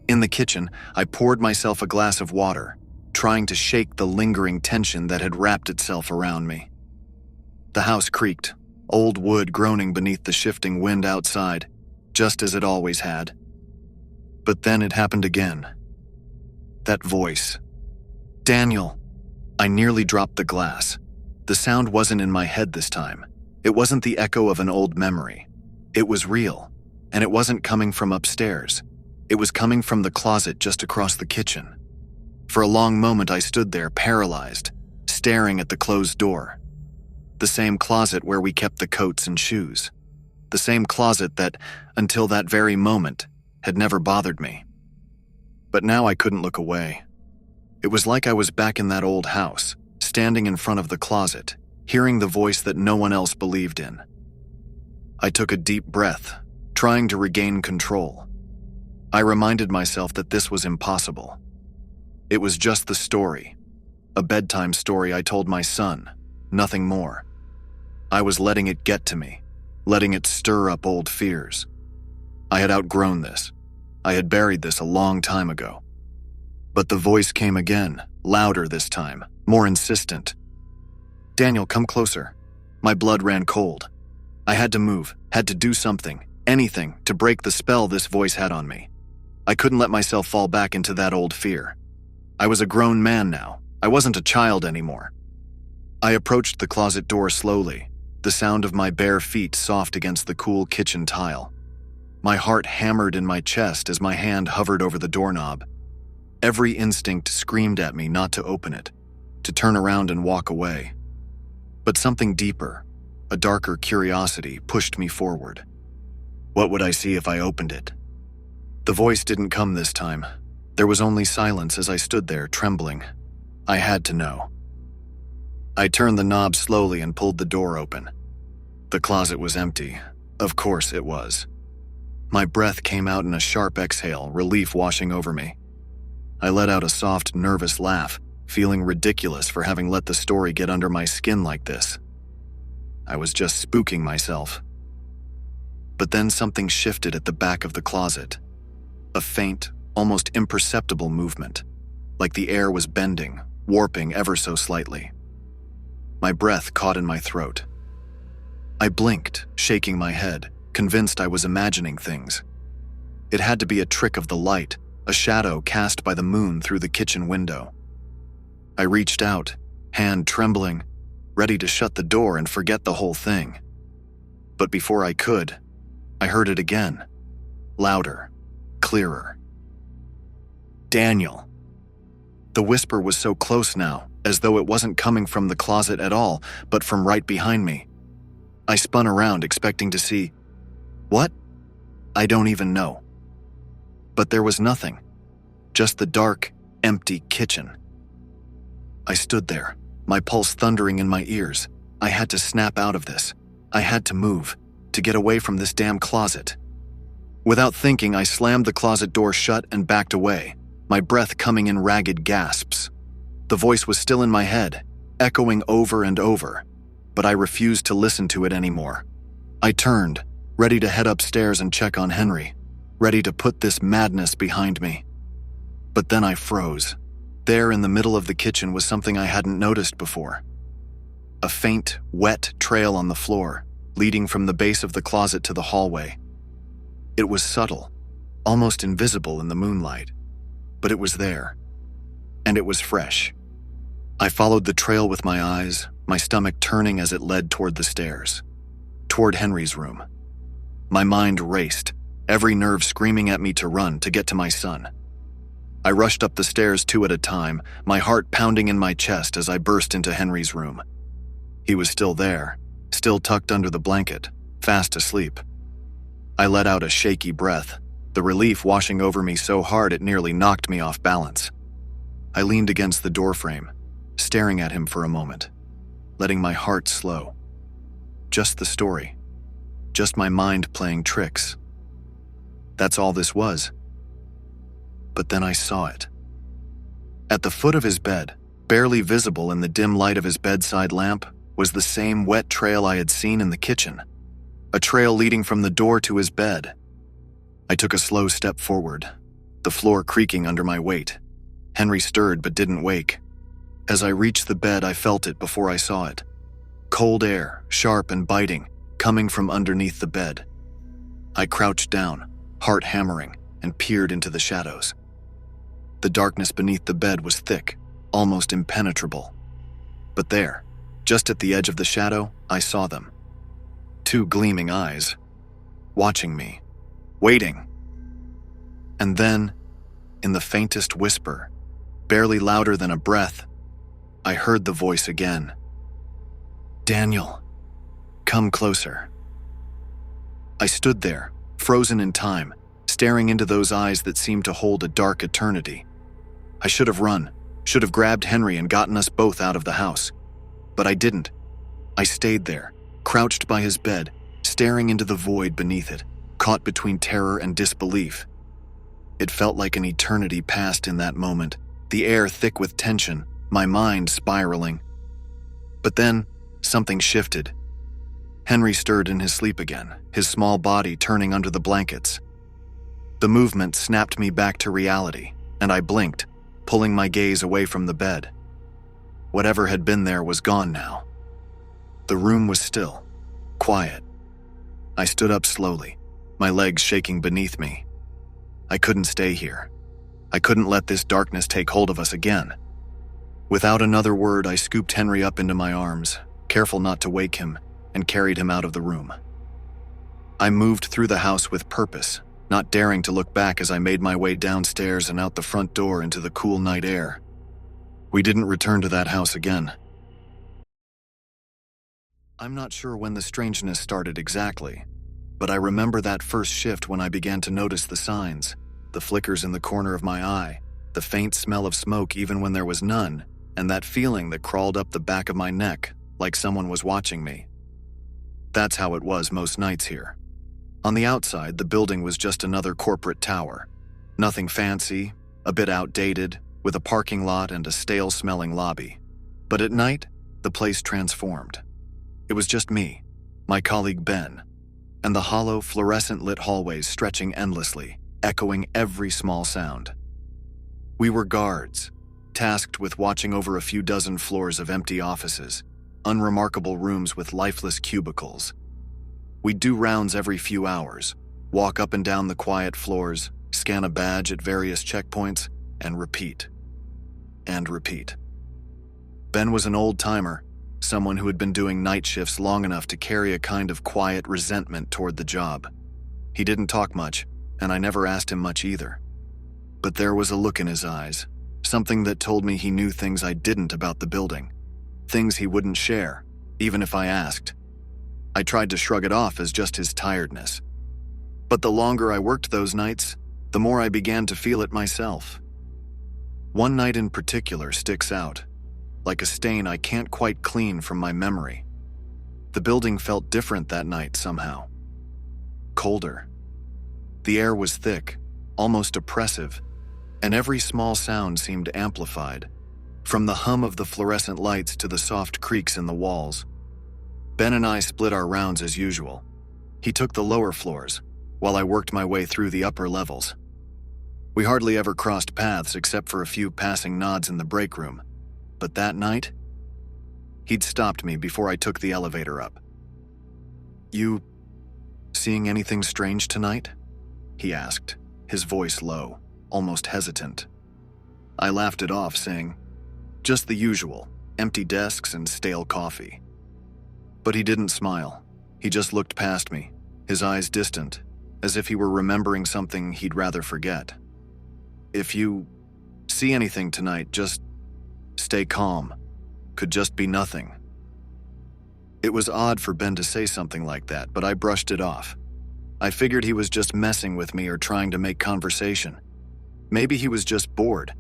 [SPEAKER 1] In the kitchen, I poured myself a glass of water, trying to shake the lingering tension that had wrapped itself around me. The house creaked, old wood groaning beneath the shifting wind outside, just as it always had. But then it happened again. That voice. Daniel. I nearly dropped the glass. The sound wasn't in my head this time. It wasn't the echo of an old memory. It was real, and it wasn't coming from upstairs. It was coming from the closet just across the kitchen. For a long moment I stood there, paralyzed, staring at the closed door. The same closet where we kept the coats and shoes. The same closet that, until that very moment, had never bothered me. But now I couldn't look away. It was like I was back in that old house, standing in front of the closet, hearing the voice that no one else believed in. I took a deep breath, trying to regain control. I reminded myself that this was impossible. It was just the story, a bedtime story I told my son, nothing more. I was letting it get to me, letting it stir up old fears. I had outgrown this. I had buried this a long time ago. But the voice came again, louder this time, more insistent. Daniel, come closer. My blood ran cold. I had to move, had to do something, anything, to break the spell this voice had on me. I couldn't let myself fall back into that old fear. I was a grown man now. I wasn't a child anymore. I approached the closet door slowly, the sound of my bare feet soft against the cool kitchen tile. My heart hammered in my chest as my hand hovered over the doorknob. Every instinct screamed at me not to open it, to turn around and walk away. But something deeper, a darker curiosity, pushed me forward. What would I see if I opened it? The voice didn't come this time. There was only silence as I stood there, trembling. I had to know. I turned the knob slowly and pulled the door open. The closet was empty. Of course it was. My breath came out in a sharp exhale, relief washing over me. I let out a soft, nervous laugh, feeling ridiculous for having let the story get under my skin like this. I was just spooking myself. But then something shifted at the back of the closet. A faint, almost imperceptible movement, like the air was bending, warping ever so slightly. My breath caught in my throat. I blinked, shaking my head, convinced I was imagining things. It had to be a trick of the light, a shadow cast by the moon through the kitchen window. I reached out, hand trembling, ready to shut the door and forget the whole thing. But before I could, I heard it again, louder, clearer. Daniel. The whisper was so close now, as though it wasn't coming from the closet at all, but from right behind me. I spun around, expecting to see... what? I don't even know. But there was nothing. Just the dark, empty kitchen. I stood there, my pulse thundering in my ears. I had to snap out of this. I had to move, to get away from this damn closet. Without thinking, I slammed the closet door shut and backed away, my breath coming in ragged gasps. The voice was still in my head, echoing over and over, but I refused to listen to it anymore. I turned, ready to head upstairs and check on Henry, ready to put this madness behind me. But then I froze. There in the middle of the kitchen was something I hadn't noticed before. A faint, wet trail on the floor, leading from the base of the closet to the hallway. It was subtle, almost invisible in the moonlight, but it was there, and it was fresh. I followed the trail with my eyes, my stomach turning as it led toward the stairs, toward Henry's room. My mind raced, every nerve screaming at me to run, to get to my son. I rushed up the stairs 2 at a time, my heart pounding in my chest as I burst into Henry's room. He was still there, still tucked under the blanket, fast asleep. I let out a shaky breath, the relief washing over me so hard it nearly knocked me off balance. I leaned against the doorframe, staring at him for a moment, letting my heart slow. Just the story. Just my mind playing tricks. That's all this was. But then I saw it. At the foot of his bed, barely visible in the dim light of his bedside lamp, was the same wet trail I had seen in the kitchen. A trail leading from the door to his bed. I took a slow step forward, the floor creaking under my weight. Henry stirred but didn't wake. As I reached the bed, I felt it before I saw it. Cold air, sharp and biting, coming from underneath the bed. I crouched down, heart hammering, and peered into the shadows. The darkness beneath the bed was thick, almost impenetrable. But there, just at the edge of the shadow, I saw them. 2 gleaming eyes, watching me, waiting. And then, in the faintest whisper, barely louder than a breath, I heard the voice again. "Daniel, come closer." I stood there, frozen in time, staring into those eyes that seemed to hold a dark eternity. I should have run, should have grabbed Henry and gotten us both out of the house. But I didn't. I stayed there, crouched by his bed, staring into the void beneath it, caught between terror and disbelief. It felt like an eternity passed in that moment, the air thick with tension, my mind spiraling. But then, something shifted. Henry stirred in his sleep again, his small body turning under the blankets. The movement snapped me back to reality, and I blinked, pulling my gaze away from the bed. Whatever had been there was gone now. The room was still, quiet. I stood up slowly, my legs shaking beneath me. I couldn't stay here. I couldn't let this darkness take hold of us again. Without another word, I scooped Henry up into my arms, careful not to wake him, and carried him out of the room. I moved through the house with purpose, not daring to look back as I made my way downstairs and out the front door into the cool night air. We didn't return to that house again. I'm not sure when the strangeness started exactly, but I remember that first shift when I began to notice the signs, the flickers in the corner of my eye, the faint smell of smoke even when there was none, and that feeling that crawled up the back of my neck, like someone was watching me. That's how it was most nights here. On the outside, the building was just another corporate tower. Nothing fancy, a bit outdated, with a parking lot and a stale-smelling lobby. But at night, the place transformed. It was just me, my colleague Ben, and the hollow, fluorescent-lit hallways stretching endlessly, echoing every small sound. We were guards, tasked with watching over a few dozen floors of empty offices, unremarkable rooms with lifeless cubicles. We'd do rounds every few hours, walk up and down the quiet floors, scan a badge at various checkpoints, and repeat. And repeat. Ben was an old-timer, someone who had been doing night shifts long enough to carry a kind of quiet resentment toward the job. He didn't talk much, and I never asked him much either. But there was a look in his eyes, something that told me he knew things I didn't about the building, things he wouldn't share, even if I asked. I tried to shrug it off as just his tiredness. But the longer I worked those nights, the more I began to feel it myself. One night in particular sticks out, like a stain I can't quite clean from my memory. The building felt different that night somehow. Colder. The air was thick, almost oppressive, and every small sound seemed amplified, from the hum of the fluorescent lights to the soft creaks in the walls. Ben and I split our rounds as usual. He took the lower floors, while I worked my way through the upper levels. We hardly ever crossed paths except for a few passing nods in the break room. But that night, he'd stopped me before I took the elevator up. "You seeing anything strange tonight?" he asked, his voice low, almost hesitant. I laughed it off, saying, "Just the usual, empty desks and stale coffee." But he didn't smile. He just looked past me, his eyes distant, as if he were remembering something he'd rather forget. "If you see anything tonight, just stay calm. Could just be nothing." It was odd for Ben to say something like that, but I brushed it off. I figured he was just messing with me or trying to make conversation. Maybe he was just bored.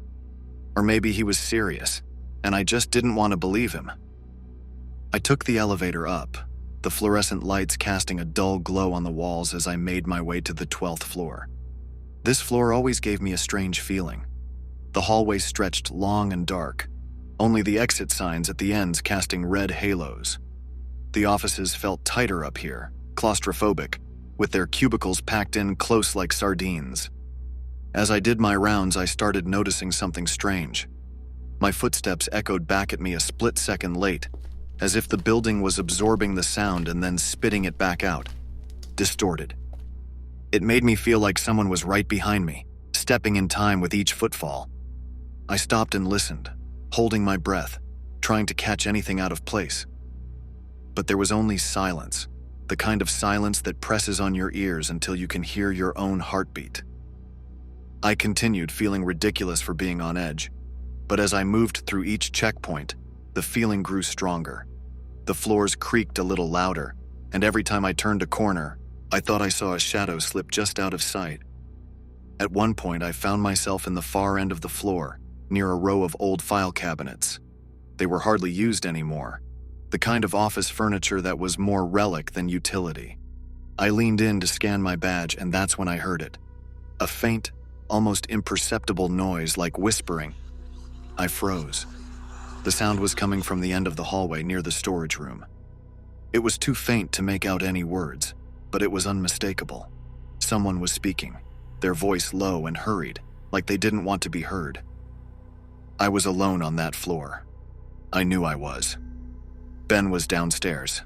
[SPEAKER 1] Or maybe he was serious, and I just didn't want to believe him. I took the elevator up, the fluorescent lights casting a dull glow on the walls as I made my way to the 12th floor. This floor always gave me a strange feeling. The hallway stretched long and dark, only the exit signs at the ends casting red halos. The offices felt tighter up here, claustrophobic, with their cubicles packed in close like sardines. As I did my rounds, I started noticing something strange. My footsteps echoed back at me a split second late, as if the building was absorbing the sound and then spitting it back out, distorted. It made me feel like someone was right behind me, stepping in time with each footfall. I stopped and listened, holding my breath, trying to catch anything out of place. But there was only silence, the kind of silence that presses on your ears until you can hear your own heartbeat. I continued feeling ridiculous for being on edge, but as I moved through each checkpoint, the feeling grew stronger. The floors creaked a little louder, and every time I turned a corner, I thought I saw a shadow slip just out of sight. At one point, I found myself in the far end of the floor, near a row of old file cabinets. They were hardly used anymore, the kind of office furniture that was more relic than utility. I leaned in to scan my badge, and that's when I heard it. A faint, almost imperceptible noise like whispering. I froze. The sound was coming from the end of the hallway near the storage room. It was too faint to make out any words, but it was unmistakable. Someone was speaking, their voice low and hurried, like they didn't want to be heard. I was alone on that floor. I knew I was. Ben was downstairs.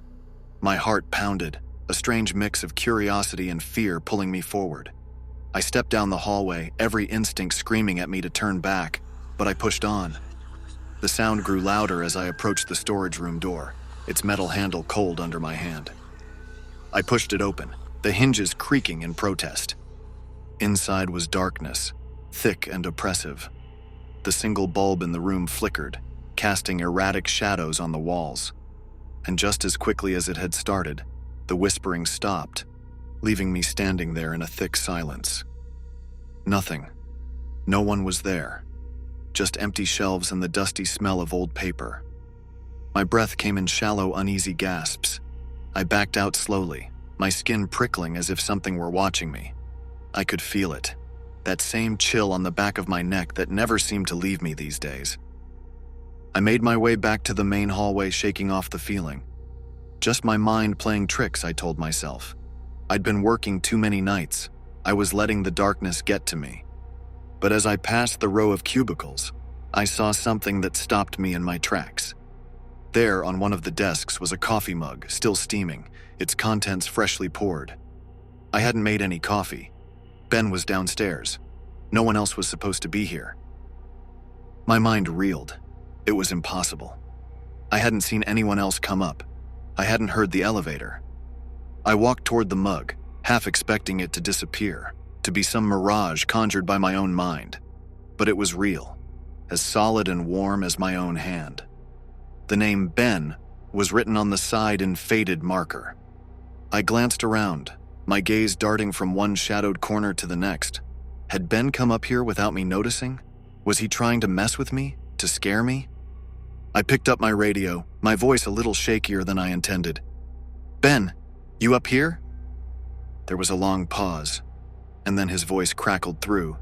[SPEAKER 1] My heart pounded, a strange mix of curiosity and fear pulling me forward. I stepped down the hallway, every instinct screaming at me to turn back, but I pushed on. The sound grew louder as I approached the storage room door, its metal handle cold under my hand. I pushed it open, the hinges creaking in protest. Inside was darkness, thick and oppressive. The single bulb in the room flickered, casting erratic shadows on the walls. And just as quickly as it had started, the whispering stopped, leaving me standing there in a thick silence. Nothing. No one was there. Just empty shelves and the dusty smell of old paper. My breath came in shallow, uneasy gasps. I backed out slowly, my skin prickling as if something were watching me. I could feel it, that same chill on the back of my neck that never seemed to leave me these days. I made my way back to the main hallway, shaking off the feeling. Just my mind playing tricks, I told myself. I'd been working too many nights. I was letting the darkness get to me. But as I passed the row of cubicles, I saw something that stopped me in my tracks. There, on one of the desks, was a coffee mug, still steaming, its contents freshly poured. I hadn't made any coffee. Ben was downstairs. No one else was supposed to be here. My mind reeled. It was impossible. I hadn't seen anyone else come up. I hadn't heard the elevator. I walked toward the mug, half expecting it to disappear, to be some mirage conjured by my own mind. But it was real, as solid and warm as my own hand. The name Ben was written on the side in faded marker. I glanced around, my gaze darting from one shadowed corner to the next. Had Ben come up here without me noticing? Was he trying to mess with me, to scare me? I picked up my radio, my voice a little shakier than I intended. "Ben, you up here?" There was a long pause, and then his voice crackled through,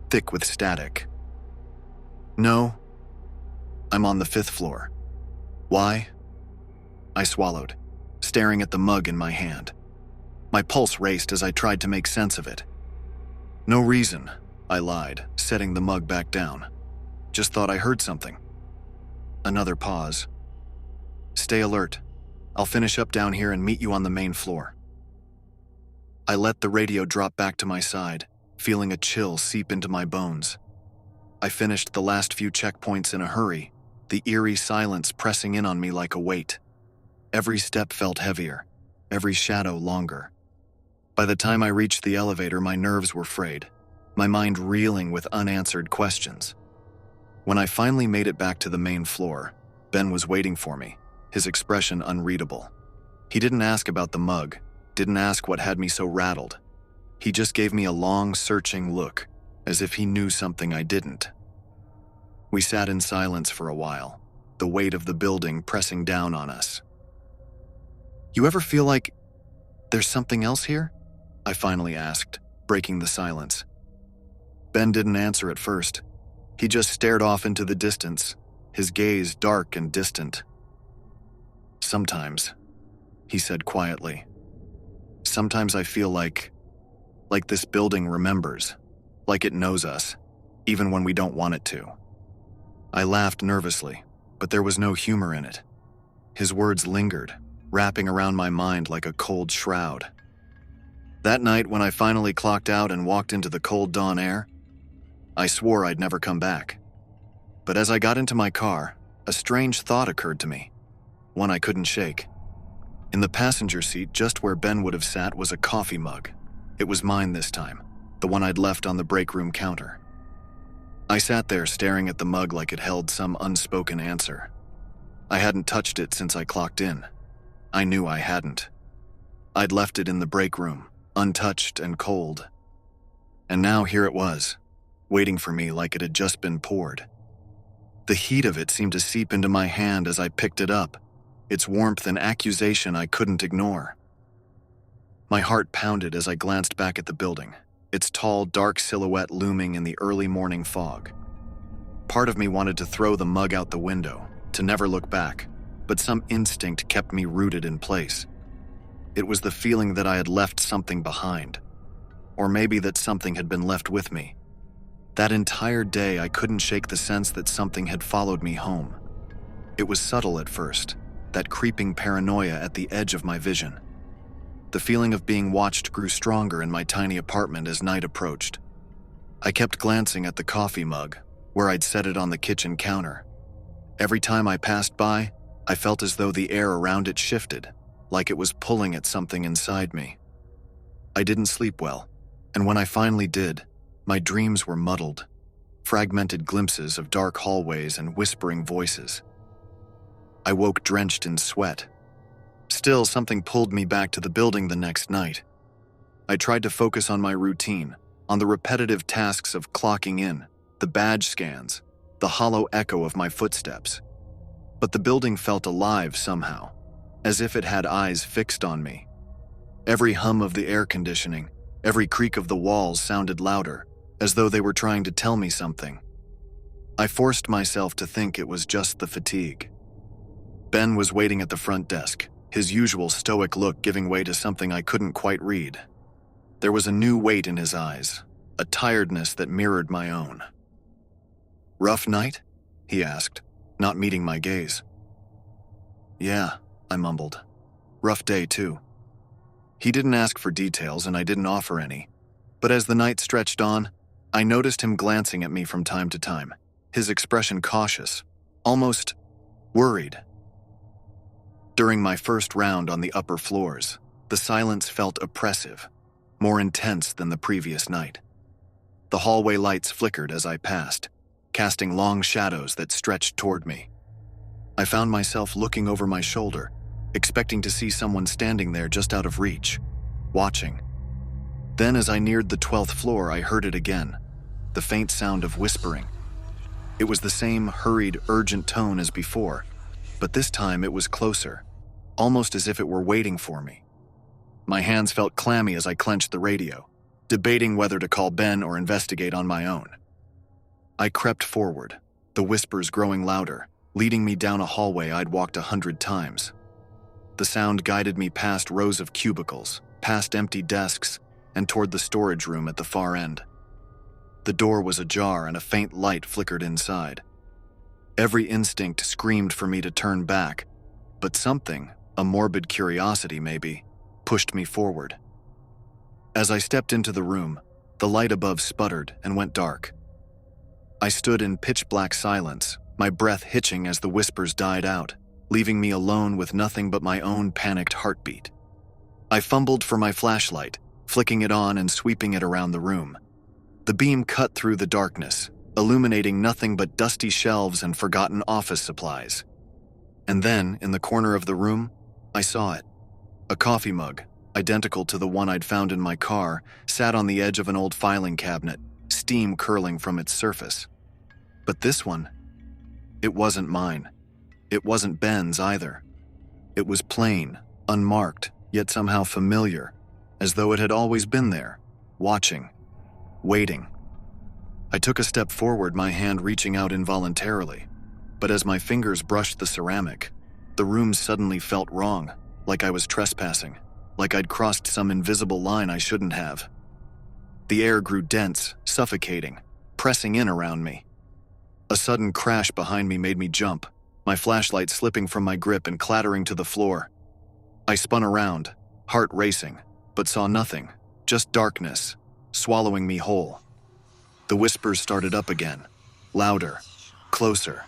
[SPEAKER 1] thick with static. "No, I'm on the 5th floor. Why?" I swallowed, staring at the mug in my hand. My pulse raced as I tried to make sense of it. "No reason. I lied, setting the mug back down. Just thought I heard something. Another pause. Stay alert. I'll finish up down here and meet you on the main floor. I let the radio drop back to my side, feeling a chill seep into my bones. I finished the last few checkpoints in a hurry, the eerie silence pressing in on me like a weight. Every step felt heavier, every shadow longer. By the time I reached the elevator, my nerves were frayed, my mind reeling with unanswered questions. When I finally made it back to the main floor, Ben was waiting for me, his expression unreadable. He didn't ask about the mug, didn't ask what had me so rattled. He just gave me a long, searching look, as if he knew something I didn't. We sat in silence for a while, the weight of the building pressing down on us. You ever feel like there's something else here? I finally asked, breaking the silence. Ben didn't answer at first. He just stared off into the distance, his gaze dark and distant. Sometimes, he said quietly. Sometimes I feel like this building remembers, like it knows us, even when we don't want it to. I laughed nervously, but there was no humor in it. His words lingered, wrapping around my mind like a cold shroud. That night, when I finally clocked out and walked into the cold dawn air, I swore I'd never come back. But as I got into my car, a strange thought occurred to me, one I couldn't shake. In the passenger seat, just where Ben would have sat, was a coffee mug. It was mine this time, the one I'd left on the break room counter. I sat there staring at the mug like it held some unspoken answer. I hadn't touched it since I clocked in. I knew I hadn't. I'd left it in the break room, untouched and cold. And now here it was, waiting for me like it had just been poured. The heat of it seemed to seep into my hand as I picked it up, its warmth and accusation I couldn't ignore. My heart pounded as I glanced back at the building, its tall, dark silhouette looming in the early morning fog. Part of me wanted to throw the mug out the window, to never look back, but some instinct kept me rooted in place. It was the feeling that I had left something behind, or maybe that something had been left with me. That entire day, I couldn't shake the sense that something had followed me home. It was subtle at first, that creeping paranoia at the edge of my vision. The feeling of being watched grew stronger in my tiny apartment as night approached. I kept glancing at the coffee mug, where I'd set it on the kitchen counter. Every time I passed by, I felt as though the air around it shifted, like it was pulling at something inside me. I didn't sleep well, and when I finally did, my dreams were muddled, fragmented glimpses of dark hallways and whispering voices. I woke drenched in sweat. Still, something pulled me back to the building the next night. I tried to focus on my routine, on the repetitive tasks of clocking in, the badge scans, the hollow echo of my footsteps. But the building felt alive somehow, as if it had eyes fixed on me. Every hum of the air conditioning, every creak of the walls sounded louder, as though they were trying to tell me something. I forced myself to think it was just the fatigue. Ben was waiting at the front desk, his usual stoic look giving way to something I couldn't quite read. There was a new weight in his eyes, a tiredness that mirrored my own. "Rough night?" he asked, not meeting my gaze. "Yeah," I mumbled. "Rough day, too." He didn't ask for details and I didn't offer any, but as the night stretched on, I noticed him glancing at me from time to time, his expression cautious, almost worried. During my first round on the upper floors, the silence felt oppressive, more intense than the previous night. The hallway lights flickered as I passed, casting long shadows that stretched toward me. I found myself looking over my shoulder, expecting to see someone standing there just out of reach, watching. Then as I neared the 12th floor, I heard it again, the faint sound of whispering. It was the same hurried, urgent tone as before, but this time it was closer, almost as if it were waiting for me. My hands felt clammy as I clenched the radio, debating whether to call Ben or investigate on my own. I crept forward, the whispers growing louder, leading me down a hallway I'd walked 100 times. The sound guided me past rows of cubicles, past empty desks, and toward the storage room at the far end. The door was ajar and a faint light flickered inside. Every instinct screamed for me to turn back, but something, a morbid curiosity maybe, pushed me forward. As I stepped into the room, the light above sputtered and went dark. I stood in pitch-black silence, my breath hitching as the whispers died out, leaving me alone with nothing but my own panicked heartbeat. I fumbled for my flashlight, flicking it on and sweeping it around the room. The beam cut through the darkness, illuminating nothing but dusty shelves and forgotten office supplies. And then, in the corner of the room, I saw it. A coffee mug, identical to the one I'd found in my car, sat on the edge of an old filing cabinet, steam curling from its surface. But this one, it wasn't mine. It wasn't Ben's either. It was plain, unmarked, yet somehow familiar, as though it had always been there, watching, waiting. I took a step forward, my hand reaching out involuntarily, but as my fingers brushed the ceramic, the room suddenly felt wrong, like I was trespassing, like I'd crossed some invisible line I shouldn't have. The air grew dense, suffocating, pressing in around me. A sudden crash behind me made me jump, my flashlight slipping from my grip and clattering to the floor. I spun around, heart racing, but saw nothing, just darkness, swallowing me whole. The whispers started up again, louder, closer,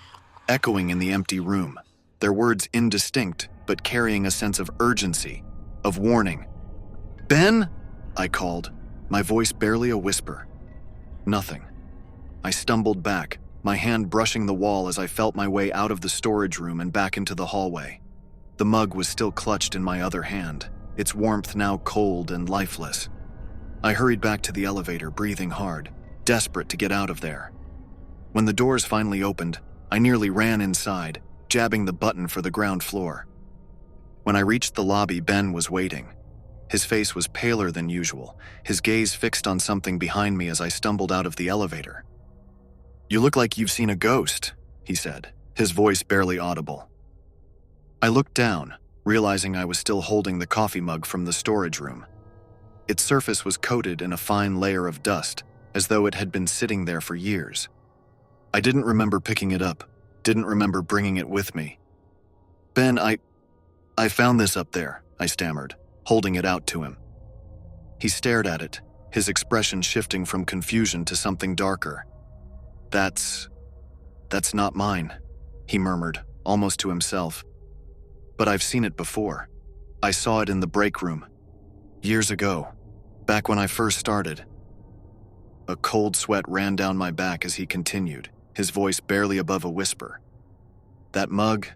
[SPEAKER 1] echoing in the empty room, their words indistinct but carrying a sense of urgency, of warning. "Ben?" I called, my voice barely a whisper. Nothing. I stumbled back, my hand brushing the wall as I felt my way out of the storage room and back into the hallway. The mug was still clutched in my other hand, its warmth now cold and lifeless. I hurried back to the elevator, breathing hard, desperate to get out of there. When the doors finally opened, I nearly ran inside, jabbing the button for the ground floor. When I reached the lobby, Ben was waiting. His face was paler than usual, his gaze fixed on something behind me as I stumbled out of the elevator. "You look like you've seen a ghost," he said, his voice barely audible. I looked down, realizing I was still holding the coffee mug from the storage room. Its surface was coated in a fine layer of dust, as though it had been sitting there for years. I didn't remember picking it up, didn't remember bringing it with me. "Ben, I found this up there," I stammered, holding it out to him. He stared at it, his expression shifting from confusion to something darker. That's not mine," he murmured, almost to himself. "But I've seen it before. I saw it in the break room. Years ago, back when I first started." A cold sweat ran down my back as he continued, his voice barely above a whisper. "That mug,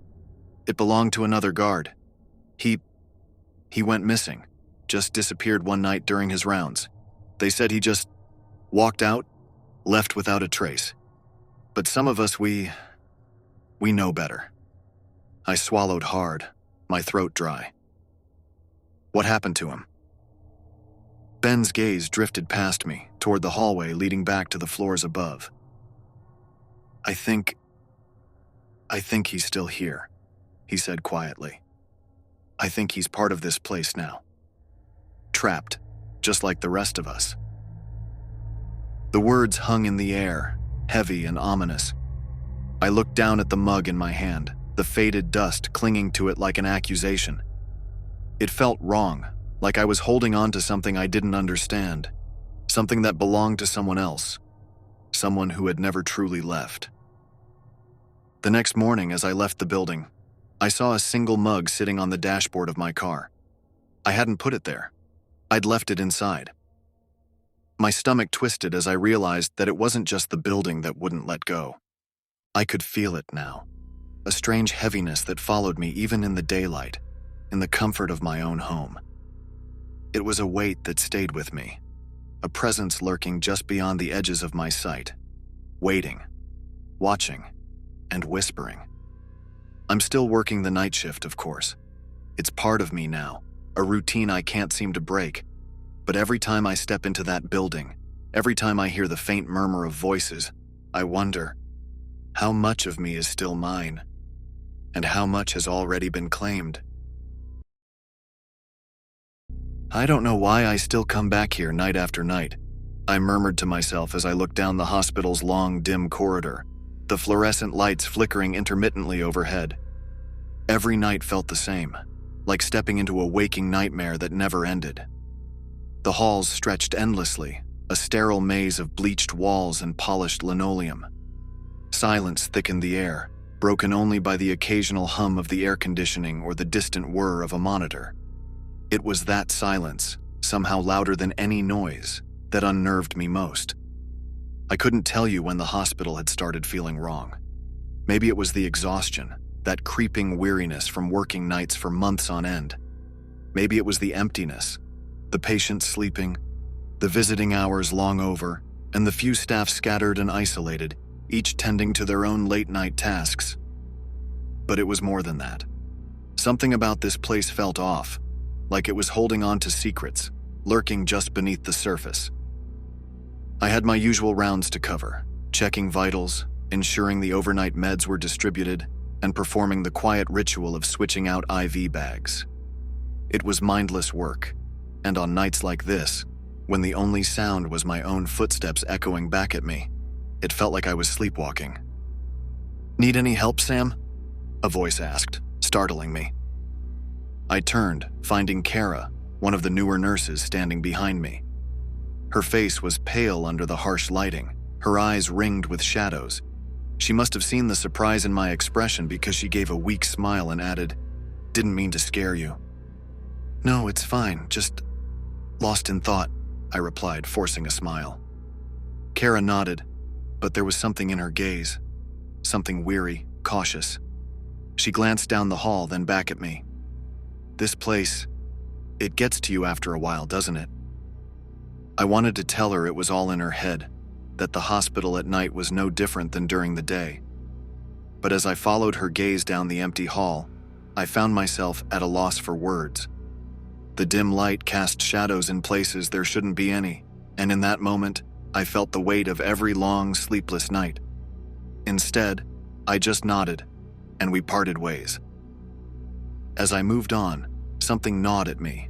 [SPEAKER 1] it belonged to another guard. He went missing, just disappeared one night during his rounds. They said he just walked out, left without a trace. But some of us, we know better." I swallowed hard, my throat dry. "What happened to him?" Ben's gaze drifted past me, toward the hallway leading back to the floors above. I think he's still here," he said quietly. "I think he's part of this place now. Trapped, just like the rest of us." The words hung in the air, heavy and ominous. I looked down at the mug in my hand, the faded dust clinging to it like an accusation. It felt wrong, like I was holding on to something I didn't understand, something that belonged to someone else, someone who had never truly left. The next morning, as I left the building, I saw a single mug sitting on the dashboard of my car. I hadn't put it there. I'd left it inside. My stomach twisted as I realized that it wasn't just the building that wouldn't let go. I could feel it now, a strange heaviness that followed me even in the daylight, in the comfort of my own home. It was a weight that stayed with me, a presence lurking just beyond the edges of my sight, waiting, watching, and whispering. I'm still working the night shift, of course. It's part of me now, a routine I can't seem to break. But every time I step into that building, every time I hear the faint murmur of voices, I wonder, how much of me is still mine? And how much has already been claimed? I don't know why I still come back here night after night, I murmured to myself as I looked down the hospital's long, dim corridor, the fluorescent lights flickering intermittently overhead. Every night felt the same, like stepping into a waking nightmare that never ended. The halls stretched endlessly, a sterile maze of bleached walls and polished linoleum. Silence thickened the air, broken only by the occasional hum of the air conditioning or the distant whir of a monitor. It was that silence, somehow louder than any noise, that unnerved me most. I couldn't tell you when the hospital had started feeling wrong. Maybe it was the exhaustion, that creeping weariness from working nights for months on end. Maybe it was the emptiness, the patients sleeping, the visiting hours long over, and the few staff scattered and isolated, each tending to their own late-night tasks. But it was more than that. Something about this place felt off, like it was holding on to secrets, lurking just beneath the surface. I had my usual rounds to cover, checking vitals, ensuring the overnight meds were distributed, and performing the quiet ritual of switching out IV bags. It was mindless work, and on nights like this, when the only sound was my own footsteps echoing back at me, it felt like I was sleepwalking. "Need any help, Sam?" a voice asked, startling me. I turned, finding Kara, one of the newer nurses, standing behind me. Her face was pale under the harsh lighting, her eyes ringed with shadows. She must have seen the surprise in my expression because she gave a weak smile and added, "Didn't mean to scare you." "No, it's fine, just lost in thought," I replied, forcing a smile. Kara nodded, but there was something in her gaze, something weary, cautious. She glanced down the hall, then back at me. "This place, it gets to you after a while, doesn't it?" I wanted to tell her it was all in her head, that the hospital at night was no different than during the day. But as I followed her gaze down the empty hall, I found myself at a loss for words. The dim light cast shadows in places there shouldn't be any, and in that moment, I felt the weight of every long, sleepless night. Instead, I just nodded, and we parted ways. As I moved on, something gnawed at me.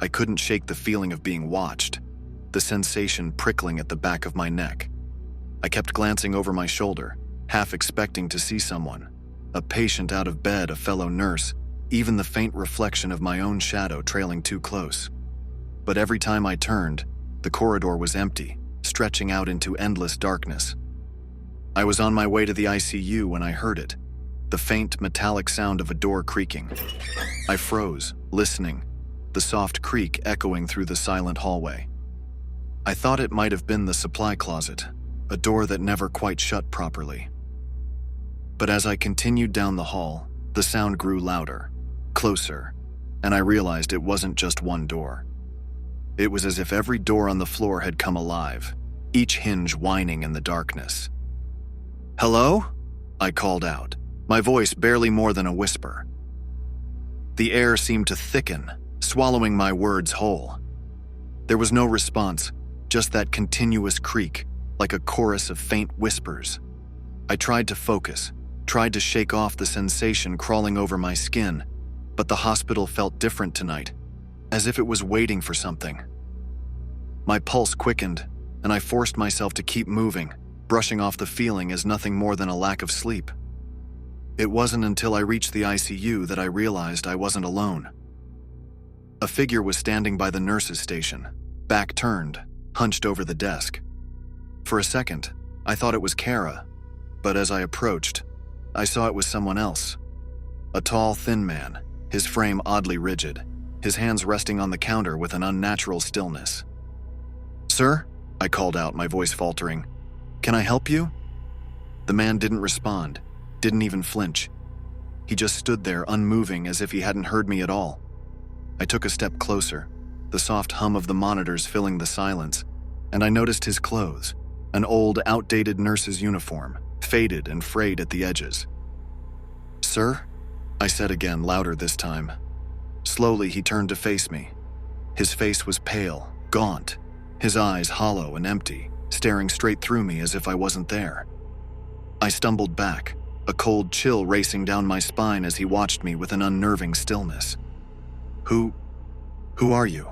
[SPEAKER 1] I couldn't shake the feeling of being watched, the sensation prickling at the back of my neck. I kept glancing over my shoulder, half expecting to see someone, a patient out of bed, a fellow nurse, even the faint reflection of my own shadow trailing too close. But every time I turned, the corridor was empty, stretching out into endless darkness. I was on my way to the ICU when I heard it, the faint metallic sound of a door creaking. I froze, listening, the soft creak echoing through the silent hallway. I thought it might have been the supply closet, a door that never quite shut properly. But as I continued down the hall, the sound grew louder, closer, and I realized it wasn't just one door. It was as if every door on the floor had come alive, each hinge whining in the darkness. "Hello?" I called out, my voice barely more than a whisper. The air seemed to thicken, swallowing my words whole. There was no response, just that continuous creak, like a chorus of faint whispers. I tried to focus, tried to shake off the sensation crawling over my skin, but the hospital felt different tonight, as if it was waiting for something. My pulse quickened, and I forced myself to keep moving, brushing off the feeling as nothing more than a lack of sleep. It wasn't until I reached the ICU that I realized I wasn't alone. A figure was standing by the nurse's station, back turned, hunched over the desk. For a second, I thought it was Kara, but as I approached, I saw it was someone else. A tall, thin man, his frame oddly rigid, his hands resting on the counter with an unnatural stillness. "Sir?" I called out, my voice faltering. "Can I help you?" The man didn't respond, didn't even flinch. He just stood there unmoving as if he hadn't heard me at all. I took a step closer, the soft hum of the monitors filling the silence, and I noticed his clothes, an old, outdated nurse's uniform, faded and frayed at the edges. "Sir?" I said again, louder this time. Slowly, he turned to face me. His face was pale, gaunt, his eyes hollow and empty, staring straight through me as if I wasn't there. I stumbled back, a cold chill racing down my spine as he watched me with an unnerving stillness. Who are you?"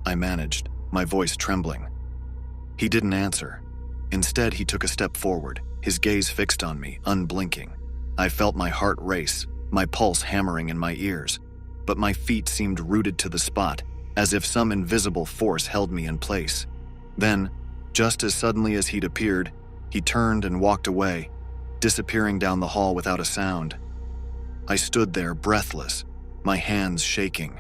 [SPEAKER 1] I managed, my voice trembling. He didn't answer. Instead, he took a step forward, his gaze fixed on me, unblinking. I felt my heart race, my pulse hammering in my ears, but my feet seemed rooted to the spot, as if some invisible force held me in place. Then, just as suddenly as he'd appeared, he turned and walked away, disappearing down the hall without a sound. I stood there, breathless, my hands shaking.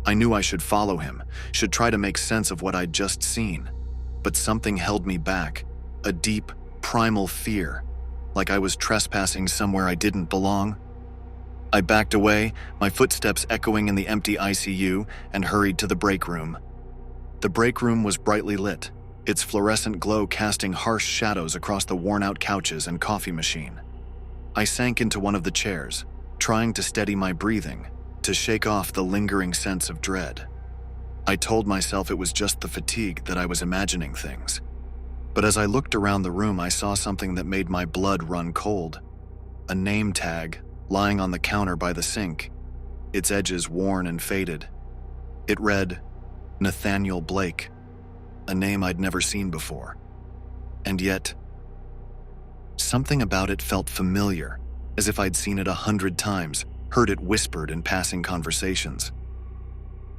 [SPEAKER 1] I knew I should follow him, should try to make sense of what I'd just seen. But something held me back, a deep, primal fear, like I was trespassing somewhere I didn't belong. I backed away, my footsteps echoing in the empty ICU, and hurried to the break room. The break room was brightly lit, its fluorescent glow casting harsh shadows across the worn-out couches and coffee machine. I sank into one of the chairs, trying to steady my breathing, to shake off the lingering sense of dread. I told myself it was just the fatigue, that I was imagining things. But as I looked around the room, I saw something that made my blood run cold. A name tag lying on the counter by the sink, its edges worn and faded. It read, Nathaniel Blake, a name I'd never seen before. And yet, something about it felt familiar, as if I'd seen it 100 times, heard it whispered in passing conversations.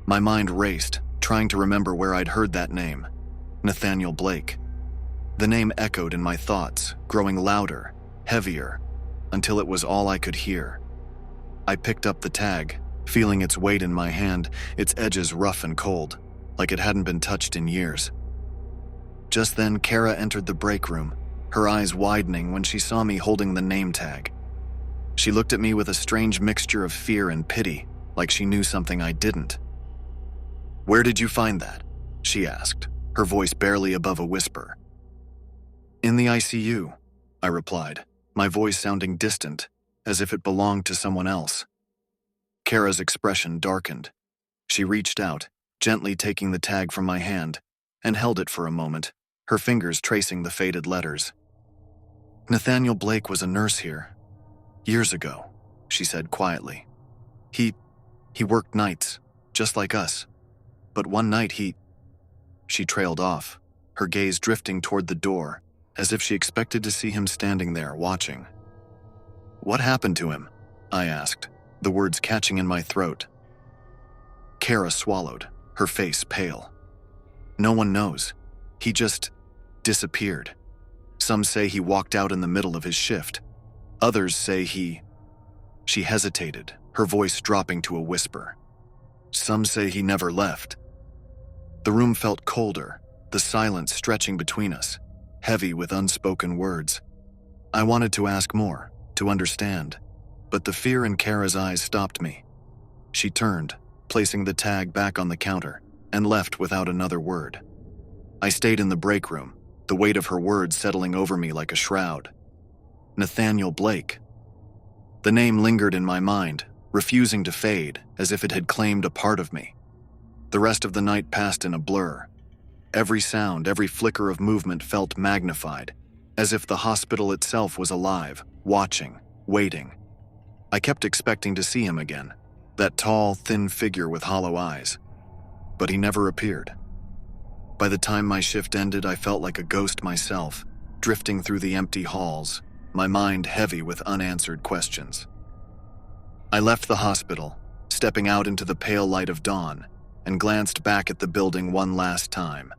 [SPEAKER 1] My mind raced, trying to remember where I'd heard that name, Nathaniel Blake. The name echoed in my thoughts, growing louder, heavier, until it was all I could hear. I picked up the tag, feeling its weight in my hand, its edges rough and cold, like it hadn't been touched in years. Just then, Kara entered the break room, her eyes widening when she saw me holding the name tag. She looked at me with a strange mixture of fear and pity, like she knew something I didn't. "Where did you find that?" she asked, her voice barely above a whisper. "In the ICU," I replied, my voice sounding distant, as if it belonged to someone else. Kara's expression darkened. She reached out, gently taking the tag from my hand, and held it for a moment, her fingers tracing the faded letters. "Nathaniel Blake was a nurse here. Years ago," she said quietly. He worked nights, just like us. But one night She trailed off, her gaze drifting toward the door, as if she expected to see him standing there, watching. "What happened to him?" I asked, the words catching in my throat. Kara swallowed, her face pale. "No one knows. He just disappeared. Some say he walked out in the middle of his shift. Others say She hesitated, her voice dropping to a whisper. "Some say he never left." The room felt colder, the silence stretching between us, heavy with unspoken words. I wanted to ask more, to understand, but the fear in Kara's eyes stopped me. She turned, placing the tag back on the counter, and left without another word. I stayed in the break room, the weight of her words settling over me like a shroud. Nathaniel Blake. The name lingered in my mind, refusing to fade, as if it had claimed a part of me. The rest of the night passed in a blur. Every sound, every flicker of movement felt magnified, as if the hospital itself was alive, watching, waiting. I kept expecting to see him again, that tall, thin figure with hollow eyes. But he never appeared. By the time my shift ended, I felt like a ghost myself, drifting through the empty halls, my mind heavy with unanswered questions. I left the hospital, stepping out into the pale light of dawn, and glanced back at the building one last time.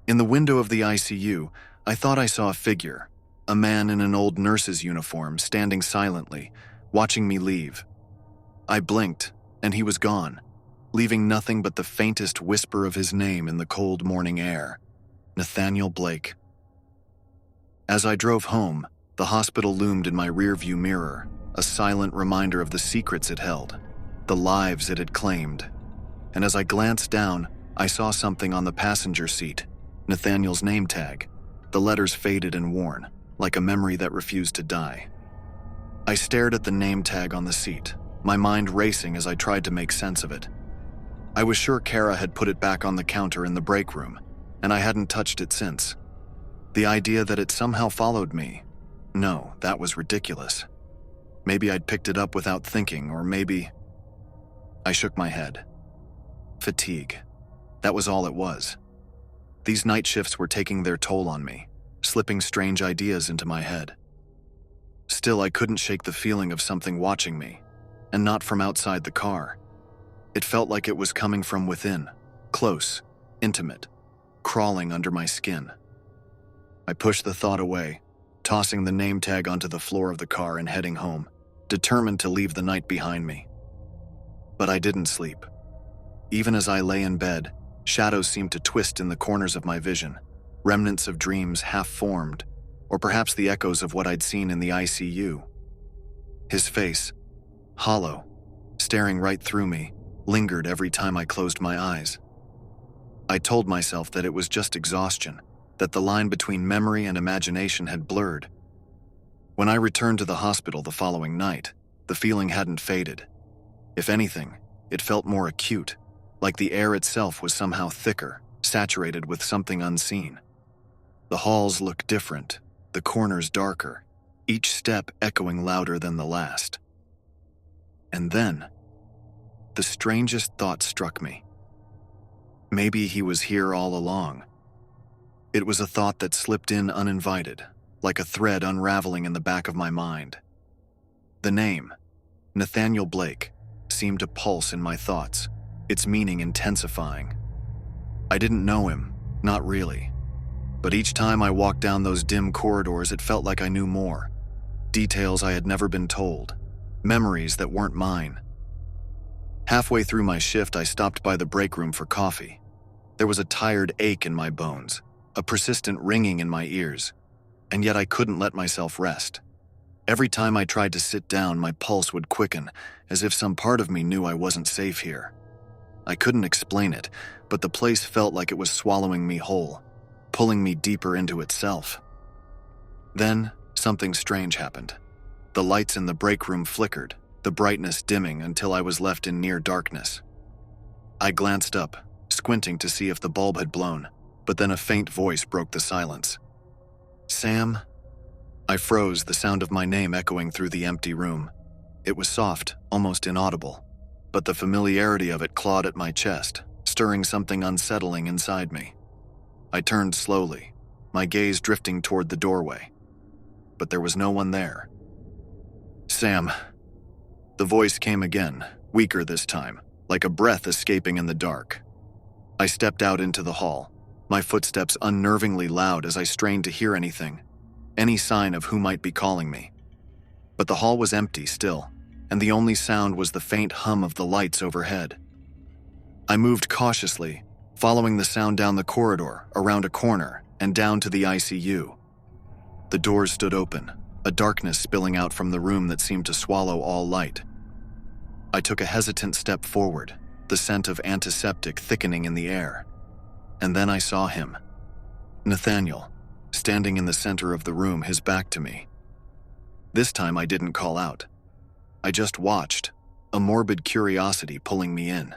[SPEAKER 1] In the window of the ICU, I thought I saw a figure, a man in an old nurse's uniform, standing silently, watching me leave. I blinked, and he was gone, leaving nothing but the faintest whisper of his name in the cold morning air. Nathaniel Blake. As I drove home, the hospital loomed in my rearview mirror, a silent reminder of the secrets it held, the lives it had claimed. And as I glanced down, I saw something on the passenger seat, Nathaniel's name tag, the letters faded and worn, like a memory that refused to die. I stared at the name tag on the seat, my mind racing as I tried to make sense of it. I was sure Kara had put it back on the counter in the break room, and I hadn't touched it since. The idea that it somehow followed me, no, that was ridiculous. Maybe I'd picked it up without thinking, or maybe... I shook my head. Fatigue. That was all it was. These night shifts were taking their toll on me, slipping strange ideas into my head. Still, I couldn't shake the feeling of something watching me, and not from outside the car. It felt like it was coming from within, close, intimate, crawling under my skin. I pushed the thought away, tossing the name tag onto the floor of the car and heading home, determined to leave the night behind me. But I didn't sleep. Even as I lay in bed, shadows seemed to twist in the corners of my vision, remnants of dreams half-formed, or perhaps the echoes of what I'd seen in the ICU. His face, hollow, staring right through me, lingered every time I closed my eyes. I told myself that it was just exhaustion, that the line between memory and imagination had blurred. When I returned to the hospital the following night, the feeling hadn't faded. If anything, it felt more acute, like the air itself was somehow thicker, saturated with something unseen. The halls looked different, the corners darker, each step echoing louder than the last. And then, the strangest thought struck me. Maybe he was here all along. It was a thought that slipped in uninvited, like a thread unraveling in the back of my mind. The name, Nathaniel Blake, seemed to pulse in my thoughts, its meaning intensifying. I didn't know him, not really. But each time I walked down those dim corridors, it felt like I knew more. Details I had never been told, memories that weren't mine. Halfway through my shift, I stopped by the break room for coffee. There was a tired ache in my bones, a persistent ringing in my ears, and yet I couldn't let myself rest. Every time I tried to sit down, my pulse would quicken, as if some part of me knew I wasn't safe here. I couldn't explain it, but the place felt like it was swallowing me whole, pulling me deeper into itself. Then, something strange happened. The lights in the break room flickered, the brightness dimming until I was left in near darkness. I glanced up, squinting to see if the bulb had blown, but then a faint voice broke the silence. "Sam?" I froze, the sound of my name echoing through the empty room. It was soft, almost inaudible, but the familiarity of it clawed at my chest, stirring something unsettling inside me. I turned slowly, my gaze drifting toward the doorway, but there was no one there. "Sam." The voice came again, weaker this time, like a breath escaping in the dark. I stepped out into the hall, my footsteps unnervingly loud as I strained to hear anything, any sign of who might be calling me. But the hall was empty still, and the only sound was the faint hum of the lights overhead. I moved cautiously, following the sound down the corridor, around a corner, and down to the ICU. The doors stood open, a darkness spilling out from the room that seemed to swallow all light. I took a hesitant step forward, the scent of antiseptic thickening in the air. And then I saw him. Nathaniel, standing in the center of the room, his back to me. This time I didn't call out. I just watched, a morbid curiosity pulling me in.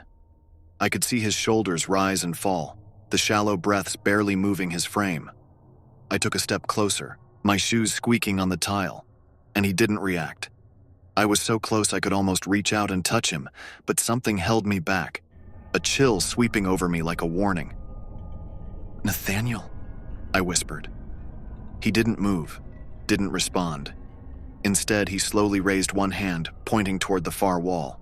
[SPEAKER 1] I could see his shoulders rise and fall, the shallow breaths barely moving his frame. I took a step closer, my shoes squeaking on the tile, and he didn't react. I was so close I could almost reach out and touch him, but something held me back, a chill sweeping over me like a warning. "Nathaniel?" I whispered. He didn't move, didn't respond. Instead, he slowly raised one hand, pointing toward the far wall.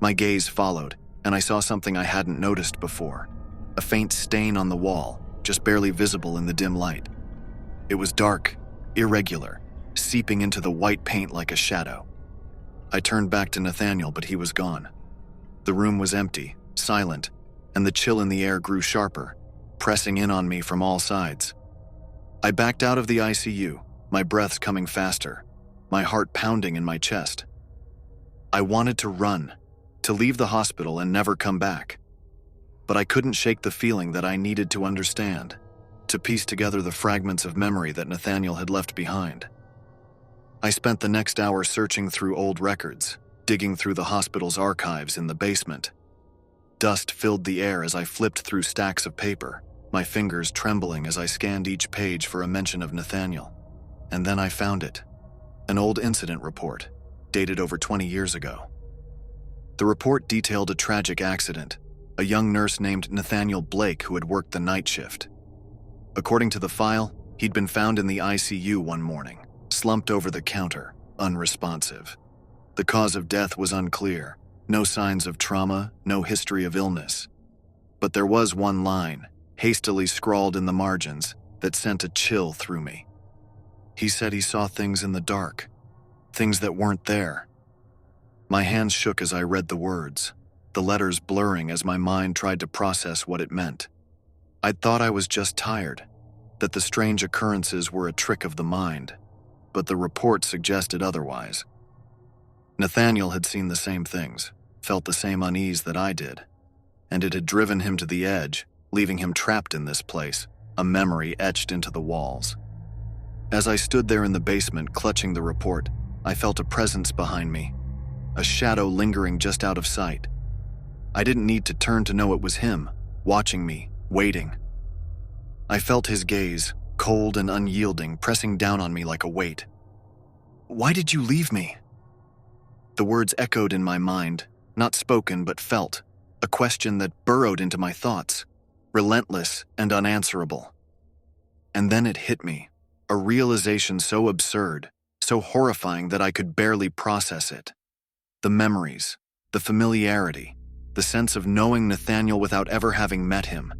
[SPEAKER 1] My gaze followed, and I saw something I hadn't noticed before, a faint stain on the wall, just barely visible in the dim light. It was dark, irregular, seeping into the white paint like a shadow. I turned back to Nathaniel, but he was gone. The room was empty, silent, and the chill in the air grew sharper, pressing in on me from all sides. I backed out of the ICU, my breaths coming faster, my heart pounding in my chest. I wanted to run, to leave the hospital and never come back. But I couldn't shake the feeling that I needed to understand, to piece together the fragments of memory that Nathaniel had left behind. I spent the next hour searching through old records, digging through the hospital's archives in the basement. Dust filled the air as I flipped through stacks of paper, my fingers trembling as I scanned each page for a mention of Nathaniel. And then I found it, an old incident report, dated over 20 years ago. The report detailed a tragic accident, a young nurse named Nathaniel Blake who had worked the night shift. According to the file, he'd been found in the ICU one morning, slumped over the counter, unresponsive. The cause of death was unclear. No signs of trauma, no history of illness. But there was one line, hastily scrawled in the margins, that sent a chill through me. He said he saw things in the dark, things that weren't there. My hands shook as I read the words, the letters blurring as my mind tried to process what it meant. I'd thought I was just tired, that the strange occurrences were a trick of the mind, but the report suggested otherwise. Nathaniel had seen the same things, felt the same unease that I did, and it had driven him to the edge, leaving him trapped in this place, a memory etched into the walls. As I stood there in the basement clutching the report, I felt a presence behind me, a shadow lingering just out of sight. I didn't need to turn to know it was him, watching me, waiting. I felt his gaze, cold and unyielding, pressing down on me like a weight. "Why did you leave me?" The words echoed in my mind, not spoken but felt, a question that burrowed into my thoughts, relentless and unanswerable. And then it hit me, a realization so absurd, so horrifying that I could barely process it. The memories, the familiarity, the sense of knowing Nathaniel without ever having met him.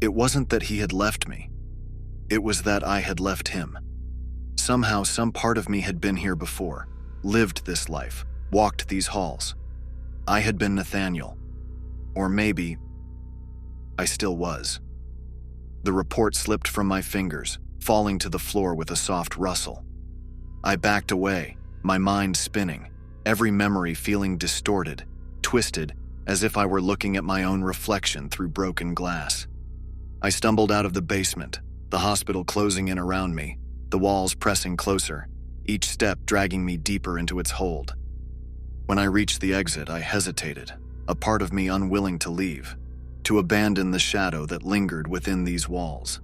[SPEAKER 1] It wasn't that he had left me. It was that I had left him. Somehow, some part of me had been here before, lived this life, walked these halls. I had been Nathaniel. Or maybe I still was. The report slipped from my fingers, falling to the floor with a soft rustle. I backed away, my mind spinning, every memory feeling distorted, twisted, as if I were looking at my own reflection through broken glass. I stumbled out of the basement, the hospital closing in around me, the walls pressing closer, each step dragging me deeper into its hold. When I reached the exit, I hesitated, a part of me unwilling to leave, to abandon the shadow that lingered within these walls.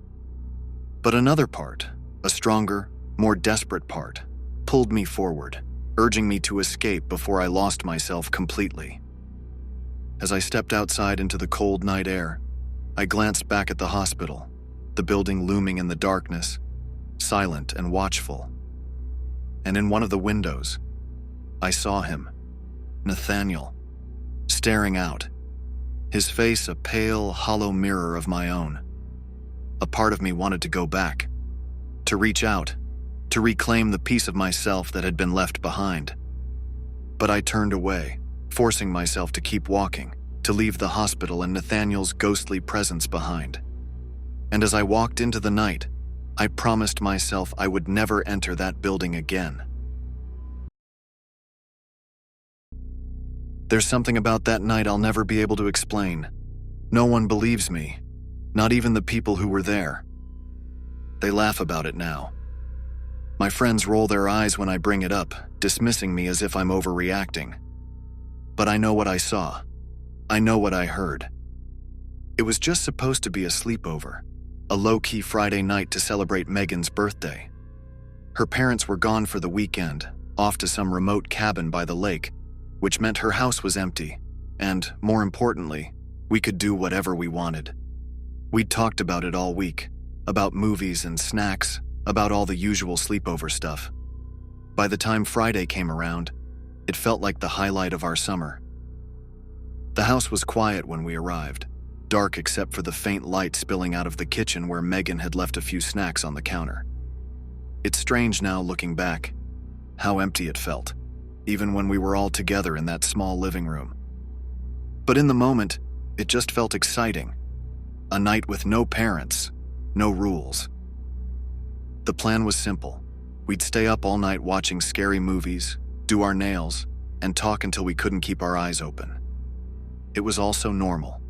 [SPEAKER 1] But another part, a stronger, more desperate part, pulled me forward, urging me to escape before I lost myself completely. As I stepped outside into the cold night air, I glanced back at the hospital, the building looming in the darkness, silent and watchful. And in one of the windows, I saw him, Nathaniel, staring out, his face a pale, hollow mirror of my own. A part of me wanted to go back, to reach out, to reclaim the piece of myself that had been left behind. But I turned away, forcing myself to keep walking, to leave the hospital and Nathaniel's ghostly presence behind. And as I walked into the night, I promised myself I would never enter that building again. There's something about that night I'll never be able to explain. No one believes me, not even the people who were there. They laugh about it now. My friends roll their eyes when I bring it up, dismissing me as if I'm overreacting. But I know what I saw. I know what I heard. It was just supposed to be a sleepover, a low-key Friday night to celebrate Megan's birthday. Her parents were gone for the weekend, off to some remote cabin by the lake, which meant her house was empty, and, more importantly, we could do whatever we wanted. We'd talked about it all week, about movies and snacks, about all the usual sleepover stuff. By the time Friday came around, it felt like the highlight of our summer. The house was quiet when we arrived, dark except for the faint light spilling out of the kitchen where Megan had left a few snacks on the counter. It's strange now looking back, how empty it felt, even when we were all together in that small living room. But in the moment, it just felt exciting. A night with no parents, no rules. The plan was simple. We'd stay up all night watching scary movies, do our nails, and talk until we couldn't keep our eyes open. It was all so normal.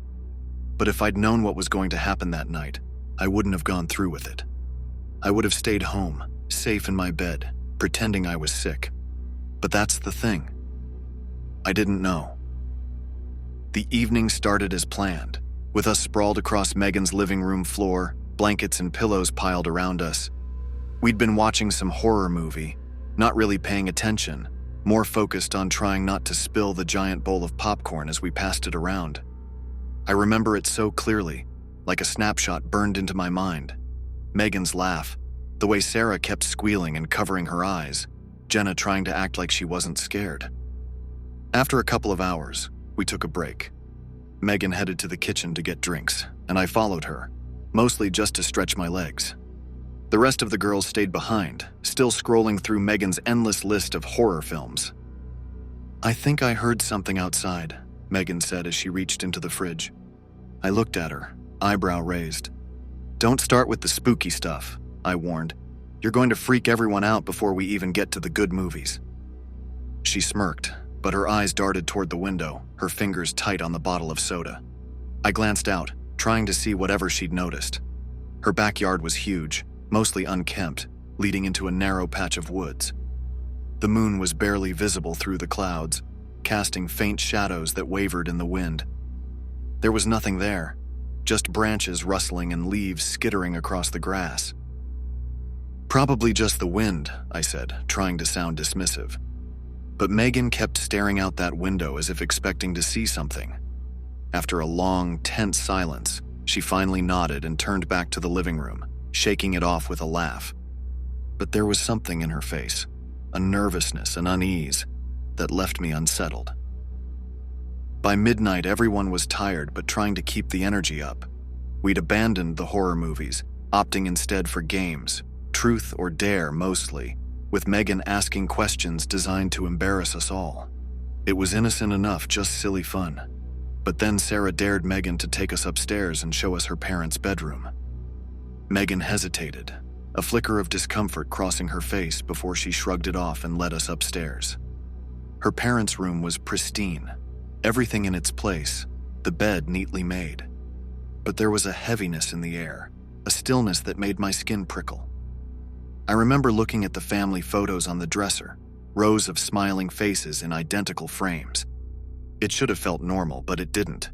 [SPEAKER 1] But if I'd known what was going to happen that night, I wouldn't have gone through with it. I would have stayed home, safe in my bed, pretending I was sick. But that's the thing. I didn't know. The evening started as planned, with us sprawled across Megan's living room floor, blankets and pillows piled around us. We'd been watching some horror movie, not really paying attention, more focused on trying not to spill the giant bowl of popcorn as we passed it around. I remember it so clearly, like a snapshot burned into my mind. Megan's laugh, the way Sarah kept squealing and covering her eyes, Jenna trying to act like she wasn't scared. After a couple of hours, we took a break. Megan headed to the kitchen to get drinks, and I followed her, mostly just to stretch my legs. The rest of the girls stayed behind, still scrolling through Megan's endless list of horror films. "I think I heard something outside," Megan said as she reached into the fridge. I looked at her, eyebrow raised. "Don't start with the spooky stuff," I warned. "You're going to freak everyone out before we even get to the good movies." She smirked, but her eyes darted toward the window, her fingers tight on the bottle of soda. I glanced out, trying to see whatever she'd noticed. Her backyard was huge, mostly unkempt, leading into a narrow patch of woods. The moon was barely visible through the clouds, casting faint shadows that wavered in the wind. There was nothing there, just branches rustling and leaves skittering across the grass. "Probably just the wind," I said, trying to sound dismissive. But Megan kept staring out that window as if expecting to see something. After a long, tense silence, she finally nodded and turned back to the living room, shaking it off with a laugh. But there was something in her face, a nervousness and unease, that left me unsettled. By midnight, everyone was tired but trying to keep the energy up. We'd abandoned the horror movies, opting instead for games, truth or dare mostly, with Megan asking questions designed to embarrass us all. It was innocent enough, just silly fun. But then Sarah dared Megan to take us upstairs and show us her parents' bedroom. Megan hesitated, a flicker of discomfort crossing her face before she shrugged it off and led us upstairs. Her parents' room was pristine, everything in its place, the bed neatly made. But there was a heaviness in the air, a stillness that made my skin prickle. I remember looking at the family photos on the dresser, rows of smiling faces in identical frames. It should have felt normal, but it didn't.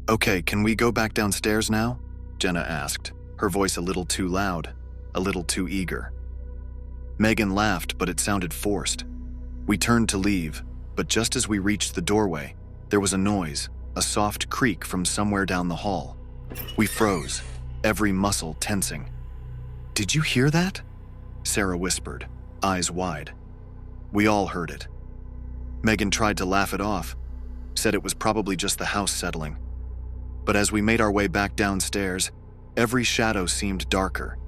[SPEAKER 1] "Okay, can we go back downstairs now?" Jenna asked, her voice a little too loud, a little too eager. Megan laughed, but it sounded forced. We turned to leave, but just as we reached the doorway, there was a noise, a soft creak from somewhere down the hall. We froze, every muscle tensing. "Did you hear that?" Sarah whispered, eyes wide. We all heard it. Megan tried to laugh it off, said it was probably just the house settling. But as we made our way back downstairs, every shadow seemed darker,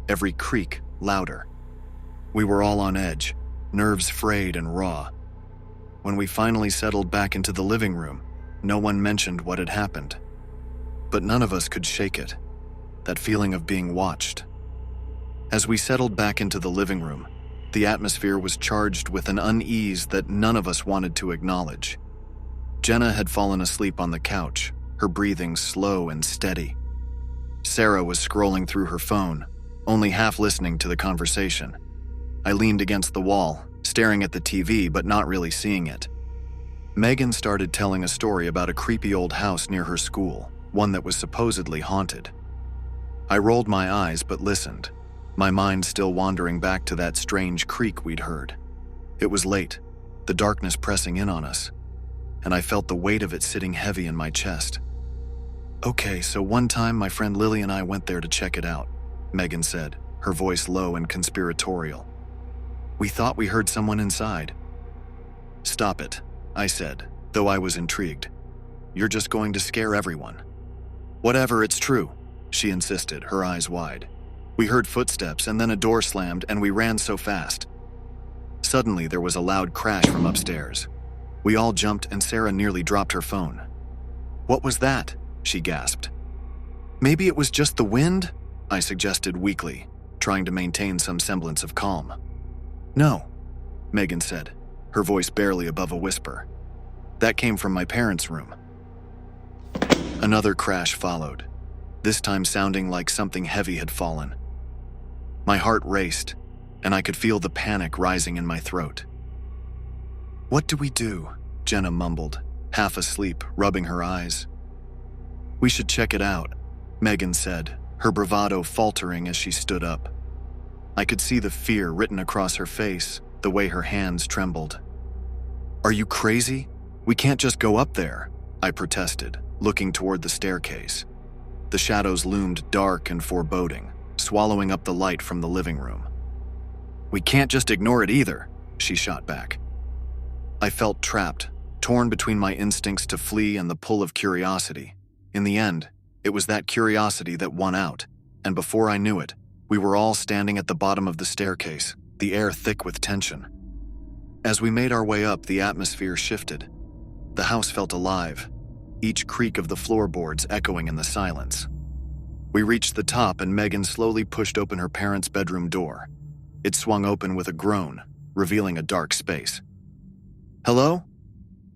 [SPEAKER 1] every creak louder. We were all on edge, nerves frayed and raw. When we finally settled back into the living room, no one mentioned what had happened. But none of us could shake it, that feeling of being watched. As we settled back into the living room, the atmosphere was charged with an unease that none of us wanted to acknowledge. Jenna had fallen asleep on the couch, her breathing slow and steady. Sarah was scrolling through her phone, only half listening to the conversation. I leaned against the wall, staring at the TV but not really seeing it. Megan started telling a story about a creepy old house near her school, one that was supposedly haunted. I rolled my eyes but listened, my mind still wandering back to that strange creak we'd heard. It was late, the darkness pressing in on us, and I felt the weight of it sitting heavy in my chest. "Okay, so one time my friend Lily and I went there to check it out," Megan said, her voice low and conspiratorial. "We thought we heard someone inside." "Stop it," I said, though I was intrigued. "You're just going to scare everyone." "Whatever, it's true," she insisted, her eyes wide. "We heard footsteps and then a door slammed and we ran so fast." Suddenly there was a loud crash from upstairs. We all jumped and Sarah nearly dropped her phone. "What was that?" she gasped. "Maybe it was just the wind?" I suggested weakly, trying to maintain some semblance of calm. "No," Megan said, her voice barely above a whisper. "That came from my parents' room." Another crash followed, this time sounding like something heavy had fallen. My heart raced, and I could feel the panic rising in my throat. "What do we do?" Jenna mumbled, half asleep, rubbing her eyes. "We should check it out," Megan said, her bravado faltering as she stood up. I could see the fear written across her face, the way her hands trembled. "Are you crazy? We can't just go up there," I protested, looking toward the staircase. The shadows loomed dark and foreboding, swallowing up the light from the living room. "We can't just ignore it either," she shot back. I felt trapped, torn between my instincts to flee and the pull of curiosity. In the end, it was that curiosity that won out, and before I knew it, we were all standing at the bottom of the staircase, the air thick with tension. As we made our way up, the atmosphere shifted. The house felt alive, each creak of the floorboards echoing in the silence. We reached the top and Megan slowly pushed open her parents' bedroom door. It swung open with a groan, revealing a dark space. "Hello?"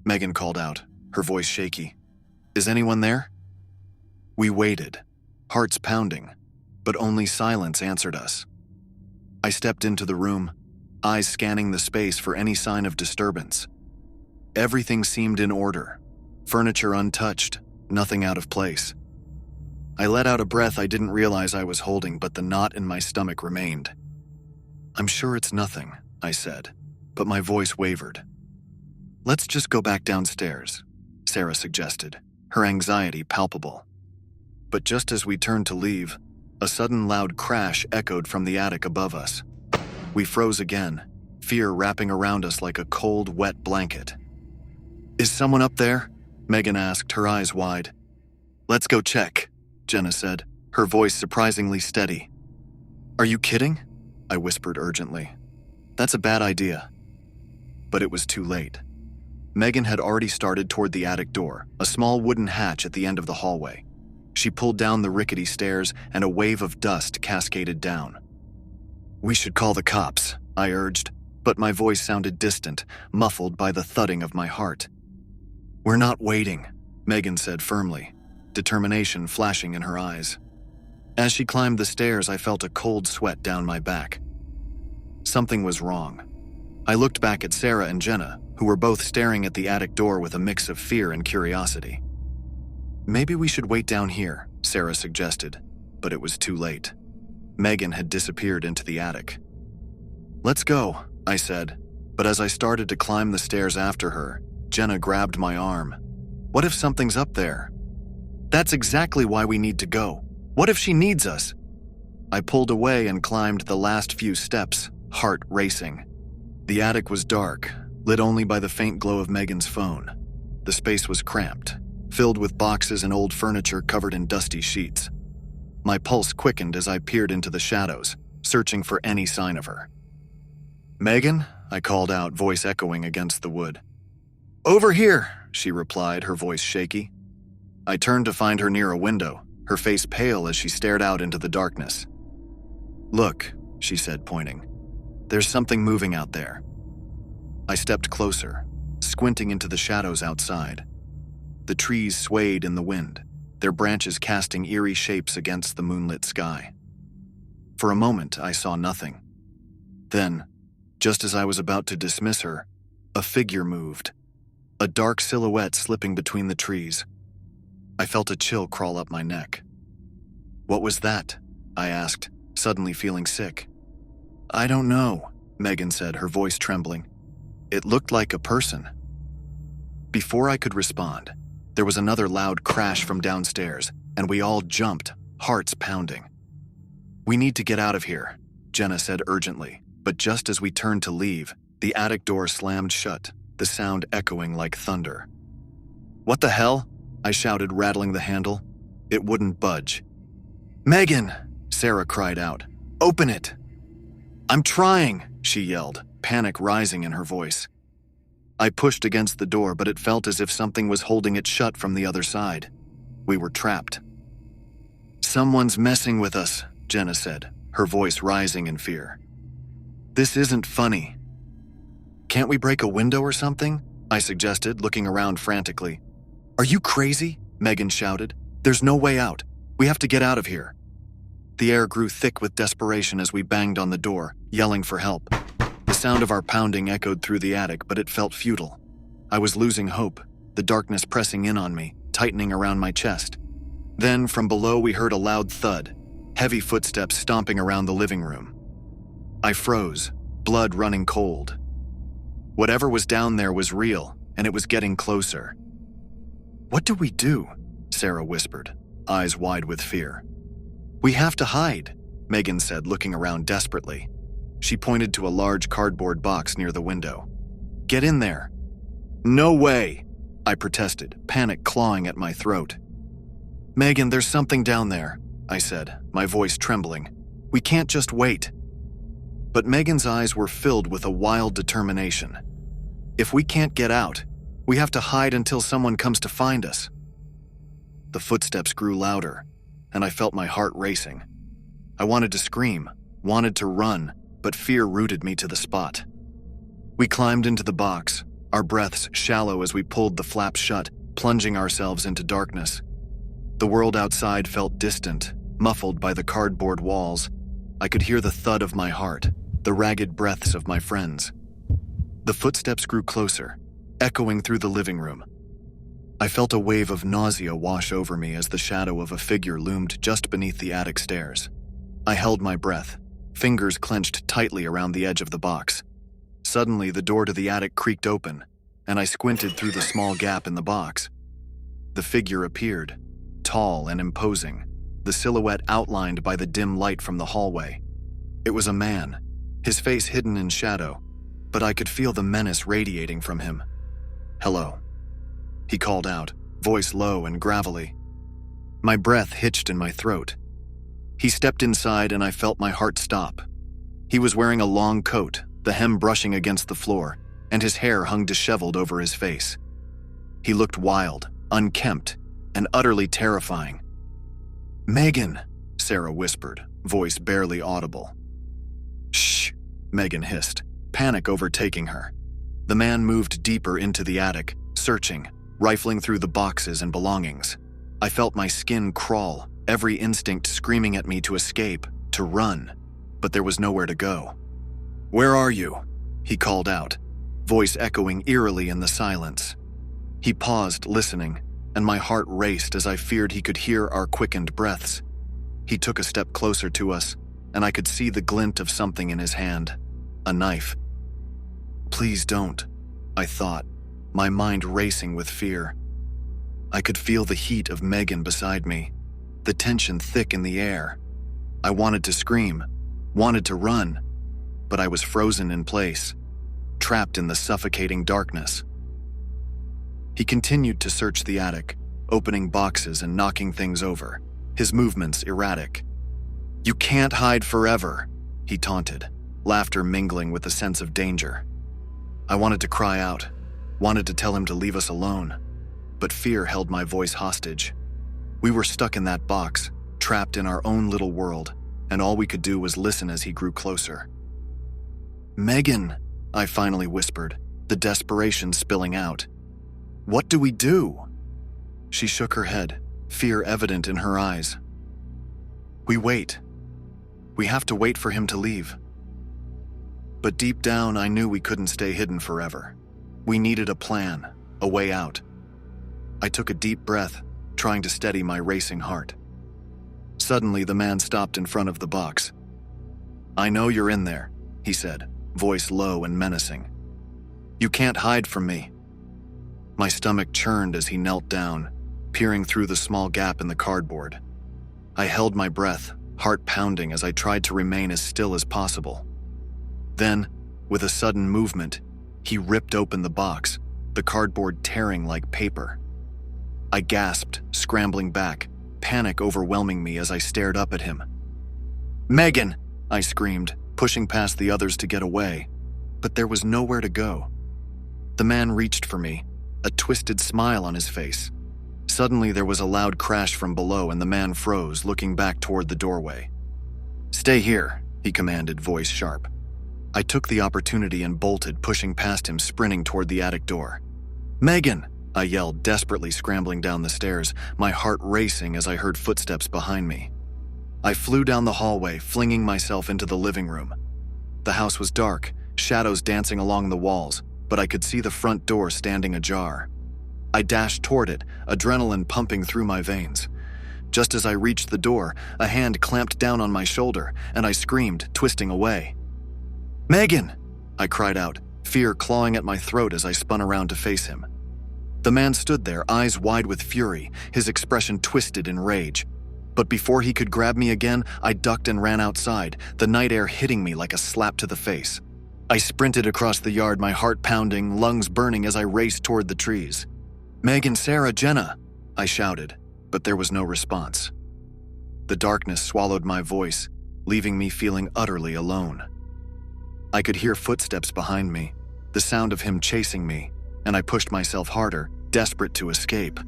[SPEAKER 1] Megan called out, her voice shaky. "Is anyone there?" We waited, hearts pounding, but only silence answered us. I stepped into the room, eyes scanning the space for any sign of disturbance. Everything seemed in order, furniture untouched, nothing out of place. I let out a breath I didn't realize I was holding, but the knot in my stomach remained. "I'm sure it's nothing," I said, but my voice wavered. "Let's just go back downstairs," Sarah suggested, her anxiety palpable. But just as we turned to leave, a sudden loud crash echoed from the attic above us. We froze again, fear wrapping around us like a cold, wet blanket. "Is someone up there?" Megan asked, her eyes wide. "Let's go check," Jenna said, her voice surprisingly steady. "Are you kidding?" I whispered urgently. "That's a bad idea." But it was too late. Megan had already started toward the attic door, a small wooden hatch at the end of the hallway. She pulled down the rickety stairs and a wave of dust cascaded down. "We should call the cops," I urged, but my voice sounded distant, muffled by the thudding of my heart. "We're not waiting," Megan said firmly, determination flashing in her eyes. As she climbed the stairs, I felt a cold sweat down my back. Something was wrong. I looked back at Sarah and Jenna, who were both staring at the attic door with a mix of fear and curiosity. "Maybe we should wait down here," Sarah suggested, but it was too late. Megan had disappeared into the attic. "Let's go," I said, but as I started to climb the stairs after her, Jenna grabbed my arm. "What if something's up there?" "That's exactly why we need to go. What if she needs us?" I pulled away and climbed the last few steps, heart racing. The attic was dark, lit only by the faint glow of Megan's phone. The space was cramped, filled with boxes and old furniture covered in dusty sheets. My pulse quickened as I peered into the shadows, searching for any sign of her. "Megan?" I called out, voice echoing against the wood. "Over here," she replied, her voice shaky. I turned to find her near a window, her face pale as she stared out into the darkness. "Look," she said, pointing. "There's something moving out there." I stepped closer, squinting into the shadows outside. The trees swayed in the wind, their branches casting eerie shapes against the moonlit sky. For a moment, I saw nothing. Then, just as I was about to dismiss her, a figure moved, a dark silhouette slipping between the trees. I felt a chill crawl up my neck. "What was that?" I asked, suddenly feeling sick. "I don't know," Megan said, her voice trembling. "It looked like a person." Before I could respond, there was another loud crash from downstairs, and we all jumped, hearts pounding. "We need to get out of here," Jenna said urgently, but just as we turned to leave, the attic door slammed shut, the sound echoing like thunder. "What the hell?" I shouted, rattling the handle. It wouldn't budge. "Megan!" Sarah cried out. "Open it!" "I'm trying!" she yelled, panic rising in her voice. I pushed against the door, but it felt as if something was holding it shut from the other side. We were trapped. "Someone's messing with us," Jenna said, her voice rising in fear. "This isn't funny." "Can't we break a window or something?" I suggested, looking around frantically. "Are you crazy?" Megan shouted. "There's no way out. We have to get out of here." The air grew thick with desperation as we banged on the door, yelling for help. The sound of our pounding echoed through the attic, but it felt futile. I was losing hope, the darkness pressing in on me, tightening around my chest. Then, from below, we heard a loud thud, heavy footsteps stomping around the living room. I froze, blood running cold. Whatever was down there was real, and it was getting closer. "What do we do?" Sarah whispered, eyes wide with fear. "We have to hide," Megan said, looking around desperately. She pointed to a large cardboard box near the window. "Get in there." "No way," I protested, panic clawing at my throat. "Megan, there's something down there," I said, my voice trembling. "We can't just wait." But Megan's eyes were filled with a wild determination. "If we can't get out, we have to hide until someone comes to find us." The footsteps grew louder, and I felt my heart racing. I wanted to scream, wanted to run, but fear rooted me to the spot. We climbed into the box, our breaths shallow as we pulled the flap shut, plunging ourselves into darkness. The world outside felt distant, muffled by the cardboard walls. I could hear the thud of my heart, the ragged breaths of my friends. The footsteps grew closer, echoing through the living room. I felt a wave of nausea wash over me as the shadow of a figure loomed just beneath the attic stairs. I held my breath, fingers clenched tightly around the edge of the box. Suddenly, the door to the attic creaked open, and I squinted through the small gap in the box. The figure appeared, tall and imposing, the silhouette outlined by the dim light from the hallway. It was a man, his face hidden in shadow, but I could feel the menace radiating from him. "Hello," he called out, voice low and gravelly. My breath hitched in my throat. He stepped inside and I felt my heart stop. He was wearing a long coat, the hem brushing against the floor, and his hair hung disheveled over his face. He looked wild, unkempt, and utterly terrifying. "Megan," Sarah whispered, voice barely audible. "Shh," Megan hissed, panic overtaking her. The man moved deeper into the attic, searching, rifling through the boxes and belongings. I felt my skin crawl, every instinct screaming at me to escape, to run, but there was nowhere to go. "Where are you?" he called out, voice echoing eerily in the silence. He paused, listening, and my heart raced as I feared he could hear our quickened breaths. He took a step closer to us, and I could see the glint of something in his hand, a knife. "Please don't," I thought, my mind racing with fear. I could feel the heat of Megan beside me, the tension thick in the air. I wanted to scream, wanted to run, but I was frozen in place, trapped in the suffocating darkness. He continued to search the attic, opening boxes and knocking things over, his movements erratic. "You can't hide forever," he taunted, laughter mingling with a sense of danger. I wanted to cry out, wanted to tell him to leave us alone, but fear held my voice hostage. We were stuck in that box, trapped in our own little world, and all we could do was listen as he grew closer. "Megan," I finally whispered, the desperation spilling out. "What do we do?" She shook her head, fear evident in her eyes. "We wait. We have to wait for him to leave." But deep down, I knew we couldn't stay hidden forever. We needed a plan, a way out. I took a deep breath, trying to steady my racing heart. Suddenly, the man stopped in front of the box. "I know you're in there," he said, voice low and menacing. "You can't hide from me." My stomach churned as he knelt down, peering through the small gap in the cardboard. I held my breath, heart pounding as I tried to remain as still as possible. Then, with a sudden movement, he ripped open the box, the cardboard tearing like paper. I gasped, scrambling back, panic overwhelming me as I stared up at him. "Megan!" I screamed, pushing past the others to get away, but there was nowhere to go. The man reached for me, a twisted smile on his face. Suddenly there was a loud crash from below and the man froze, looking back toward the doorway. "Stay here," he commanded, voice sharp. I took the opportunity and bolted, pushing past him, sprinting toward the attic door. "Megan!" I yelled, desperately scrambling down the stairs, my heart racing as I heard footsteps behind me. I flew down the hallway, flinging myself into the living room. The house was dark, shadows dancing along the walls, but I could see the front door standing ajar. I dashed toward it, adrenaline pumping through my veins. Just as I reached the door, a hand clamped down on my shoulder, and I screamed, twisting away. "Megan!" I cried out, fear clawing at my throat as I spun around to face him. The man stood there, eyes wide with fury, his expression twisted in rage. But before he could grab me again, I ducked and ran outside, the night air hitting me like a slap to the face. I sprinted across the yard, my heart pounding, lungs burning as I raced toward the trees. "Megan, Sarah, Jenna," I shouted, but there was no response. The darkness swallowed my voice, leaving me feeling utterly alone. I could hear footsteps behind me, the sound of him chasing me, and I pushed myself harder, desperate to escape.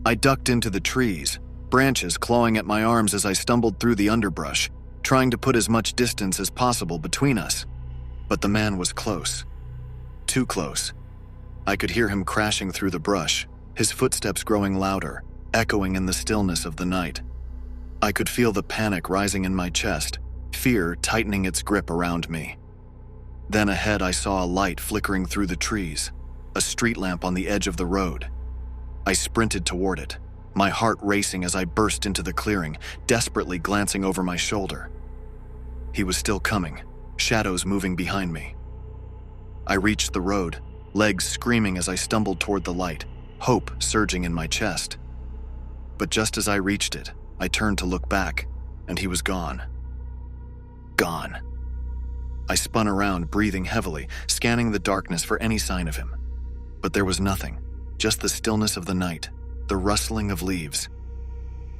[SPEAKER 1] I ducked into the trees, branches clawing at my arms as I stumbled through the underbrush, trying to put as much distance as possible between us. But the man was close. Too close. I could hear him crashing through the brush, his footsteps growing louder, echoing in the stillness of the night. I could feel the panic rising in my chest, fear tightening its grip around me. Then ahead I saw a light flickering through the trees, a street lamp on the edge of the road. I sprinted toward it, my heart racing as I burst into the clearing, desperately glancing over my shoulder. He was still coming, shadows moving behind me. I reached the road, legs screaming as I stumbled toward the light, hope surging in my chest. But just as I reached it, I turned to look back, and he was gone. Gone. I spun around, breathing heavily, scanning the darkness for any sign of him. But there was nothing, just the stillness of the night, the rustling of leaves.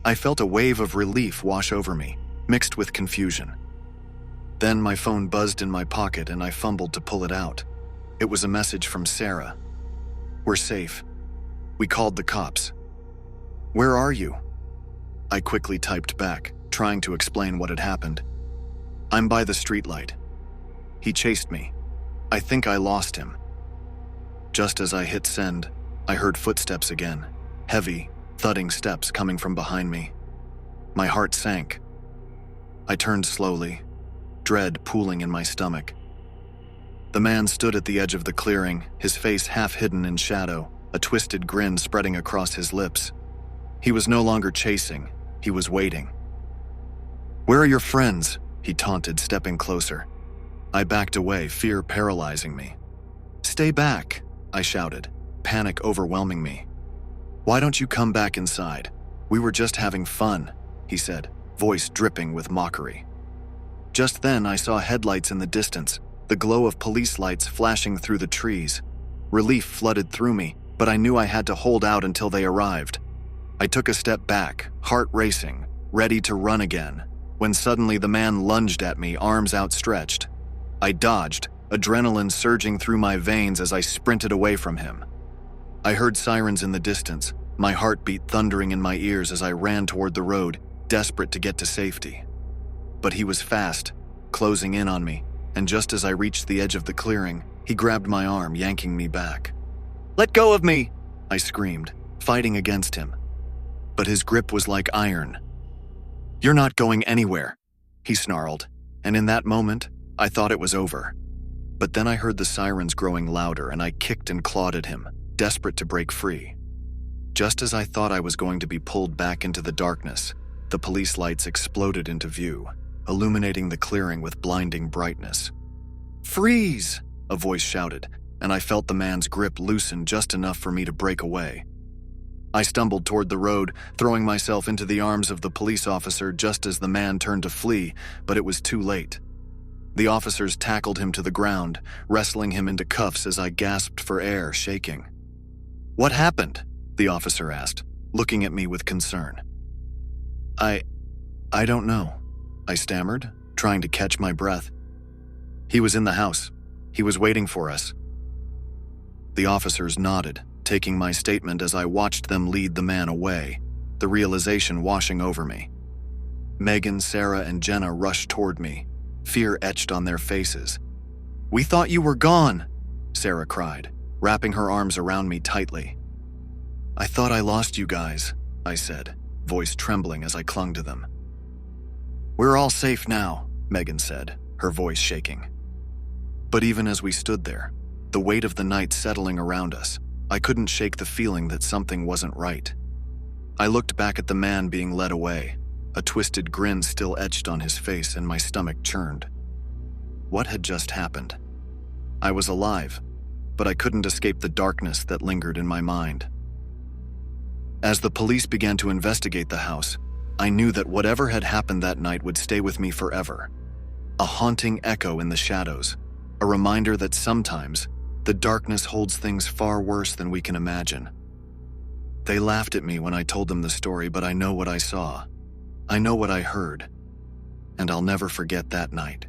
[SPEAKER 1] I felt a wave of relief wash over me, mixed with confusion. Then my phone buzzed in my pocket and I fumbled to pull it out. It was a message from Sarah. "We're safe. We called the cops." "Where are you?" I quickly typed back, trying to explain what had happened. "I'm by the streetlight. He chased me. I think I lost him." Just as I hit send, I heard footsteps again, heavy, thudding steps coming from behind me. My heart sank. I turned slowly, dread pooling in my stomach. The man stood at the edge of the clearing, his face half hidden in shadow, a twisted grin spreading across his lips. He was no longer chasing, he was waiting. "Where are your friends?" he taunted, stepping closer. I backed away, fear paralyzing me. "Stay back," I shouted, panic overwhelming me. "Why don't you come back inside? We were just having fun," he said, voice dripping with mockery. Just then I saw headlights in the distance, the glow of police lights flashing through the trees. Relief flooded through me, but I knew I had to hold out until they arrived. I took a step back, heart racing, ready to run again, when suddenly the man lunged at me, arms outstretched. I dodged, adrenaline surging through my veins as I sprinted away from him. I heard sirens in the distance, my heartbeat thundering in my ears as I ran toward the road, desperate to get to safety. But he was fast, closing in on me, and just as I reached the edge of the clearing, he grabbed my arm, yanking me back. "Let go of me!" I screamed, fighting against him. But his grip was like iron. "You're not going anywhere," he snarled, and in that moment, I thought it was over. But then I heard the sirens growing louder and I kicked and clawed at him, desperate to break free. Just as I thought I was going to be pulled back into the darkness, the police lights exploded into view, illuminating the clearing with blinding brightness. "Freeze!" a voice shouted, and I felt the man's grip loosen just enough for me to break away. I stumbled toward the road, throwing myself into the arms of the police officer just as the man turned to flee, but it was too late. The officers tackled him to the ground, wrestling him into cuffs as I gasped for air, shaking. "What happened?" the officer asked, looking at me with concern. I don't know," I stammered, trying to catch my breath. "He was in the house. He was waiting for us." The officers nodded, taking my statement as I watched them lead the man away, the realization washing over me. Megan, Sarah, and Jenna rushed toward me, fear etched on their faces. "We thought you were gone," Sarah cried, wrapping her arms around me tightly. "I thought I lost you guys," I said, voice trembling as I clung to them. "We're all safe now," Megan said, her voice shaking. But even as we stood there, the weight of the night settling around us, I couldn't shake the feeling that something wasn't right. I looked back at the man being led away, a twisted grin still etched on his face, and my stomach churned. What had just happened? I was alive, but I couldn't escape the darkness that lingered in my mind. As the police began to investigate the house, I knew that whatever had happened that night would stay with me forever. A haunting echo in the shadows, a reminder that sometimes the darkness holds things far worse than we can imagine. They laughed at me when I told them the story, but I know what I saw. I know what I heard, and I'll never forget that night.